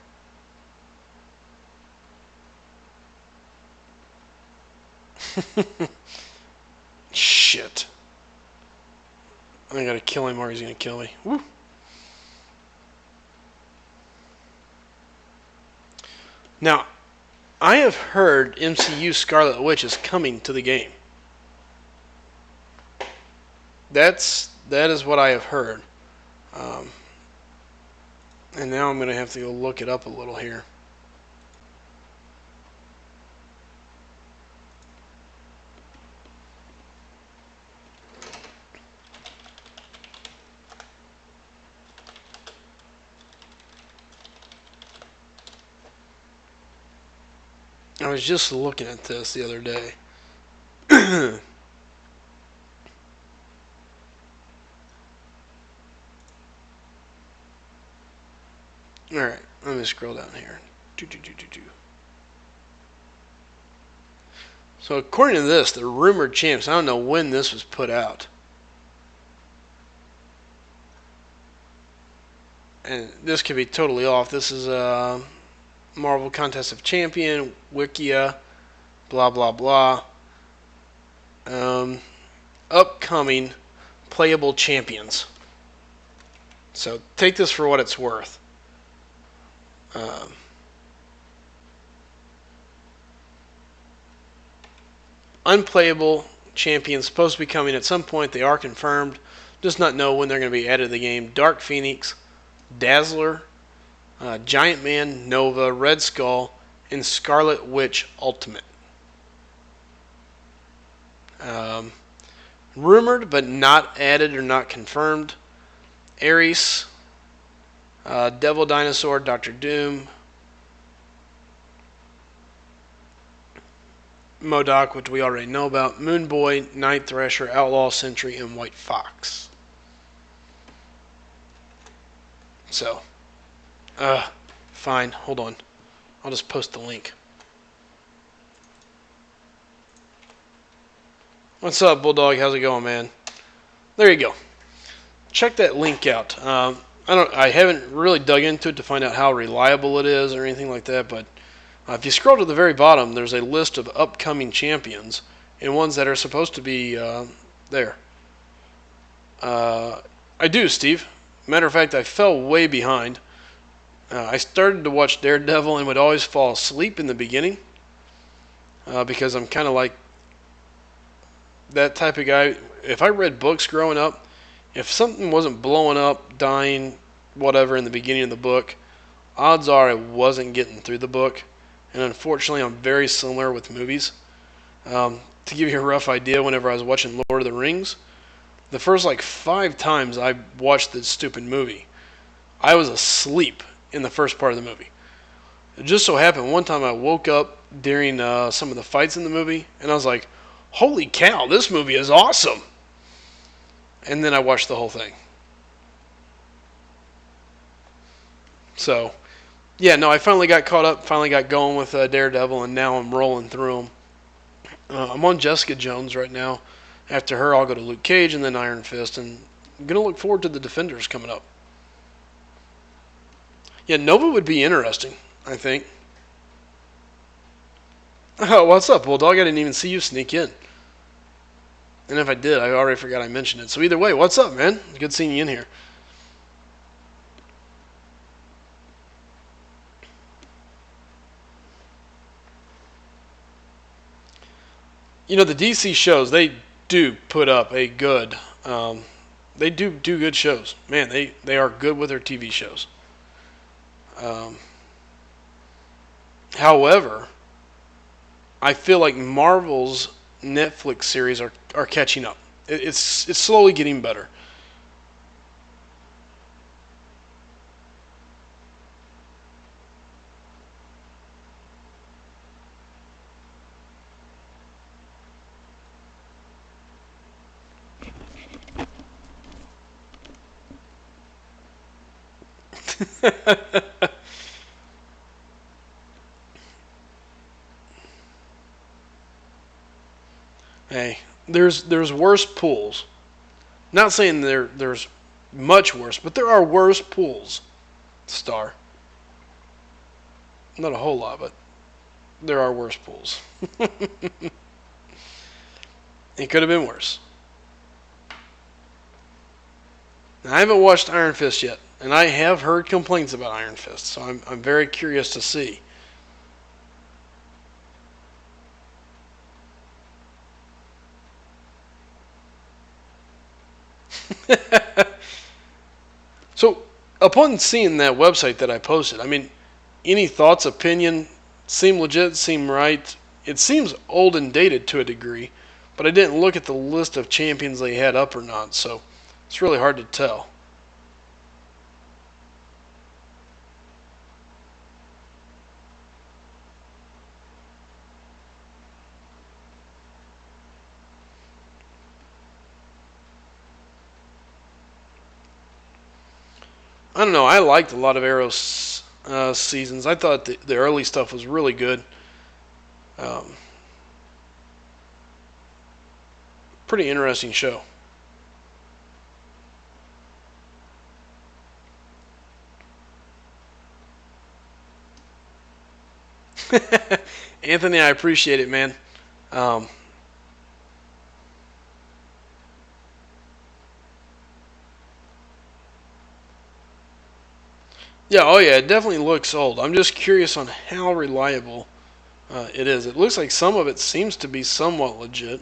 Shit. I gotta kill him or he's gonna kill me. Woo. Now, I have heard MCU Scarlet Witch is coming to the game. That is what I have heard. And now I'm gonna have to go look it up a little here. I was just looking at this the other day. Alright, let me scroll down here. So according to this, the rumored champs, I don't know when this was put out. And this could be totally off. This is a Marvel Contest of Champion, Wikia, blah, blah, blah. Upcoming playable champions. So take this for what it's worth. Unplayable champions supposed to be coming at some point. They are confirmed. Just not know when they're going to be added to the game. Dark Phoenix, Dazzler, Giant Man, Nova, Red Skull, and Scarlet Witch Ultimate. Rumored but not added or not confirmed. Ares, Devil Dinosaur, Doctor Doom, MODOK, which we already know about, Moon Boy, Night Thrasher, Outlaw Sentry, and White Fox. So, fine, hold on. I'll just post the link. What's up, Bulldog? How's it going, man? There you go. Check that link out. I haven't really dug into it to find out how reliable it is or anything like that, but if you scroll to the very bottom, there's a list of upcoming champions, and ones that are supposed to be there. Uh, I do, Steve. Matter of fact, I fell way behind. I started to watch Daredevil and would always fall asleep in the beginning because I'm kind of like that type of guy. If I read books growing up, if something wasn't blowing up, dying, whatever in the beginning of the book, odds are I wasn't getting through the book. And unfortunately, I'm very similar with movies. To give you a rough idea, whenever I was watching Lord of the Rings, the first like 5 times I watched this stupid movie, I was asleep in the first part of the movie. It just so happened one time I woke up during some of the fights in the movie, and I was like, holy cow, this movie is awesome! And then I watched the whole thing. So, yeah, no, I finally got caught up, finally got going with Daredevil, and now I'm rolling through them. I'm on Jessica Jones right now. After her, I'll go to Luke Cage and then Iron Fist, and I'm going to look forward to the Defenders coming up. Yeah, Nova would be interesting, I think. Oh, what's up, Bulldog? I didn't even see you sneak in. And if I did, I already forgot I mentioned it. So either way, what's up, man? Good seeing you in here. You know, the DC shows, they do put up a good, they do good shows. Man, they are good with their TV shows. Um, However, I feel like Marvel's Netflix series are catching up. It's slowly getting better. Hey, there's worse pools. Not saying there's much worse, but there are worse pools. Star. Not a whole lot, but there are worse pools. It could have been worse. Now, I haven't watched Iron Fist yet, and I have heard complaints about Iron Fist, so I'm very curious to see. So, upon seeing that website that I posted, I mean, any thoughts, opinion, seem legit, seem right. It seems old and dated to a degree, but I didn't look at the list of champions they had up or not, so it's really hard to tell. I don't know. I liked a lot of Arrow's seasons. I thought the early stuff was really good. Um, Pretty interesting show. Anthony, I appreciate it, man. Um, yeah, oh yeah, it definitely looks old. I'm just curious on how reliable it is. It looks like some of it seems to be somewhat legit,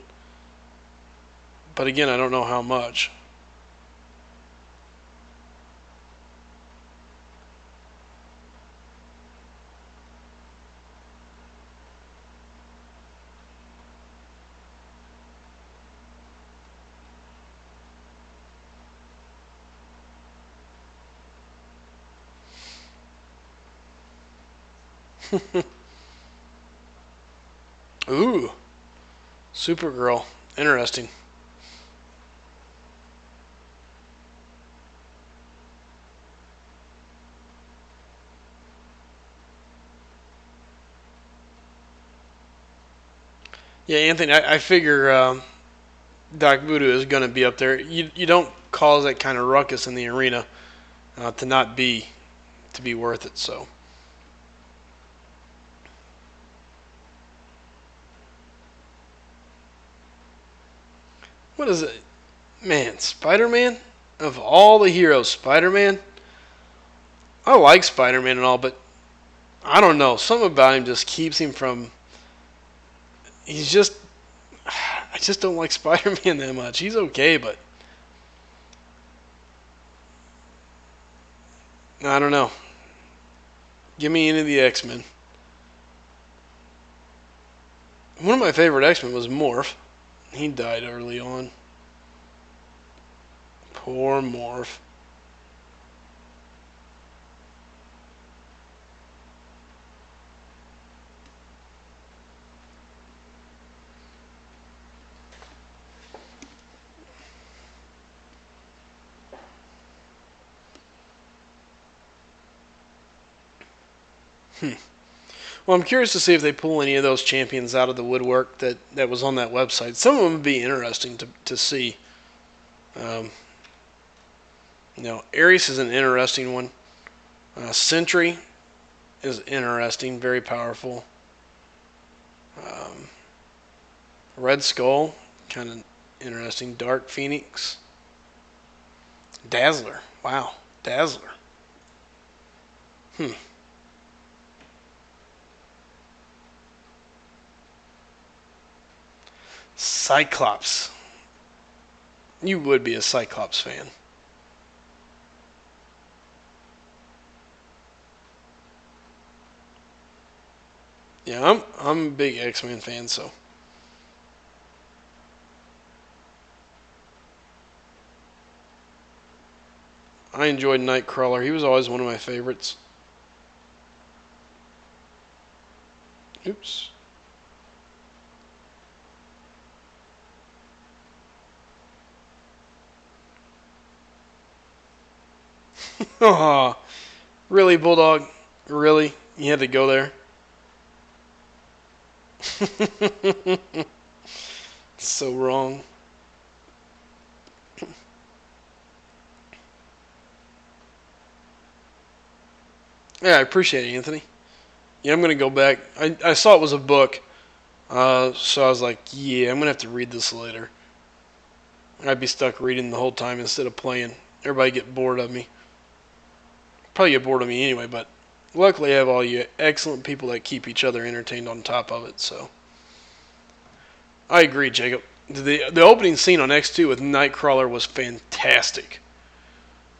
but again, I don't know how much. Ooh, Supergirl. Interesting. Yeah, Anthony, I figure Doc Voodoo is going to be up there. You don't cause that kind of ruckus in the arena to not be to be worth it. So What is it? Man, Spider-Man? Of all the heroes, Spider-Man? I like Spider-Man and all, but I don't know. Something about him just keeps him from. He's just. I just don't like Spider-Man that much. He's okay, but I don't know. Give me any of the X-Men. One of my favorite X-Men was Morph. He died early on. Poor Morph. Well, I'm curious to see if they pull any of those champions out of the woodwork that was on that website. Some of them would be interesting to see. Um, Ares is an interesting one. Sentry is interesting, very powerful. Um, Red Skull, kind of interesting. Dark Phoenix. Dazzler. Wow. Dazzler. Hmm. Cyclops. You would be a Cyclops fan. Yeah, I'm a big X-Men fan, so I enjoyed Nightcrawler. He was always one of my favorites. Oops. Oh, really, Bulldog? Really? You had to go there? So wrong. Yeah, I appreciate it, Anthony. Yeah, I'm gonna go back. I saw it was a book, so I was like, yeah, I'm gonna have to read this later. I'd be stuck reading the whole time instead of playing. Everybody get bored of me. Probably get bored of me anyway, but luckily I have all you excellent people that keep each other entertained on top of it. So I agree, Jacob. The opening scene on X2 with Nightcrawler was fantastic.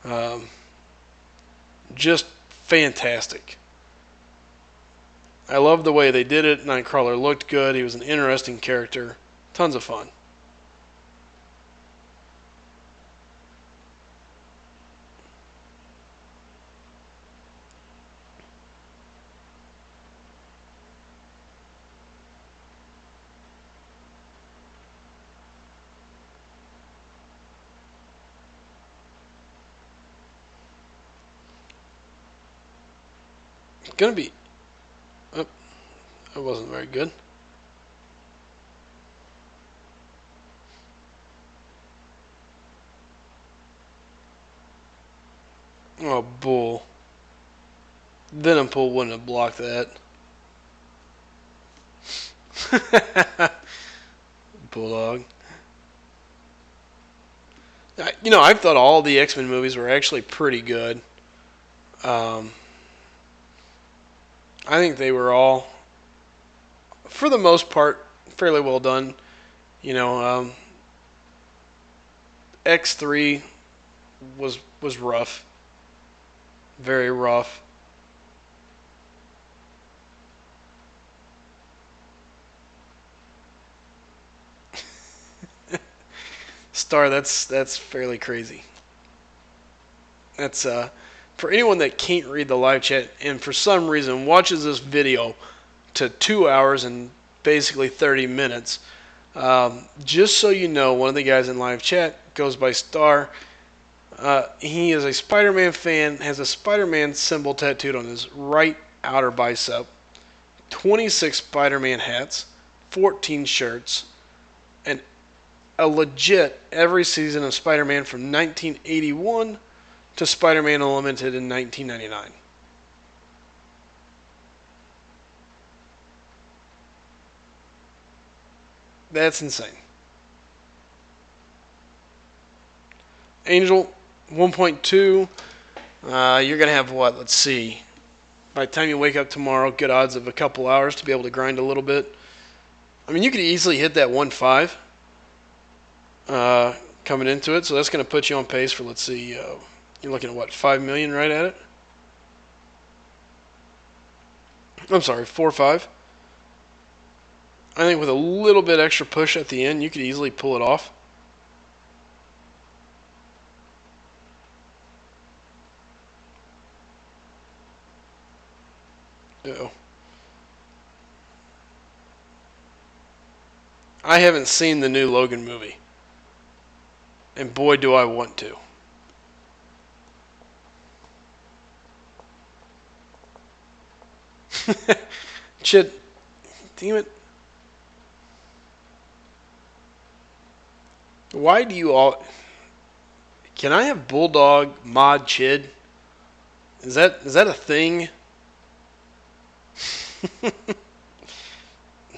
Um, just fantastic. I love the way they did it. Nightcrawler looked good. He was an interesting character. Tons of fun. It's gonna be. Oh, that wasn't very good. Oh, bull. Venompool wouldn't have blocked that. Bulldog. I thought all the X Men movies were actually pretty good. Um, I think they were all, for the most part, fairly well done. You know, X3 was rough, very rough. Star, that's fairly crazy. That's for anyone that can't read the live chat and for some reason watches this video to 2 hours and basically 30 minutes. Just so you know, one of the guys in live chat goes by Star. He is a Spider-Man fan, has a Spider-Man symbol tattooed on his right outer bicep, 26 Spider-Man hats, 14 shirts, and a legit every season of Spider-Man from 1981 to Spider-Man Unlimited in 1999. That's insane. Angel 1.2. You're gonna have what? Let's see. By the time you wake up tomorrow, good odds of a couple hours to be able to grind a little bit. I mean, you could easily hit that 1.5 coming into it, so that's going to put you on pace for, let's see, you're looking at what, 5 million right at it? I'm sorry, 4.5. I think with a little bit extra push at the end, you could easily pull it off. Uh-oh. I haven't seen the new Logan movie, and boy, do I want to. Chid, damn it. Why do you all... Can I have Bulldog mod Chid? Is that a thing?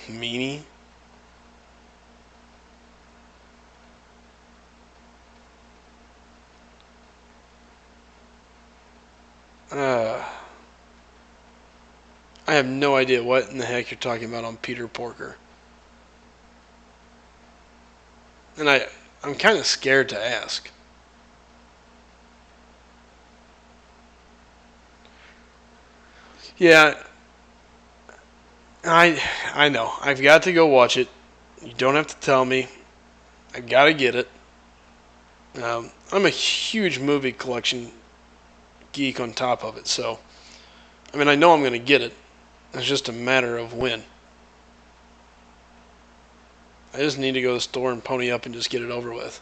Meanie. I have no idea what in the heck you're talking about on Peter Porker. And I'm kind of scared to ask. Yeah, I know. I've got to go watch it. You don't have to tell me. I gotta get it. I'm a huge movie collection geek on top of it, so I mean I know I'm gonna get it. It's just a matter of when. I just need to go to the store and pony up and just get it over with.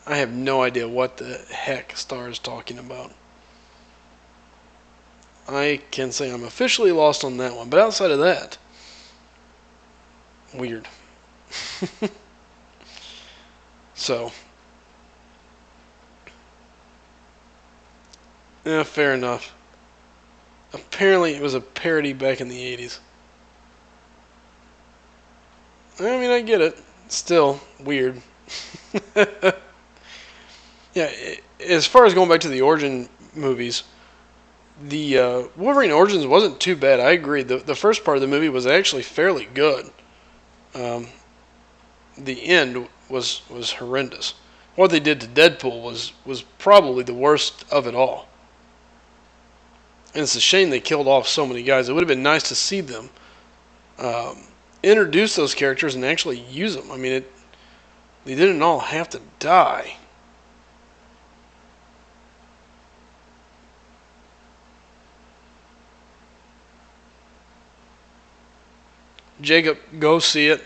I have no idea what the heck Star is talking about. I can say I'm officially lost on that one, but outside of that, weird. So, yeah, fair enough. Apparently, it was a parody back in the 80s. I mean, I get it. Still weird. Yeah, as far as going back to the origin movies, the Wolverine Origins wasn't too bad. I agree. The first part of the movie was actually fairly good. Um, the end was horrendous. What they did to Deadpool was probably the worst of it all. And it's a shame they killed off so many guys. It would have been nice to see them introduce those characters and actually use them. I mean, they didn't all have to die. Jacob, go see it.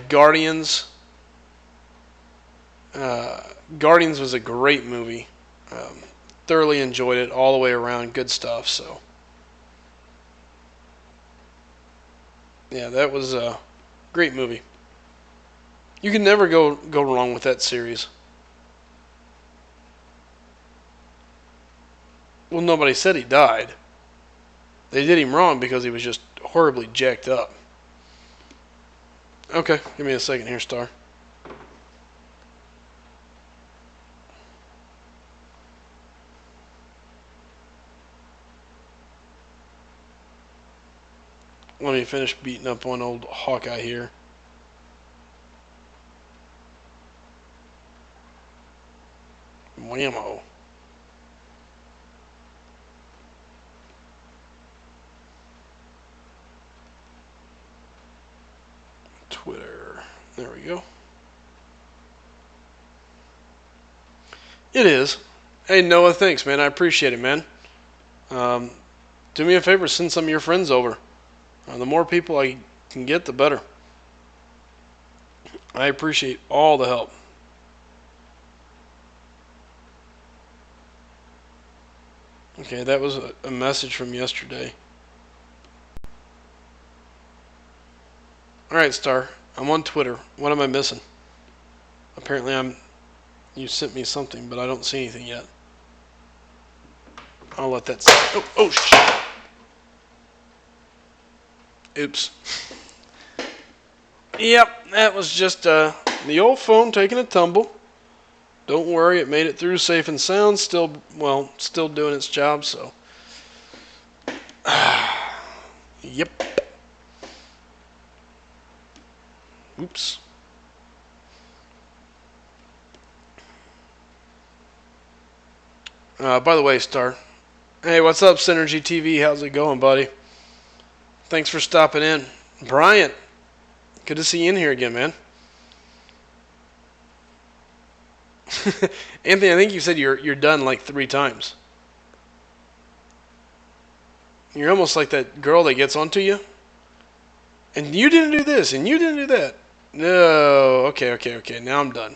Guardians. Guardians was a great movie. Um, Thoroughly enjoyed it all the way around. Good stuff. So, yeah, that was a great movie. You can never go wrong with that series. Well, nobody said he died. They did him wrong because he was just horribly jacked up. Okay, give me a second here, Star. Let me finish beating up on old Hawkeye here. Whammo. Twitter. There we go. It is. Hey, Noah, thanks, man. I appreciate it, man. Um, do me a favor, send some of your friends over. The more people I can get, the better. I appreciate all the help. Okay, that was a message from yesterday. Alright, Star. I'm on Twitter. What am I missing? Apparently you sent me something, but I don't see anything yet. I'll let that sit. Oh, shit. Oops. Yep, that was just the old phone taking a tumble. Don't worry, it made it through safe and sound. Still doing its job. So, yep. Oops. By the way, Star. Hey, what's up, Synergy TV? How's it going, buddy? Thanks for stopping in. Bryant, good to see you in here again, man. Anthony, I think you said you're done like 3 times. You're almost like that girl that gets onto you. And you didn't do this, and you didn't do that. No, okay. Now I'm done.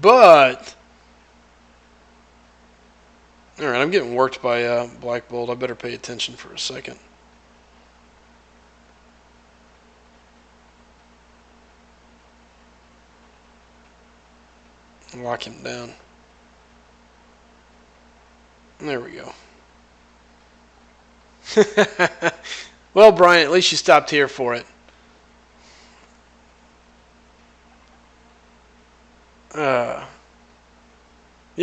But all right, I'm getting worked by Black Bolt. I better pay attention for a second. Lock him down. There we go. Well, Brian, at least you stopped here for it. Yeah,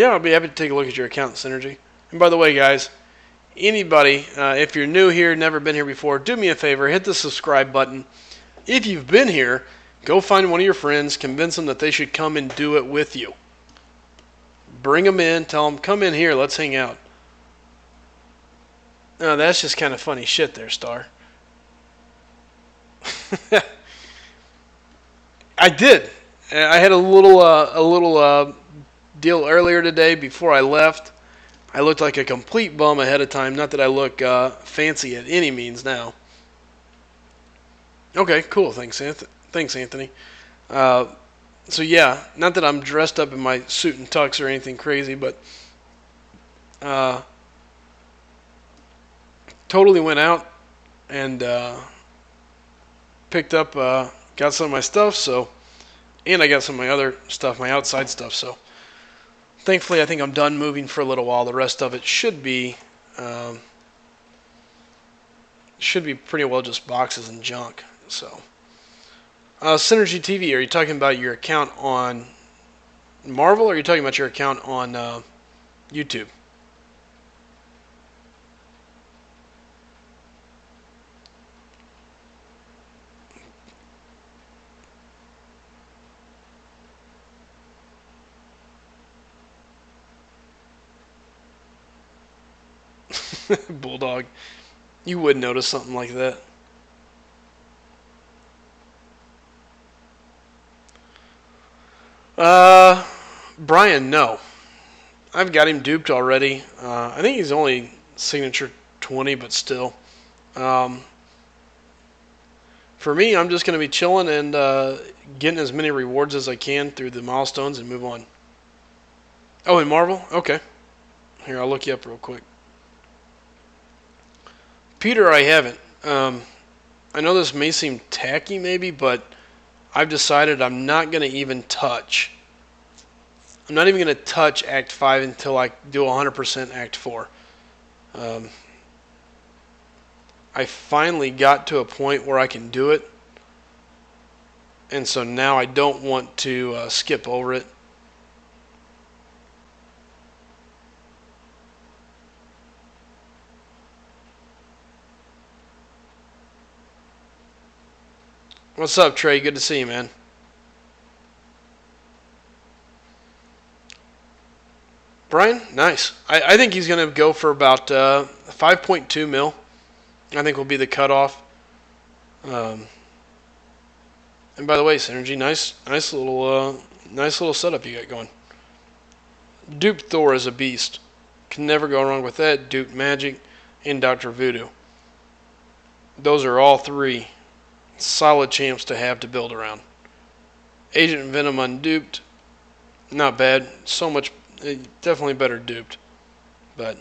I'll be happy to take a look at your account, Synergy. And by the way, guys, anybody, if you're new here, never been here before, do me a favor, hit the subscribe button. If you've been here, go find one of your friends, convince them that they should come and do it with you. Bring them in, tell them, come in here, let's hang out. Oh, that's just kind of funny shit there, Star. I did. I had a little deal earlier today before I left. I looked like a complete bum ahead of time. Not that I look fancy at any means now. Okay, cool. Thanks, Anthony. So yeah, not that I'm dressed up in my suit and tux or anything crazy, but totally went out and picked up, got some of my stuff. So, and I got some of my other stuff, my outside stuff. So, thankfully, I think I'm done moving for a little while. The rest of it should be pretty well just boxes and junk. So, Synergy TV, are you talking about your account on Marvel, or are you talking about your account on YouTube? Bulldog, you would notice something like that. Brian, no. I've got him duped already. I think he's only signature 20, but still. For me, I'm just going to be chilling and getting as many rewards as I can through the milestones and move on. Oh, in Marvel? Okay. Here, I'll look you up real quick. Peter, I haven't. I know this may seem tacky maybe, but I've decided I'm not going to even touch. I'm not even going to touch Act 5 until I do 100% Act 4. I finally got to a point where I can do it. And so now I don't want to skip over it. What's up, Trey? Good to see you, man. Brian, nice. I think he's going to go for about 5.2 mil. I think will be the cutoff. And by the way, Synergy, nice little setup you got going. Dupe Thor is a beast. Can never go wrong with that. Dupe Magic and Dr. Voodoo. Those are all 3 solid champs to have to build around. Agent Venom unduped, not bad. So much, definitely better duped. But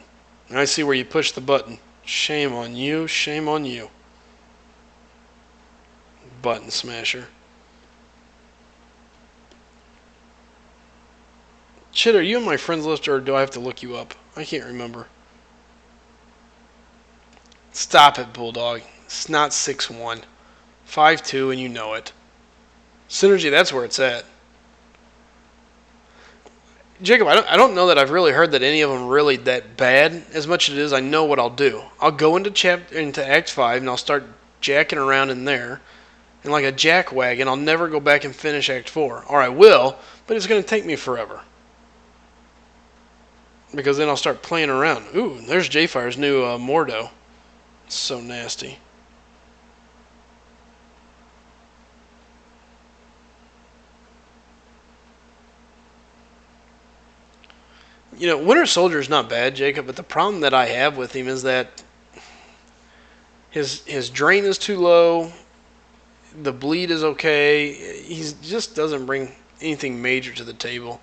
I see where you push the button. Shame on you, shame on you. Button smasher. Chit, are you on my friends list or do I have to look you up? I can't remember. Stop it, Bulldog. It's not 6'1". 5'2", and you know it. Synergy, that's where it's at. Jacob, I don't know that I've really heard that any of them really that bad. As much as it is, I know what I'll do. I'll go into Act 5, and I'll start jacking around in there. And like a jackwagon, I'll never go back and finish Act 4. Or I will, but it's going to take me forever. Because then I'll start playing around. Ooh, there's J-Fire's new Mordo. It's so nasty. You know, Winter Soldier is not bad, Jacob, but the problem that I have with him is that his drain is too low. The bleed is okay. He just doesn't bring anything major to the table.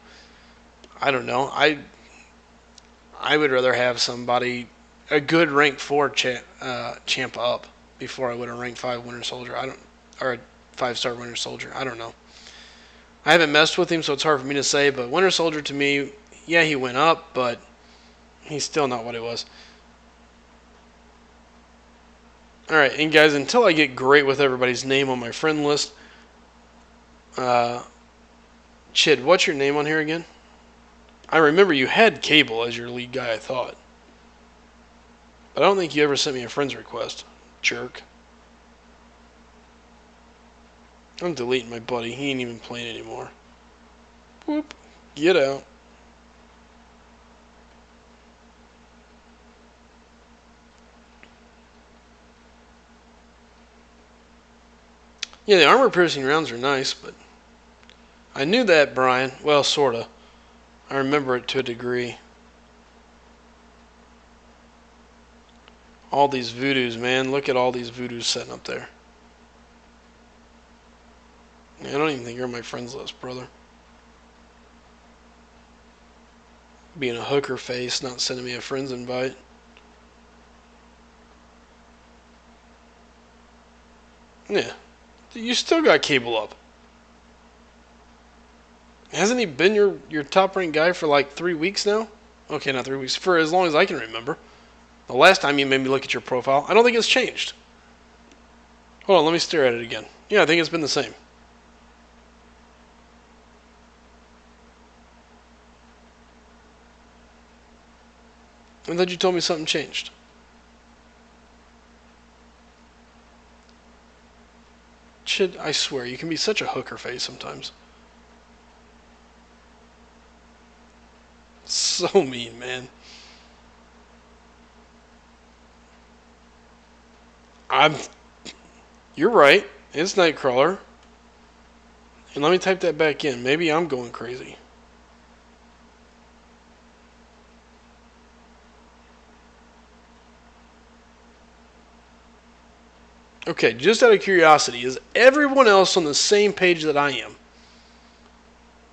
I don't know. I would rather have somebody a good rank 4 champ up before I would a rank 5 Winter Soldier. I don't or a 5-star Winter Soldier. I don't know. I haven't messed with him, so it's hard for me to say. But Winter Soldier to me, yeah, he went up, but he's still not what he was. Alright, and guys, until I get great with everybody's name on my friend list, Chid, what's your name on here again? I remember you had Cable as your lead guy, I thought. But I don't think you ever sent me a friend's request. Jerk. I'm deleting my buddy. He ain't even playing anymore. Whoop. Get out. Yeah, the armor-piercing rounds are nice, but I knew that, Brian. Well, sorta. I remember it to a degree. All these voodoos, man. Look at all these voodoos setting up there. I don't even think you're on my friends list, brother. Being a hooker face, not sending me a friends invite. Yeah. You still got Cable up. Hasn't he been your top ranked guy for like 3 weeks now? Okay, not 3 weeks. For as long as I can remember. The last time you made me look at your profile, I don't think it's changed. Hold on, let me stare at it again. Yeah, I think it's been the same. I thought you told me something changed. Chid, I swear, you can be such a hooker face sometimes. So mean, man. You're right. It's Nightcrawler. And let me type that back in. Maybe I'm going crazy. Okay, just out of curiosity, is everyone else on the same page that I am?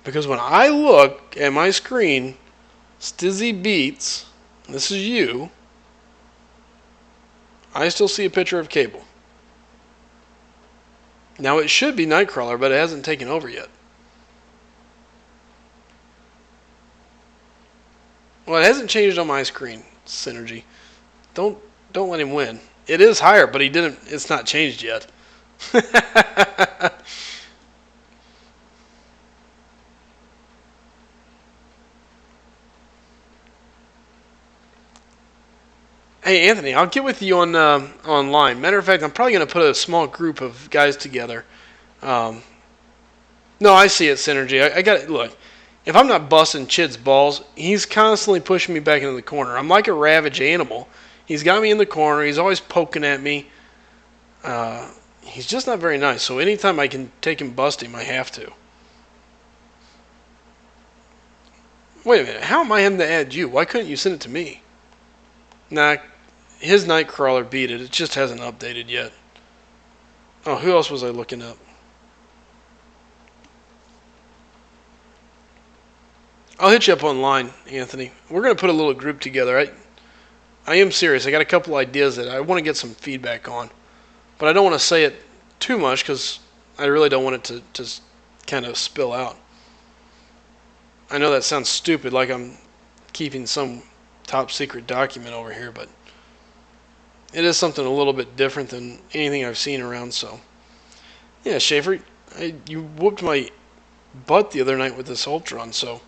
Because when I look at my screen, Stizzy Beats, this is you, I still see a picture of Cable. Now it should be Nightcrawler, but it hasn't taken over yet. Well, it hasn't changed on my screen, Synergy. Don't let him win. It is higher, but he didn't. It's not changed yet. Hey Anthony, I'll get with you on online. Matter of fact, I'm probably going to put a small group of guys together. No, I see it, Synergy. I got it. Look, if I'm not busting Chid's balls, he's constantly pushing me back into the corner. I'm like a ravaged animal. He's got me in the corner. He's always poking at me. He's just not very nice. So anytime I can take him, bust him, I have to. Wait a minute. How am I having to add you? Why couldn't you send it to me? Nah, his Nightcrawler beat it. It just hasn't updated yet. Oh, who else was I looking up? I'll hit you up online, Anthony. We're going to put a little group together. I am serious. I got a couple ideas that I want to get some feedback on. But I don't want to say it too much because I really don't want it to kind of spill out. I know that sounds stupid, like I'm keeping some top secret document over here, but it is something a little bit different than anything I've seen around. So yeah, Schaefer, you whooped my butt the other night with this Ultron. So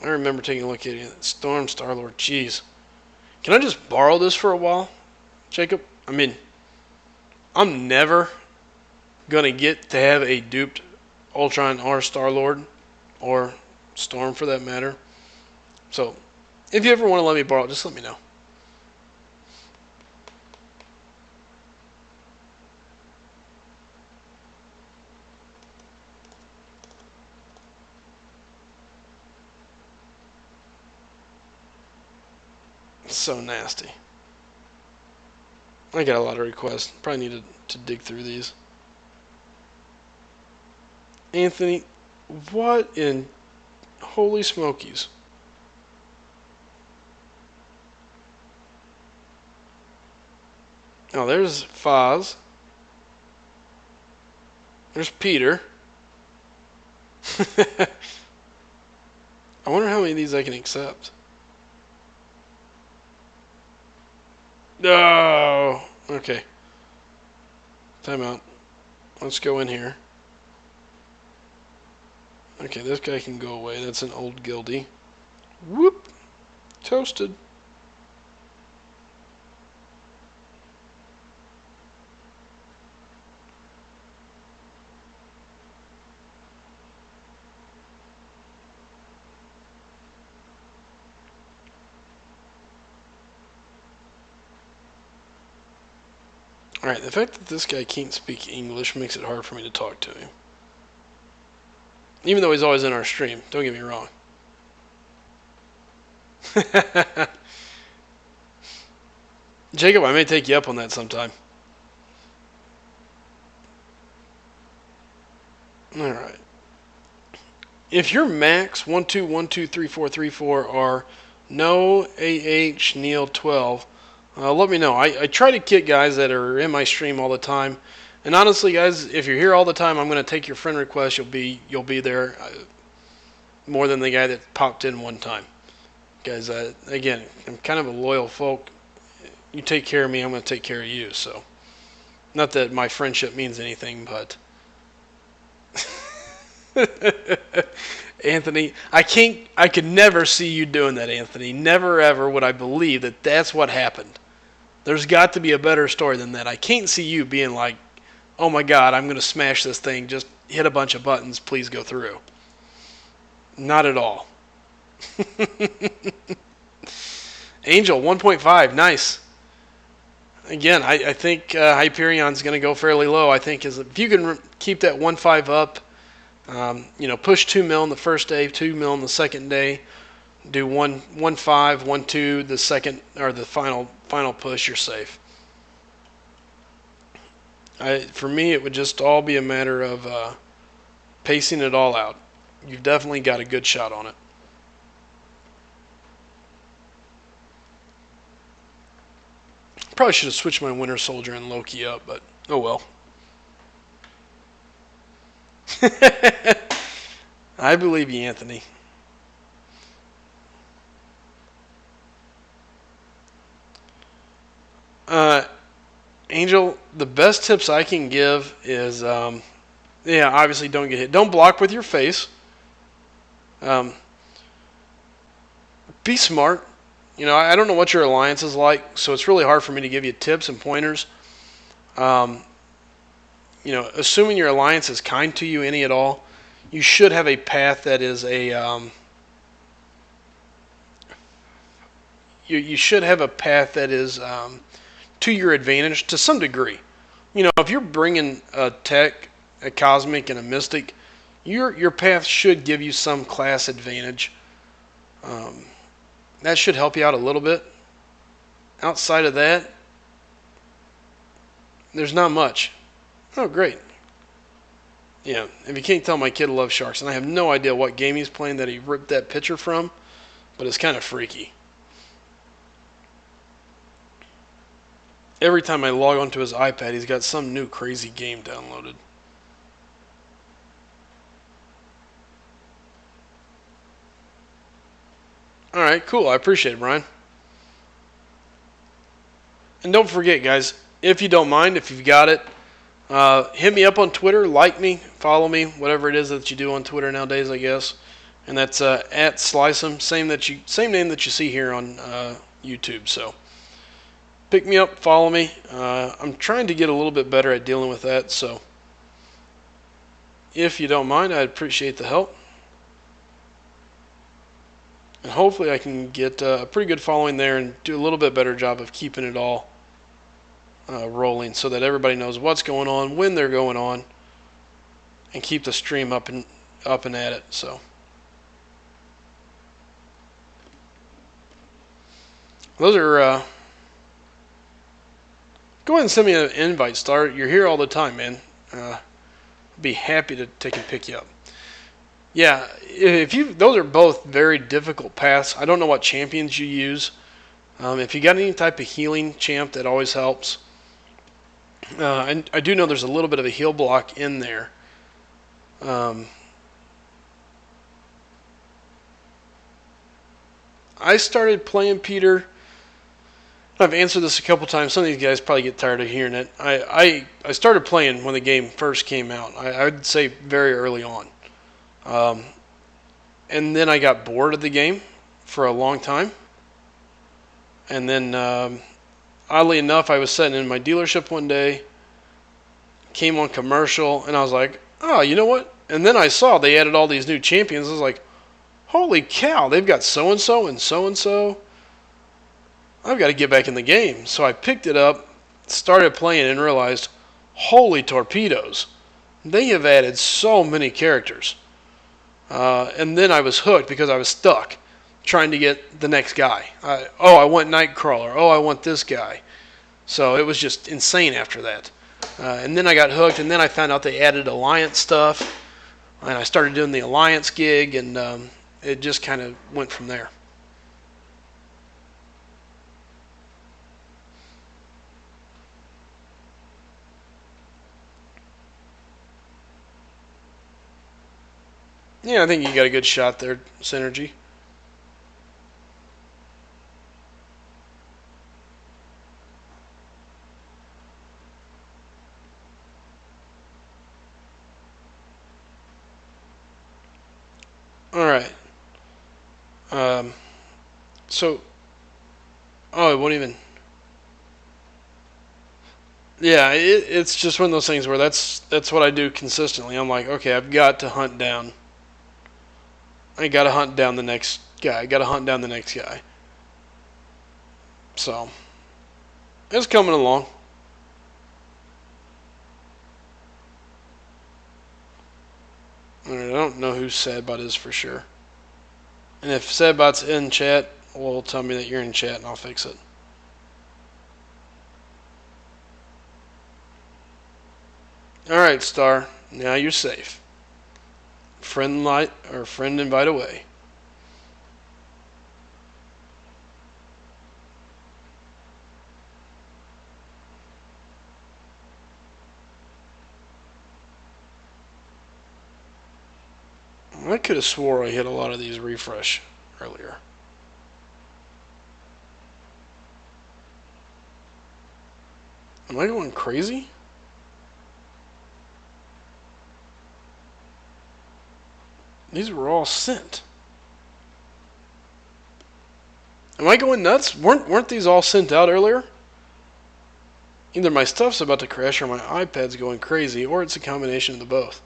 I remember taking a look at it. Storm Star-Lord. Jeez, can I just borrow this for a while, Jacob? I mean, I'm never gonna get to have a duped Ultron or Star-Lord or Storm for that matter. So if you ever want to let me borrow it, just let me know. It's so nasty. I got a lot of requests. Probably need to dig through these. Anthony, what in holy smokies? Oh, there's Foz. There's Peter. I wonder how many of these I can accept. Oh, okay. Time out. Let's go in here. Okay, this guy can go away. That's an old guildie. Whoop. Toasted. Alright, the fact that this guy can't speak English makes it hard for me to talk to him. Even though he's always in our stream, don't get me wrong. Jacob, I may take you up on that sometime. Alright. If your max 12123434 are no AH Neil 12, let me know. I try to get guys that are in my stream all the time. And honestly, guys, if you're here all the time, I'm going to take your friend request. You'll be there more than the guy that popped in one time. Guys, again, I'm kind of a loyal folk. You take care of me, I'm going to take care of you. So, not that my friendship means anything, but Anthony, I could never see you doing that, Anthony. Never ever would I believe that that's what happened. There's got to be a better story than that. I can't see you being like, oh my God, I'm going to smash this thing. Just hit a bunch of buttons. Please go through. Not at all. Angel 1.5, nice. Again, I think Hyperion's going to go fairly low. I think if you can keep that 1.5 up, push 2 mil in the first day, 2 mil in the second day, do 1.5, 1.2 the second or the final push, you're safe. For me, it would just all be a matter of pacing it all out. You've definitely got a good shot on it. Probably should have switched my Winter Soldier and Loki up, but oh well. I believe you, Anthony. Angel, the best tips I can give is, obviously don't get hit. Don't block with your face. Be smart. I don't know what your alliance is like, so it's really hard for me to give you tips and pointers. Assuming your alliance is kind to you any at all, you should have a path that is you should have a path that is to your advantage to some degree. If you're bringing a tech, a cosmic, and a mystic, your path should give you some class advantage. That should help you out a little bit. Outside of that, there's not much. Oh, great. Yeah, if you can't tell, my kid loves sharks, and I have no idea what game he's playing that he ripped that picture from, but it's kind of freaky. Every time I log onto his iPad, he's got some new crazy game downloaded. Alright, cool. I appreciate it, Brian. And don't forget, guys, if you don't mind, if you've got it, hit me up on Twitter, like me, follow me, whatever it is that you do on Twitter nowadays, I guess. And that's at Slice'em, same name that you see here on YouTube. So pick me up, follow me. I'm trying to get a little bit better at dealing with that. So if you don't mind, I'd appreciate the help. And hopefully I can get a pretty good following there and do a little bit better job of keeping it all rolling so that everybody knows what's going on, when they're going on, and keep the stream up and at it. So those are go ahead and send me an invite, Star. You're here all the time, man. Be happy to take and pick you up. Yeah, those are both very difficult paths. I don't know what champions you use. If you got any type of healing champ, that always helps. And I do know there's a little bit of a heal block in there. I started playing Peter. I've answered this a couple times. Some of these guys probably get tired of hearing it. I started playing when the game first came out. I would say very early on. And then I got bored of the game for a long time. And then, oddly enough, I was sitting in my dealership one day, came on commercial, and I was like, oh, you know what? And then I saw they added all these new champions. I was like, holy cow, they've got so-and-so and so-and-so. I've got to get back in the game. So I picked it up, started playing, and realized, holy torpedoes. They have added so many characters. And then I was hooked because I was stuck trying to get the next guy. I want Nightcrawler. Oh, I want this guy. So it was just insane after that. And then I got hooked, and then I found out they added Alliance stuff. And I started doing the Alliance gig, and it just kind of went from there. Yeah, I think you got a good shot there, Synergy. All right. So, it won't even. Yeah, it's just one of those things where that's what I do consistently. I'm like, okay, I've got to hunt down. I got to hunt down the next guy. I got to hunt down the next guy. So, it's coming along. All right, I don't know who Sadbot is for sure. And if Sadbot's in chat, well, tell me that you're in chat and I'll fix it. Alright, Star. Now you're safe. Friend invite away. I could have swore I hit a lot of these refresh earlier. Am I going crazy? These were all sent. Am I going nuts? Weren't these all sent out earlier? Either my stuff's about to crash or my iPad's going crazy, or it's a combination of the both.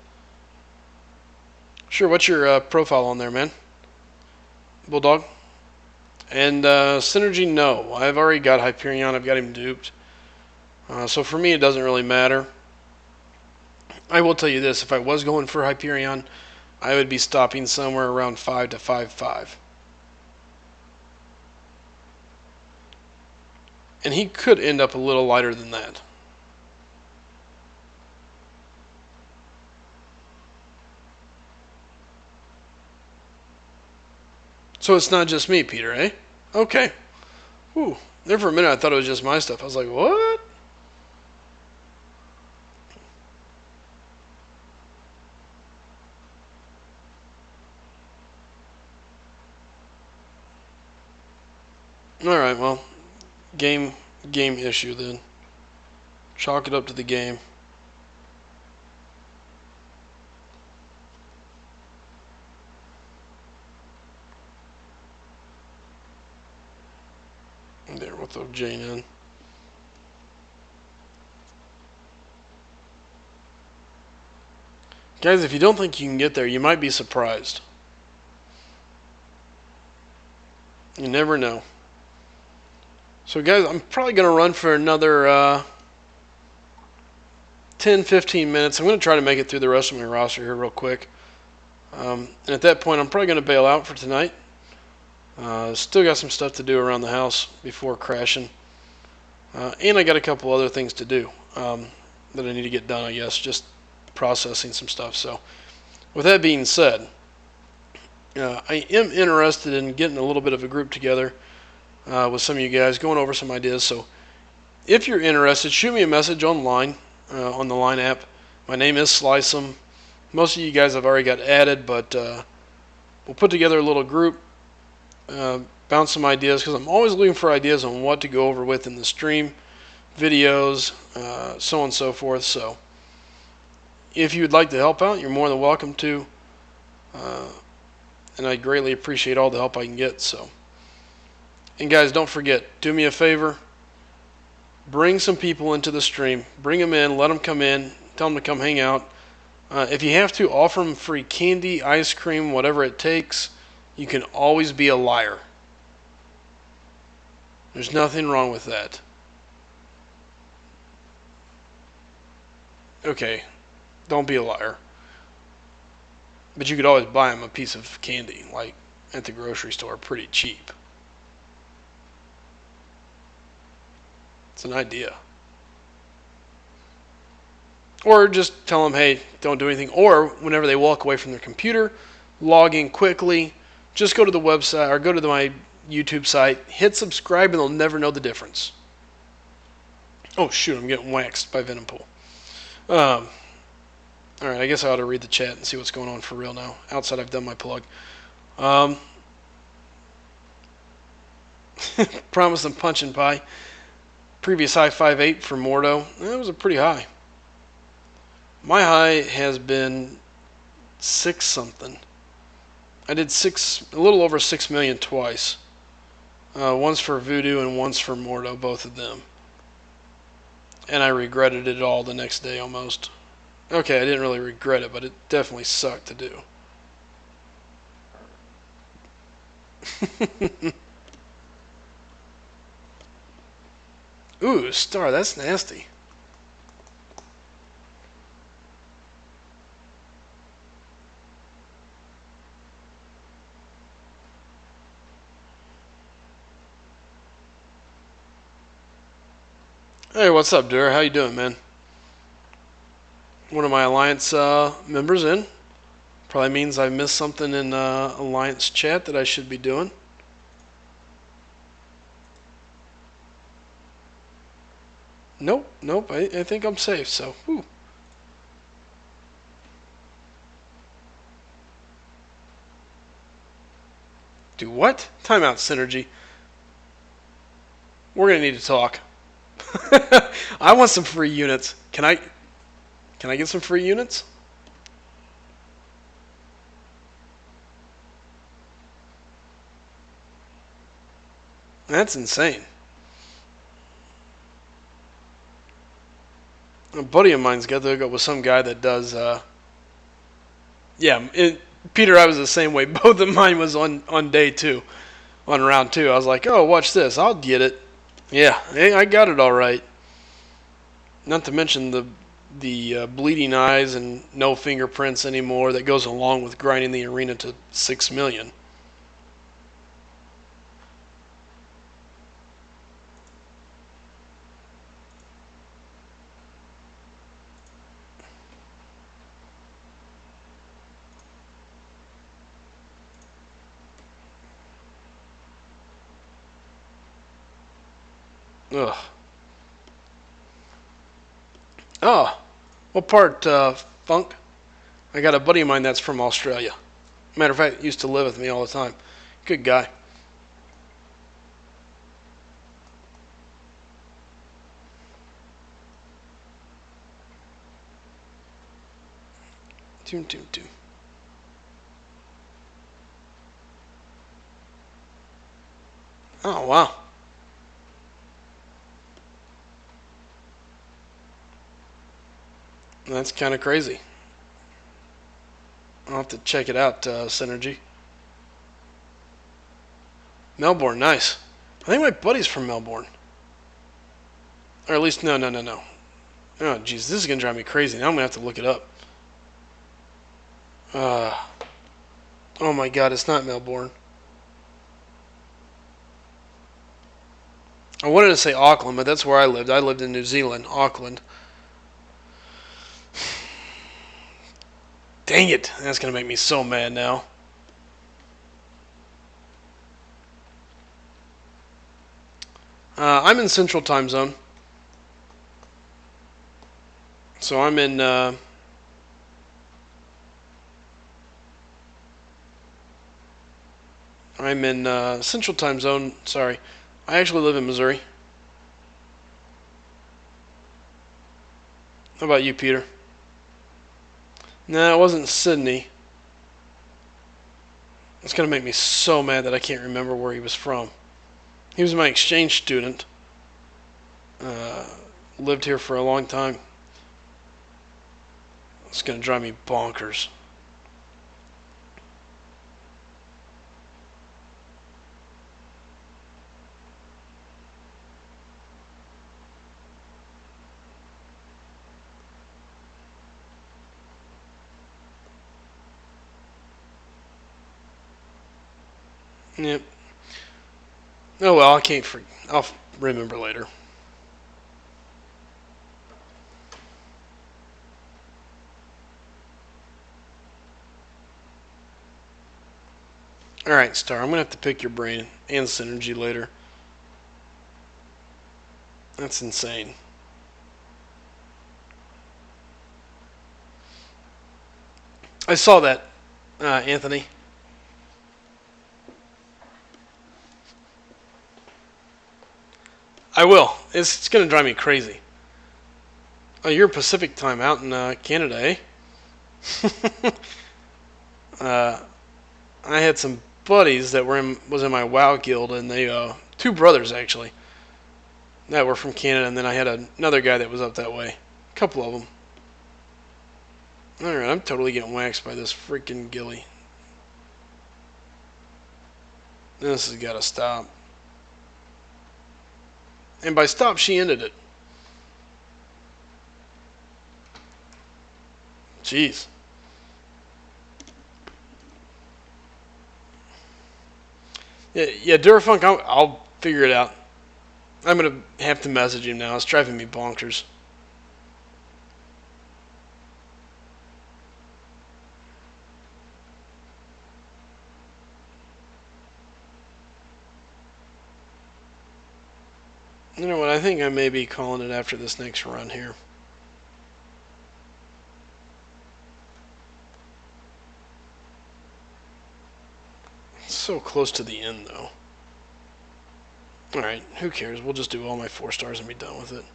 Sure, what's your profile on there, man? Bulldog? And Synergy, no. I've already got Hyperion. I've got him duped. So for me, it doesn't really matter. I will tell you this. If I was going for Hyperion, I would be stopping somewhere around 5 to 5.5. And he could end up a little lighter than that. So it's not just me, Peter, eh? Okay. Whew. There for a minute I thought it was just my stuff. I was like, what? Alright, well, game game issue then. Chalk it up to the game. There, we'll throw Jane in. Guys, if you don't think you can get there, you might be surprised. You never know. So guys, I'm probably going to run for another 10-15 minutes. I'm going to try to make it through the rest of my roster here real quick. And at that point, I'm probably going to bail out for tonight. Still got some stuff to do around the house before crashing. And I got a couple other things to do that I need to get done, I guess, just processing some stuff. So with that being said, I am interested in getting a little bit of a group together with some of you guys, going over some ideas. So if you're interested, shoot me a message online on the Line app. My name is Slice'em. Most of you guys have already got added, but we'll put together a little group, bounce some ideas, because I'm always looking for ideas on what to go over with in the stream, videos, so on and so forth. So if you would like to help out, you're more than welcome to, and I greatly appreciate all the help I can get. So, and guys, don't forget, do me a favor, bring some people into the stream, bring them in, let them come in, tell them to come hang out. If you have to, offer them free candy, ice cream, whatever it takes. You can always be a liar. There's nothing wrong with that. Okay, don't be a liar. But you could always buy them a piece of candy, like at the grocery store, pretty cheap. It's an idea. Or just tell them, hey, don't do anything. Or whenever they walk away from their computer, log in quickly. Just go to the website or go to my YouTube site, hit subscribe, and they'll never know the difference. Oh, shoot, I'm getting waxed by Venompool. Alright, I guess I ought to read the chat and see what's going on for real now. Outside, I've done my plug. Promise them punch and pie. Previous high 5.8 for Mordo. That was a pretty high. My high has been 6 something. I did a little over 6 million twice. Once for Voodoo and once for Mordo, both of them. And I regretted it all the next day almost. Okay, I didn't really regret it, but it definitely sucked to do. Ooh, star, that's nasty. Hey, what's up, Dur? How you doing, man? One of my Alliance members in. Probably means I missed something in Alliance chat that I should be doing. Nope, I think I'm safe, so, whew. Do what? Timeout, Synergy. We're going to need to talk. I want some free units. Can I get some free units? That's insane. A buddy of mine's got to hook up with some guy that does, Peter, I was the same way. Both of mine was on day 2, on round 2. I was like, oh, watch this. I'll get it. Yeah, I got it all right. Not to mention the bleeding eyes and no fingerprints anymore that goes along with grinding the arena to 6 million. Ugh. Oh, what part, Funk? I got a buddy of mine that's from Australia. Matter of fact, used to live with me all the time. Good guy. Toom, toom, toom. Oh, wow. That's kind of crazy. I'll have to check it out, Synergy. Melbourne, nice. I think my buddy's from Melbourne. Or at least, no, no, no, no. Oh, jeez, this is going to drive me crazy. Now I'm going to have to look it up. Uh, oh my god, it's not Melbourne. I wanted to say Auckland, but that's where I lived. I lived in New Zealand, Auckland. Dang it, that's going to make me so mad now. I'm in Central Time Zone. So I'm in Central Time Zone. Sorry, I actually live in Missouri. How about you, Peter? Nah, it wasn't Sydney. It's gonna make me so mad that I can't remember where he was from. He was my exchange student. Uh, Lived here for a long time. It's gonna drive me bonkers. Yep. Oh well, I can't. I'll remember later. All right, Star. I'm gonna have to pick your brain and Synergy later. That's insane. I saw that, Anthony. I will. It's gonna drive me crazy. Oh, you're Pacific time out in Canada, eh? uh, I had some buddies that was in my WoW guild, and they two brothers actually that were from Canada, and then I had another guy that was up that way. A couple of them. All right, I'm totally getting waxed by this freaking ghillie. This has got to stop. And by stop, she ended it. Jeez. Yeah, yeah, Durafunk, I'll figure it out. I'm gonna have to message him now. It's driving me bonkers. You know what? I think I may be calling it after this next run here. It's so close to the end, though. Alright, who cares? We'll just do all my 4 stars and be done with it.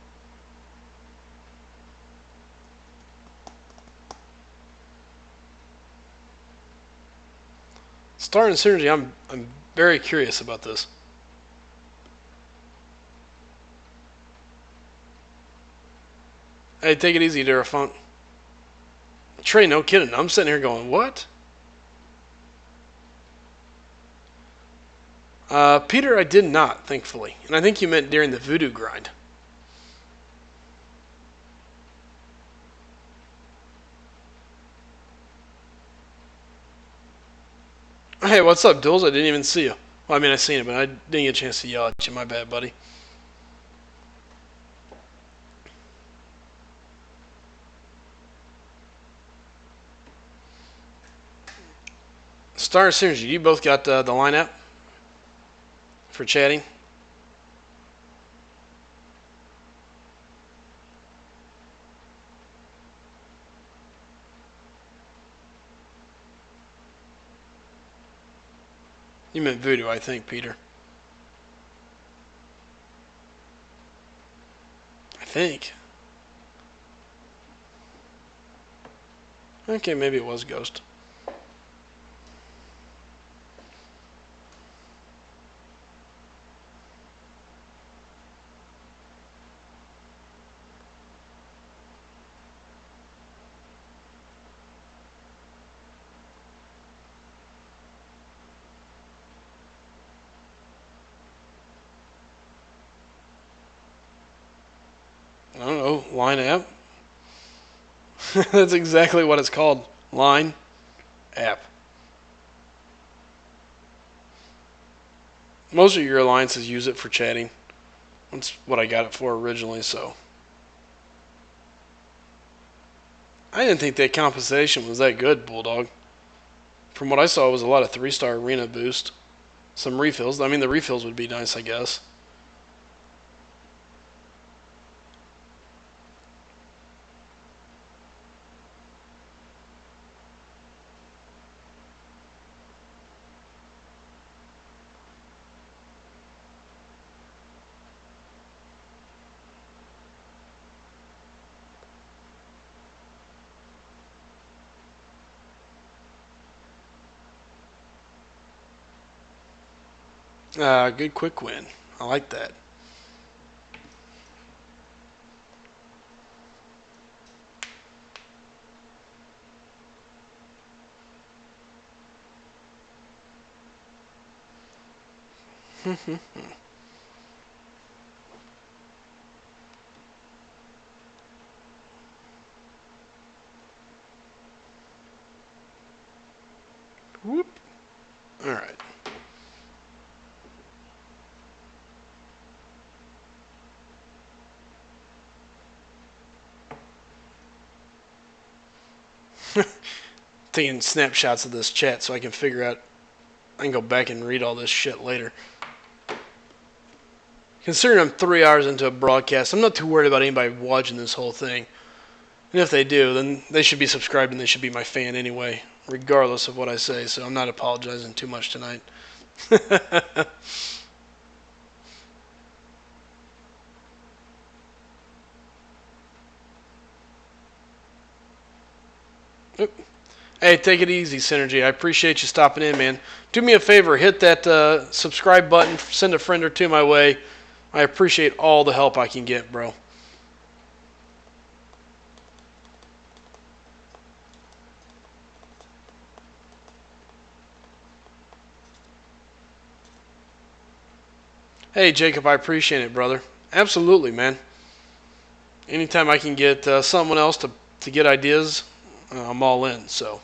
Star and Synergy, I'm very curious about this. Hey, take it easy, Durafunk. Trey, no kidding. I'm sitting here going, what? Peter, I did not, thankfully. And I think you meant during the voodoo grind. Hey, what's up, Duels? I didn't even see you. Well, I mean, I seen it, but I didn't get a chance to yell at you. My bad, buddy. Star and Synergy, you both got the line app for chatting? You meant voodoo, I think, Peter. I think. Okay, maybe it was Ghost. I don't know. Line app? That's exactly what it's called. Line app. Most of your alliances use it for chatting. That's what I got it for originally, so. I didn't think that compensation was that good, Bulldog. From what I saw, it was a lot of 3-star arena boost. Some refills. I mean, the refills would be nice, I guess. Good quick win. I like that. Whoop. All right. Taking snapshots of this chat so I can figure out. I can go back and read all this shit later. Considering I'm 3 hours into a broadcast, I'm not too worried about anybody watching this whole thing. And if they do, then they should be subscribed and they should be my fan anyway, regardless of what I say. So I'm not apologizing too much tonight. Hey, take it easy, Synergy. I appreciate you stopping in, man. Do me a favor, hit that subscribe button, send a friend or two my way. I appreciate all the help I can get, bro. Hey, Jacob, I appreciate it, brother. Absolutely, man. Anytime I can get someone else to get ideas, I'm all in. So,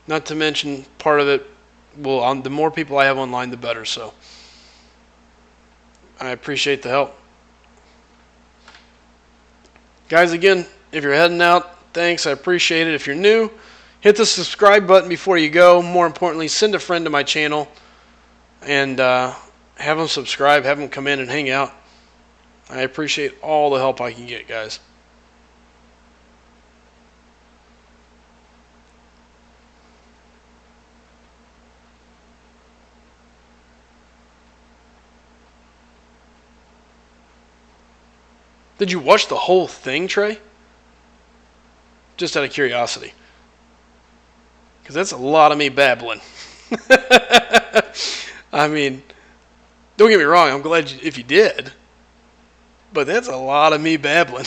not to mention, part of it, well, the more people I have online, the better. So, I appreciate the help. Guys, again, if you're heading out, thanks. I appreciate it. If you're new, hit the subscribe button before you go. More importantly, send a friend to my channel and have them subscribe, have them come in and hang out. I appreciate all the help I can get, guys. Did you watch the whole thing, Trey? Just out of curiosity. Because that's a lot of me babbling. I mean, don't get me wrong, I'm glad if you did. But that's a lot of me babbling.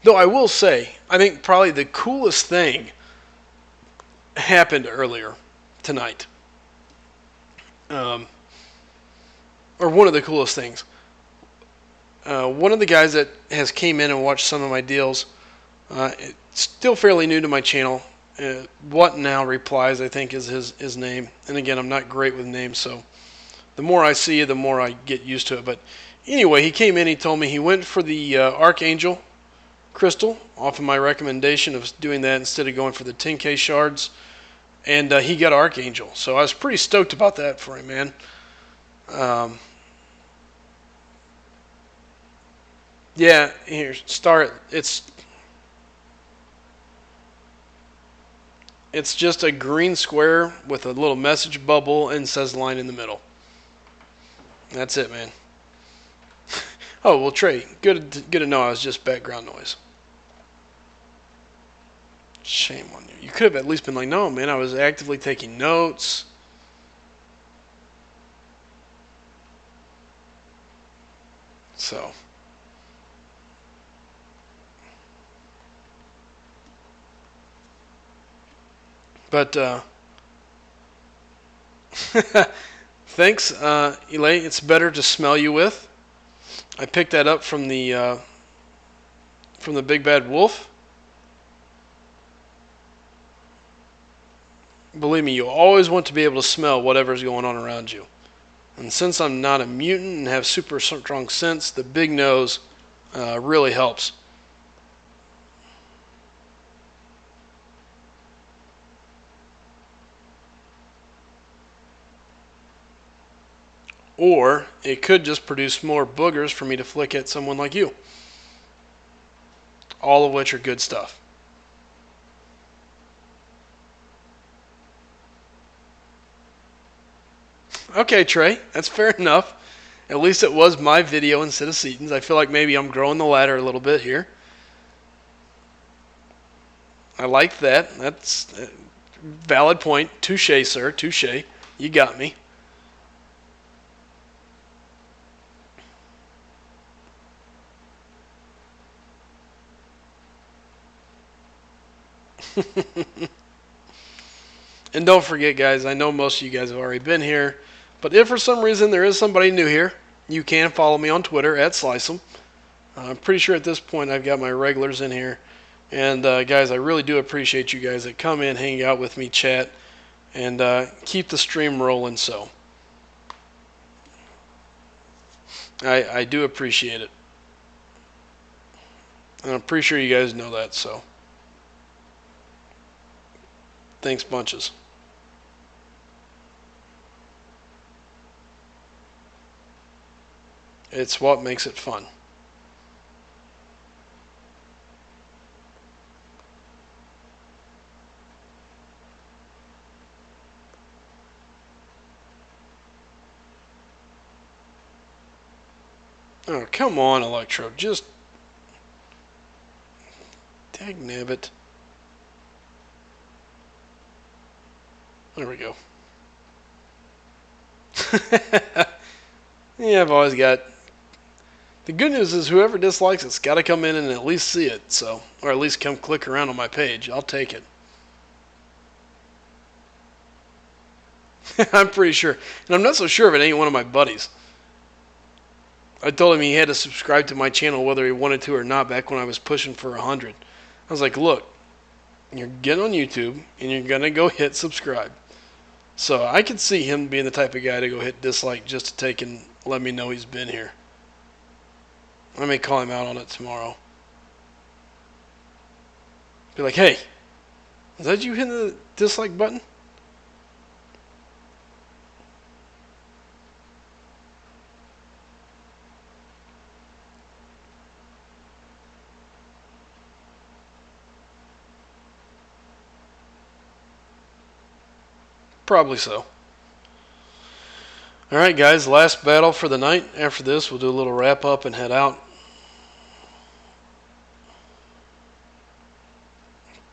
Though I will say, I think probably the coolest thing happened earlier tonight. Or one of the coolest things. One of the guys that has came in and watched some of my deals, still fairly new to my channel. What Now Replies, I think, is his name. And again, I'm not great with names, so the more I see it, the more I get used to it. But anyway, he came in, he told me he went for the Archangel crystal off of my recommendation of doing that instead of going for the 10K shards. And he got Archangel. So I was pretty stoked about that for him, man. Yeah, here, start. It's just a green square with a little message bubble and says line in the middle. That's it, man. Oh, well, Trey, good to know I was just background noise. Shame on you. You could have at least been like, no, man, I was actively taking notes. So, but thanks, Elaine. It's better to smell you with. I picked that up from the Big Bad Wolf. Believe me, you always want to be able to smell whatever's going on around you. And since I'm not a mutant and have super strong sense, the big nose really helps. Or it could just produce more boogers for me to flick at someone like you. All of which are good stuff. Okay, Trey, that's fair enough. At least it was my video instead of Seaton's. I feel like maybe I'm growing the ladder a little bit here. I like that. That's a valid point. Touche, sir. Touche. You got me. And don't forget, guys, I know most of you guys have already been here, but if for some reason there is somebody new here, you can follow me on Twitter at SliceEm. I'm pretty sure at this point I've got my regulars in here. And guys, I really do appreciate you guys that come in, hang out with me, chat, and keep the stream rolling. So I do appreciate it. And I'm pretty sure you guys know that. So thanks bunches. It's what makes it fun. Oh, come on, Electro. Just... Dagnabbit. There we go. Yeah, I've always got... The good news is whoever dislikes it's got to come in and at least see it, so... Or at least come click around on my page. I'll take it. I'm pretty sure. And I'm not so sure if it ain't one of my buddies. I told him he had to subscribe to my channel whether he wanted to or not back when I was pushing for 100. I was like, look, you're getting on YouTube and you're going to go hit subscribe. So I could see him being the type of guy to go hit dislike just to take and let me know he's been here. I may call him out on it tomorrow. Be like, hey, is that you hitting the dislike button? Probably so. Alright guys, last battle for the night. After this, we'll do a little wrap up and head out.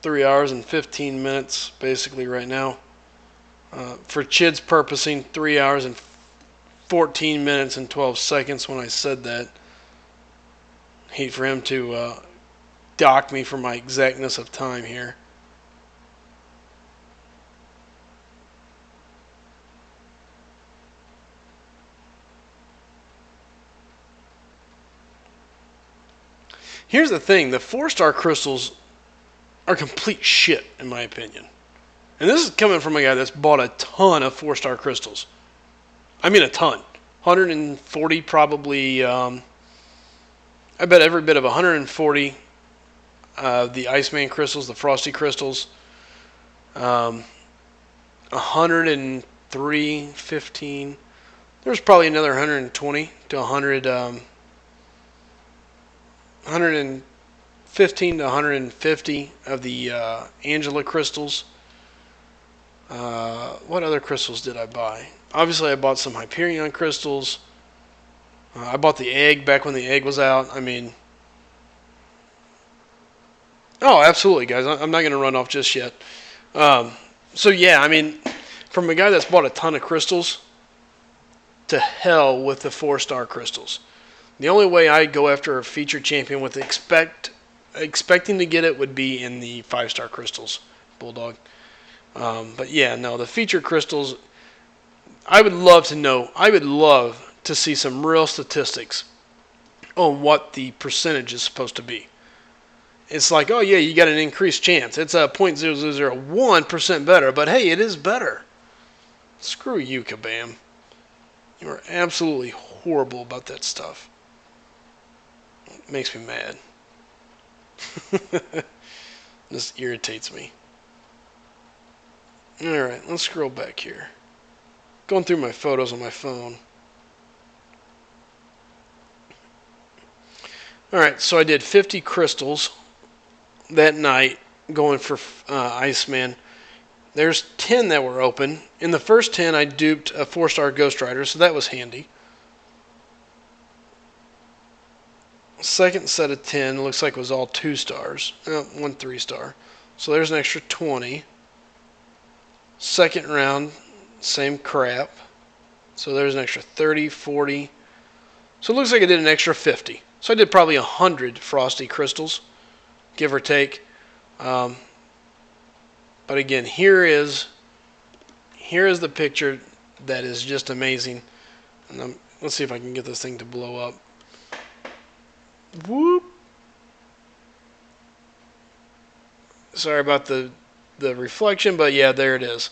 3 hours and 15 minutes basically right now. For Chid's purposing, 3 hours and 14 minutes and 12 seconds when I said that. Hate for him to dock me for my exactness of time here. Here's the thing, the 4-star crystals are complete shit, in my opinion. And this is coming from a guy that's bought a ton of 4-star crystals. I mean a ton. 140 probably, I bet every bit of 140 the Iceman crystals, the Frosty crystals. 103, 15. There's probably another 120 to 100, 115 to 150 of the Angela crystals. What other crystals did I buy? Obviously, I bought some Hyperion crystals. I bought the egg back when the egg was out. I mean, oh, absolutely, guys. I'm not going to run off just yet. So, yeah, I mean, from a guy that's bought a ton of crystals, to hell with the 4-star crystals. The only way I'd go after a featured champion with expecting to get it would be in the 5-star crystals, Bulldog. But yeah, no, the featured crystals, I would love to know. I would love to see some real statistics on what the percentage is supposed to be. It's like, oh yeah, you got an increased chance. It's a 0.0001% better, but hey, it is better. Screw you, Kabam. You are absolutely horrible about that stuff. It makes me mad. This irritates me. Alright, let's scroll back here. Going through my photos on my phone. Alright, so I did 50 crystals that night going for Iceman. There's 10 that were open. In the first 10, I duped a 4-star Ghost Rider, so that was handy. Second set of 10 looks like it was all 2 stars. One 3-star. So there's an extra 20. Second round, same crap. So there's an extra 30, 40. So it looks like I did an extra 50. So I did probably 100 Frosty crystals, give or take. But again, here is the picture that is just amazing. And let's see if I can get this thing to blow up. Whoop. Sorry about the reflection, but yeah, there it is.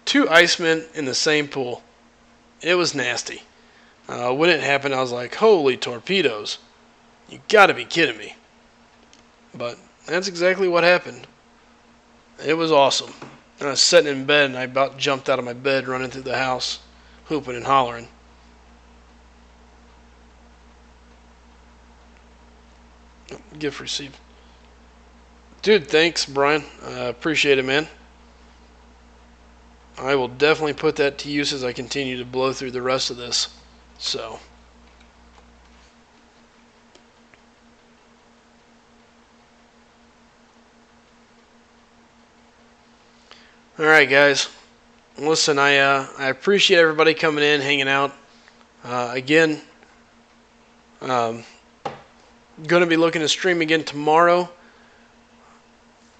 2 Icemen in the same pool. It was nasty. When it happened, I was like, holy torpedoes. You gotta be kidding me. But that's exactly what happened. It was awesome. And I was sitting in bed, and I about jumped out of my bed running through the house, hooping and hollering. Gift received. Dude, thanks, Brian. Appreciate it, man. I will definitely put that to use as I continue to blow through the rest of this. So. Alright, guys. Listen, I appreciate everybody coming in, hanging out. Again, going to be looking to stream again tomorrow.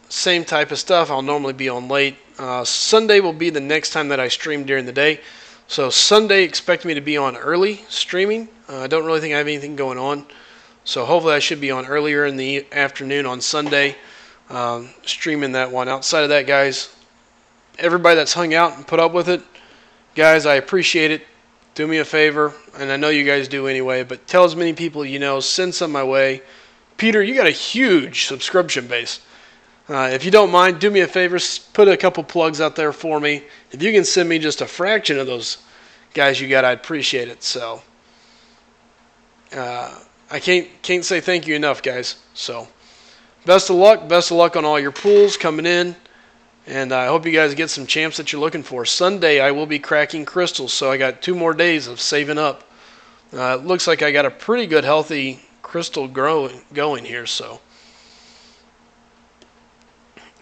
Same type of stuff. I'll normally be on late. Sunday will be the next time that I stream during the day. So Sunday, expect me to be on early streaming. I don't really think I have anything going on. So hopefully I should be on earlier in the afternoon on Sunday, streaming that one. Outside of that, guys, everybody that's hung out and put up with it, guys, I appreciate it. Do me a favor, and I know you guys do anyway, but tell as many people you know, send some my way. Peter, you got a huge subscription base. If you don't mind, do me a favor, put a couple plugs out there for me. If you can send me just a fraction of those guys you got, I'd appreciate it. So I can't say thank you enough, guys. So best of luck on all your pools coming in, and I hope you guys get some champs that you're looking for. Sunday I will be cracking crystals, so I got 2 more days of saving up. It looks like I got a pretty good healthy crystal going here, so.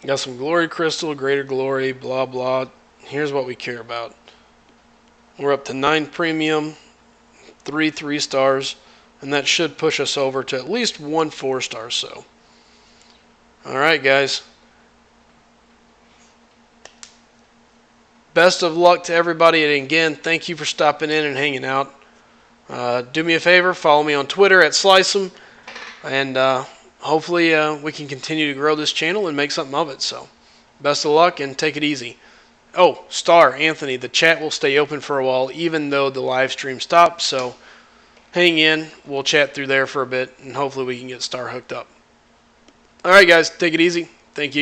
Got some glory crystal, greater glory, blah, blah. Here's what we care about. We're up to 9 premium, 3 3-stars, and that should push us over to at least 1 4-star. So, all right, guys. Best of luck to everybody. And again, thank you for stopping in and hanging out. Do me a favor, follow me on Twitter at Slice'em, and hopefully we can continue to grow this channel and make something of it. So, best of luck and take it easy. Oh, Star, Anthony, the chat will stay open for a while even though the live stream stopped. So, hang in. We'll chat through there for a bit, and hopefully we can get Star hooked up. All right, guys, take it easy. Thank you again.